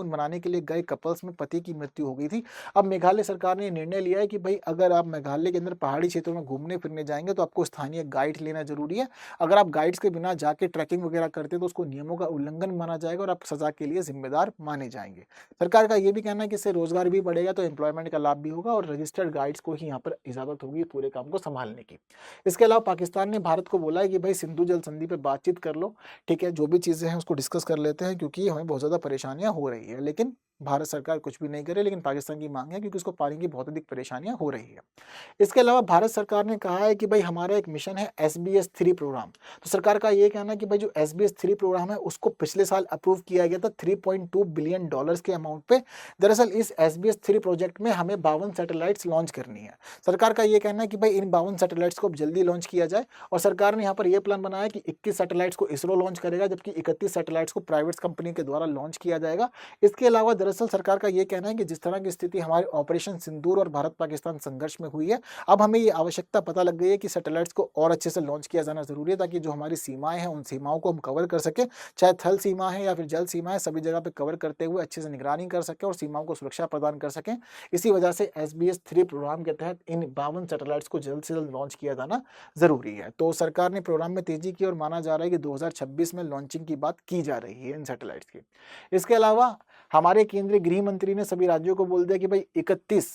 Speaker 2: मनाने के लिए गए कपल्स में पति की मृत्यु हो गई थी। अब मेघालय सरकार ने निर्णय लिया है कि भाई अगर आप मेघालय के अंदर पहाड़ी क्षेत्रों में घूमने फिरने जाएंगे तो आपको स्थानीय गाइड लेना जरूरी है। अगर आप गाइड्स के बिना जाके ट्रैकिंग वगैरह करते तो उसको नियमों का उल्लंघन माना जाएगा और आप सजा के लिए जिम्मेदार माने जाएंगे। सरकार का ये भी कहना है कि इससे रोजगार भी बढ़ेगा, तो एम्प्लॉयमेंट का लाभ भी होगा और रजिस्टर्ड गाइड्स को ही यहाँ पर इजाजत होगी पूरे काम को संभालने की। इसके अलावा पाकिस्तान ने भारत को बोला है कि भाई सिंधु जल संधि पे बातचीत कर लो, ठीक है, जो भी चीजें हैं उसको डिस्कस कर लेते हैं क्योंकि हमें बहुत ज्यादा परेशानियां हो रही है। लेकिन भारत सरकार कुछ भी नहीं करे, लेकिन पाकिस्तान की मांग है क्योंकि उसको पानी की बहुत अधिक परेशानियां हो रही है। इसके अलावा भारत सरकार ने कहा है कि भाई हमारा एक मिशन है SBS3 प्रोग्राम। तो सरकार का ये कहना है कि भाई जो SBS3 प्रोग्राम है उसको पिछले साल अप्रूव किया गया था $3.2 बिलियन के अमाउंट पे। दरअसल इस SBS3 प्रोजेक्ट में हमें 52 सैटेलाइट्स लॉन्च करनी है। सरकार का ये कहना है कि भाई इन 52 सैटेलाइट्स को जल्दी लॉन्च किया जाए और सरकार ने यहाँ पर यह प्लान बनाया कि 21 सैटेलाइट्स को इसरो लॉन्च करेगा जबकि 31 सैटेलाइट्स को प्राइवेट कंपनी के द्वारा लॉन्च किया जाएगा। इसके अलावा दरअसल सरकार का ये कहना है कि जिस तरह की स्थिति हमारे ऑपरेशन सिंदूर और भारत पाकिस्तान संघर्ष में हुई है, अब हमें ये आवश्यकता पता लग गई है कि सैटेलाइट्स को और अच्छे से लॉन्च किया जाना जरूरी है ताकि जो हमारी सीमाएं हैं उन सीमाओं को हम कवर कर सकें, चाहे थल सीमा है या फिर जल सीमा है, सभी जगह पे कवर करते हुए अच्छे से निगरानी कर सकें और सीमाओं को सुरक्षा प्रदान कर सकें। इसी वजह से SBS3 प्रोग्राम के तहत इन 52 सैटेलाइट्स को जल्द से जल्द लॉन्च किया जाना जरूरी है। तो सरकार ने प्रोग्राम में तेजी की और माना जा रहा है कि 2026 में लॉन्चिंग की बात की जा रही है इन सैटेलाइट्स की। इसके अलावा हमारे केंद्रीय गृह मंत्री ने सभी राज्यों को बोल दिया कि भाई 31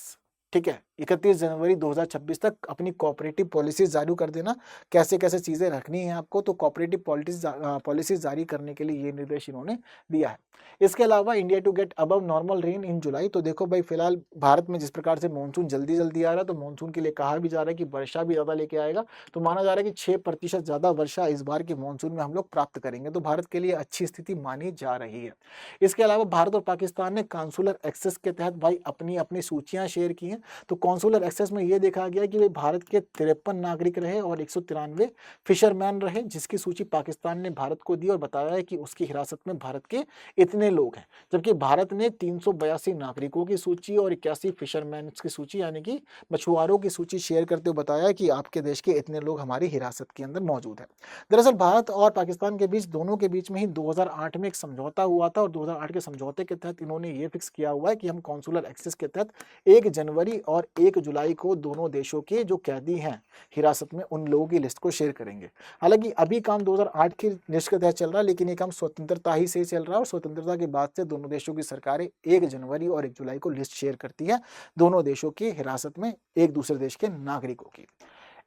Speaker 2: ठीक है 31 जनवरी 2026 तक अपनी कोऑपरेटिव पॉलिसीज जारी कर देना, कैसे कैसे चीज़ें रखनी है आपको, तो कोऑपरेटिव पॉलिसीज जारी करने के लिए ये निर्देश इन्होंने दिया है। इसके अलावा India to get above normal rain in July, तो देखो भाई फिलहाल भारत में जिस प्रकार से मानसून जल्दी जल्दी आ रहा है, तो मानसून के लिए कहा भी जा रहा है कि वर्षा भी ज़्यादा लेके आएगा, तो माना जा रहा है कि 6% ज़्यादा वर्षा इस बार के मानसून में हम लोग प्राप्त करेंगे, तो भारत के लिए अच्छी स्थिति मानी जा रही है। इसके अलावा भारत और पाकिस्तान ने काउंसुलर एक्सेस के तहत भाई अपनी अपनी सूचियां शेयर की हैं, तो काउंसुलर एक्सेस में ये देखा गया कि भाई भारत के 53 नागरिक रहे और 193 फिशरमैन रहे, जिसकी सूची पाकिस्तान ने भारत को दी और बताया है कि उसकी हिरासत में भारत के इतने लोग हैं, जबकि भारत ने 382 नागरिकों की सूची और 81 फिशरमैन की सूची यानी कि मछुआरों की सूची शेयर करते हुए बताया कि आपके देश के इतने लोग हमारी हिरासत के अंदर मौजूद है। दरअसल भारत और पाकिस्तान के बीच दोनों के बीच में ही 2008 में एक समझौता हुआ था और 2008 के समझौते के तहत इन्होंने ये फिक्स किया हुआ है कि हम कॉन्सुलर एक्सेस के तहत 1 जनवरी और 1 जुलाई को दोनों देशों के जो कैदी हैं हिरासत में उन लोगों की लिस्ट को शेयर करेंगे। हालांकि अभी काम 2008 की लिस्ट के तहत चल रहा है, लेकिन ये काम स्वतंत्रता ही से चल रहा है और स्वतंत्रता के बाद से दोनों देशों की सरकारें 1 जनवरी और 1 जुलाई को लिस्ट शेयर करती है दोनों देशों की हिरासत में एक दूसरे देश के नागरिकों की।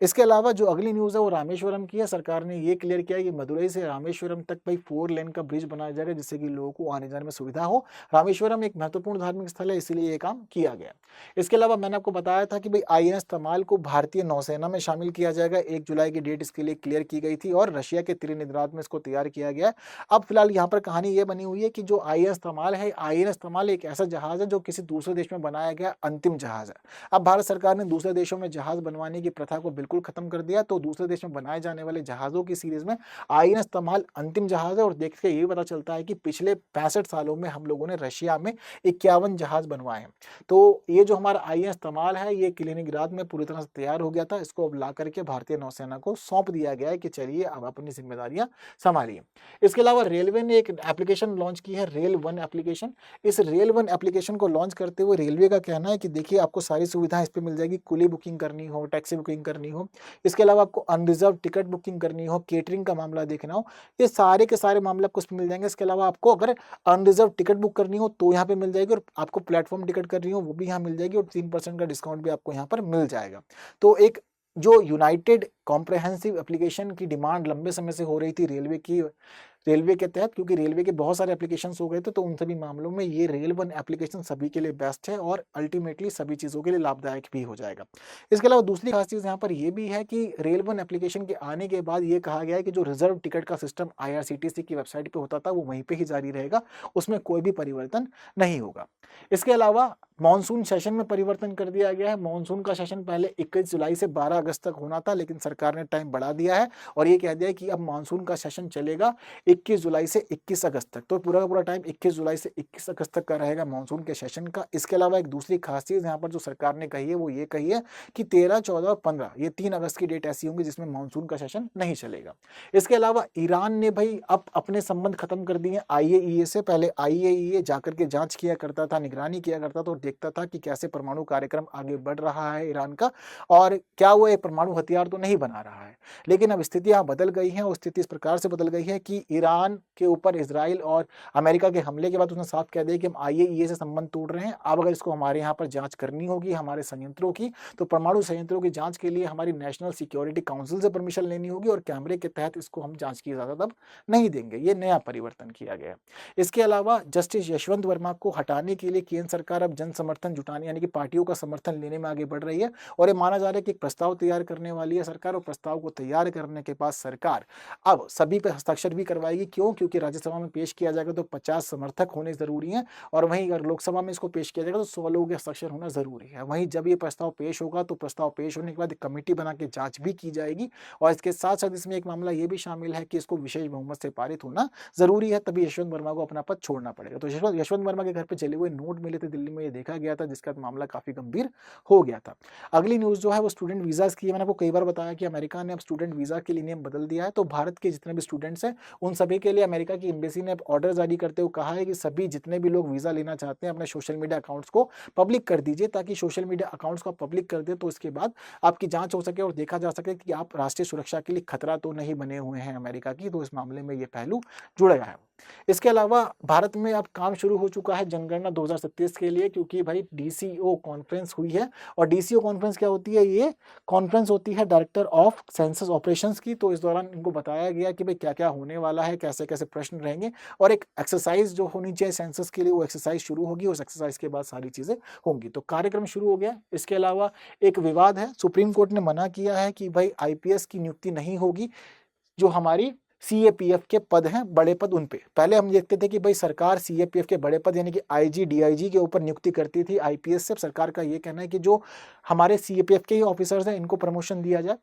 Speaker 2: इसके अलावा जो अगली न्यूज़ है वो रामेश्वरम की है। सरकार ने ये क्लियर किया है कि मदुरई से रामेश्वरम तक भाई 4 लेन का ब्रिज बनाया जाएगा, जिससे कि लोगों को आने जाने में सुविधा हो। रामेश्वरम एक महत्वपूर्ण धार्मिक स्थल है, इसीलिए ये काम किया गया। इसके अलावा मैंने आपको बताया था कि भाई INS तमाल को भारतीय नौसेना में शामिल किया जाएगा। 1 जुलाई की डेट इसके लिए क्लियर की गई थी और रशिया के त्रिनिदाद में इसको तैयार किया गया है। अब फिलहाल यहाँ पर कहानी ये बनी हुई है कि जो INS तमाल है, INS तमाल एक ऐसा जहाज है जो किसी दूसरे देश में बनाया गया अंतिम जहाज है। अब भारत सरकार ने दूसरे देशों में जहाज बनवाने की प्रथा को बिल्कुल खत्म कर दिया, तो दूसरे देश में बनाए जाने वाले जहाजों की सीरीज में INS तमाल अंतिम जहाज है। और देख के ये पता चलता है कि पिछले 65 सालों में हम लोगों ने रशिया में 51 जहाज बनवाए हैं। तो ये जो हमारा INS तमाल है ये कलिनिंग्राद में पूरी तरह से तैयार हो गया था, इसको अब ला करके भारतीय नौसेना को सौंप दिया गया है कि चलिए अब अपनी जिम्मेदारियां संभालिए। इसके अलावा रेलवे ने एक एप्लीकेशन लॉन्च की है, रेल वन एप्लीकेशन। इस रेल वन एप्लीकेशन को लॉन्च करते हुए रेलवे का कहना है कि देखिए आपको सारी सुविधाएं इस पर मिल जाएगी, कुली बुकिंग करनी हो, टैक्सी बुकिंग करनी हो, इसके अलावा आपको अनरिजर्व टिकट बुकिंग करनी हो, केटरिंग का मामला देखना हो, ये सारे के सारे मामले आपको इसमें मिल जाएंगे। इसके अलावा आपको अगर अनरिजर्व टिकट बुक करनी हो तो यहाँ पे मिल जाएगी, और आपको प्लेटफॉर्म टिकट करनी हो वो भी यहाँ मिल जाएगी, और 3% का डिस्काउंट भी आपको यहाँ पर मिल जाएगा। तो एक जो यूनाइटेड कॉम्प्रहेंसिव एप्लीकेशन की डिमांड लंबे समय से हो रही थी रेलवे के तहत, क्योंकि रेलवे के बहुत सारे एप्लीकेशंस हो गए थे, तो उन सभी मामलों में ये रेल वन एप्लीकेशन सभी के लिए बेस्ट है और अल्टीमेटली सभी चीज़ों के लिए लाभदायक भी हो जाएगा। इसके अलावा दूसरी खास चीज़ यहाँ पर यह भी है कि रेल वन एप्लीकेशन के आने के बाद ये कहा गया है कि जो रिजर्व टिकट का सिस्टम IRCTC की वेबसाइट पर होता था वो वहीं पर ही जारी रहेगा, उसमें कोई भी परिवर्तन नहीं होगा। इसके अलावा मानसून सेशन में परिवर्तन कर दिया गया है। मानसून का सेशन पहले 21 जुलाई से 12 अगस्त तक होना था, लेकिन सरकार ने टाइम बढ़ा दिया है और ये कह दिया है कि अब मानसून का सेशन चलेगा 21 जुलाई से 21 अगस्त तक। तो पूरा का पूरा टाइम 21 जुलाई से 21 अगस्त तक का रहेगा मानसून के सेशन का। इसके अलावा एक दूसरी खास चीज़ यहाँ पर जो सरकार ने कही है वो ये कही है कि 13, 14 और 15 ये 3 अगस्त की डेट ऐसी होंगी जिसमें मानसून का सेशन नहीं चलेगा। इसके अलावा ईरान ने भाई अब अपने संबंध खत्म कर दिए IAEA से। पहले IAEA जाकर के जांच किया करता था, निगरानी किया करता था और देखता था कि कैसे परमाणु कार्यक्रम आगे बढ़ रहा है ईरान का, और क्या वो एक परमाणु हथियार तो नहीं बना रहा है। लेकिन अब स्थिति यहाँ बदल गई है और स्थिति इस प्रकार से बदल गई है कि ईरान के ऊपर इजराइल और अमेरिका के हमले के बाद उसने साफ कह दिया कि हम IAEA से संबंध तोड़ रहे हैं। अब अगर इसको हमारे यहाँ पर जांच करनी होगी हमारे संयंत्रों की, तो परमाणु संयंत्रों की जांच के लिए हमारी नेशनल सिक्योरिटी काउंसिल से परमिशन लेनी होगी और कैमरे के तहत इसको हम जांच की इजाजत अब नहीं देंगे। ये नया परिवर्तन किया गया। इसके अलावा जस्टिस यशवंत वर्मा को हटाने के लिए केंद्र सरकार अब जन समर्थन जुटाने यानी कि पार्टियों का समर्थन लेने में आगे बढ़ रही है और ये माना जा रहा है कि एक प्रस्ताव तैयार करने वाली है सरकार, और प्रस्ताव को तैयार करने के बाद सरकार अब सभी पे हस्ताक्षर भी करवाएगी। क्यों? क्योंकि राज्यसभा में पेश किया जाएगा तो 50 समर्थक होने जरूरी हैं, और वहीं अगर लोकसभा में इसको पेश किया जाएगा तो 100 लोगों के हस्ताक्षर होना जरूरी है। वहीं जब ये प्रस्ताव पेश होगा तो प्रस्ताव पेश होने के बाद एक कमेटी बना के जांच भी की जाएगी, और इसके साथ साथ इसमें एक मामला ये भी शामिल है कि इसको विशेष बहुमत से पारित होना जरूरी है, तभी यशवंत वर्मा को अपना पद छोड़ना पड़ेगा। तो यशवंत वर्मा के घर पे चले हुए नोट मिले थे दिल्ली में, ये देखा गया था, जिसका मामला काफी गंभीर हो गया था। अगली न्यूज़ जो है वो स्टूडेंट वीजाज की है। मैंने आपको कई बार बताया कि अमेरिका ने अब स्टूडेंट वीजा के लिए नियम बदल दिया है, तो भारत के जितने भी स्टूडेंट्स हैं उन सभी के लिए अमेरिका की एम्बेसी ने ऑर्डर जारी करते हुए कहा है कि सभी जितने भी लोग वीजा लेना चाहते हैं अपने सोशल मीडिया अकाउंट्स को पब्लिक कर दीजिए, ताकि सोशल मीडिया अकाउंट्स को पब्लिक कर दे तो इसके बाद आपकी जांच हो सके और देखा जा सके कि आप राष्ट्रीय सुरक्षा के लिए खतरा तो नहीं बने हुए हैं अमेरिका की। तो इस मामले में ये पहलू जुड़ा है। इसके अलावा भारत में अब काम शुरू हो चुका है जनगणना 2037 के लिए, क्योंकि भाई डीसीओ कॉन्फ्रेंस हुई है। और डीसीओ कॉन्फ्रेंस क्या होती है? ये कॉन्फ्रेंस होती है डायरेक्टर ऑफ सेंसस ऑपरेशंस की। तो इस दौरान इनको बताया गया कि भाई क्या क्या होने वाला है, कैसे कैसे प्रश्न रहेंगे, और एक एक्सरसाइज जो होनी चाहिए सेंसस के लिए, वो एक्सरसाइज शुरू होगी। उस एक्सरसाइज के बाद सारी चीजें होंगी। तो कार्यक्रम शुरू हो गया। इसके अलावा एक विवाद है, सुप्रीम कोर्ट ने मना किया है कि भाई आईपीएस की नियुक्ति नहीं होगी। जो हमारी सीएपीएफ के पद हैं, बड़े पद, उन पे पहले हम देखते थे कि भाई सरकार सीएपीएफ के बड़े पद यानी कि आईजी डीआईजी के ऊपर नियुक्ति करती थी आईपीएस से। सरकार का ये कहना है कि जो हमारे सीएपीएफ के ही ऑफिसर्स हैं इनको प्रमोशन दिया जाए,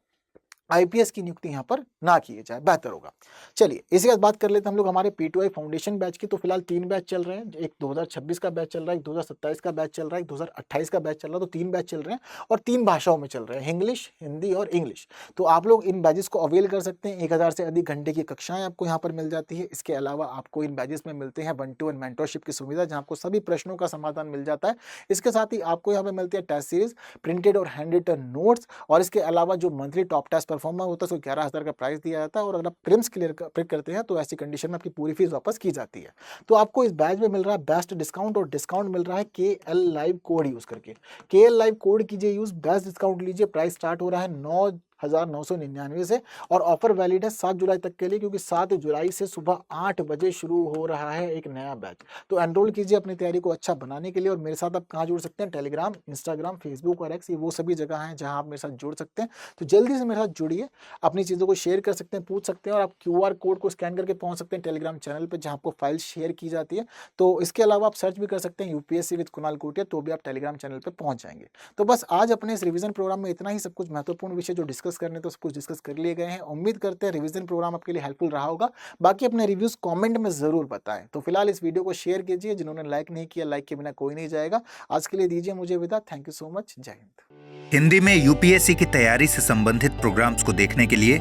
Speaker 2: आईपीएस की नियुक्ति यहाँ पर ना किए जाए, बेहतर होगा। चलिए इसी के बाद बात कर लेते हैं हम लोग हमारे पीटीआई फाउंडेशन बैच की। तो फिलहाल 3 बैच चल रहे हैं। एक 2026 का बैच चल रहा है, एक 2027 का बैच चल रहा है, एक 2028 का बैच चल रहा है। तो 3 बैच चल रहे हैं और 3 भाषाओं में चल रहे हैं, इंग्लिश, हिंदी और इंग्लिश। तो आप लोग इन बैचेस को अवेल कर सकते हैं। 1000 से अधिक घंटे की कक्षाएं आपको यहाँ पर मिल जाती है। इसके अलावा आपको इन बैचेस में मिलते हैं 1-to-1 मेंटरशिप की सुविधा, जहाँ आपको सभी प्रश्नों का समाधान मिल जाता है। इसके साथ ही आपको यहाँ पर मिलती है टेस्ट सीरीज, प्रिंटेड और हैंड रिटन नोट्स, और इसके अलावा जो मंथली टॉप टेस्ट परफॉर्मर होता है उसको 11,000 का प्राइस दिया जाता है। और अगर आप प्रीलिम्स क्लियर करते हैं तो ऐसी कंडीशन में आपकी पूरी फीस वापस की जाती है। तो आपको इस बैच में मिल रहा है बेस्ट डिस्काउंट, और डिस्काउंट मिल रहा है KL लाइव कोड यूज करके। KL लाइव कोड कीजिए यूज, बेस्ट डिस्काउंट लीजिए। प्राइस स्टार्ट हो रहा है 9,999 से, और ऑफर वैलिड है 7 जुलाई तक के लिए, क्योंकि 7 जुलाई से सुबह 8 बजे शुरू हो रहा है एक नया बैच। तो एनरोल कीजिए अपनी तैयारी को अच्छा बनाने के लिए। और मेरे साथ आप कहाँ जुड़ सकते हैं? टेलीग्राम, इंस्टाग्राम, फेसबुक और एक्स, ये वो सभी जगह हैं जहां आप मेरे साथ जुड़ सकते हैं। तो जल्दी से मेरे साथ जुड़िए, अपनी चीज़ों को शेयर कर सकते हैं, पूछ सकते हैं, और आप QR कोड को स्कैन करके पहुंच सकते हैं टेलीग्राम चैनल पर, जहाँ आपको फाइल शेयर की जाती है। तो इसके अलावा आप सर्च भी कर सकते हैं UPSC विद कुणाल कोटिया, तो भी आप टेलीग्राम चैनल पर पहुंच जाएंगे। तो बस आज अपने इस रिवीजन प्रोग्राम में इतना ही। सब कुछ महत्वपूर्ण विषय जो डिस्कस करने तो सब कुछ डिस्कस कर लिए गए हैं। उम्मीद करते हैं रिवीजन प्रोग्राम आपके लिए हेल्पफुल रहा होगा। बाकी अपने रिव्यूज कमेंट में जरूर बताएं। तो फिलहाल इस वीडियो को शेयर कीजिए। जिन्होंने लाइक नहीं किया, लाइक के बिना कोई नहीं जाएगा। आज के लिए दीजिए मुझे विदा। Thank you so much. जय हिंद।
Speaker 1: हिंदी में यूपीएससी की तैयारी से संबंधित प्रोग्राम्स को देखने के लिए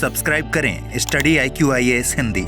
Speaker 1: सब्सक्राइब करें स्टडी IQ IAS हिंदी।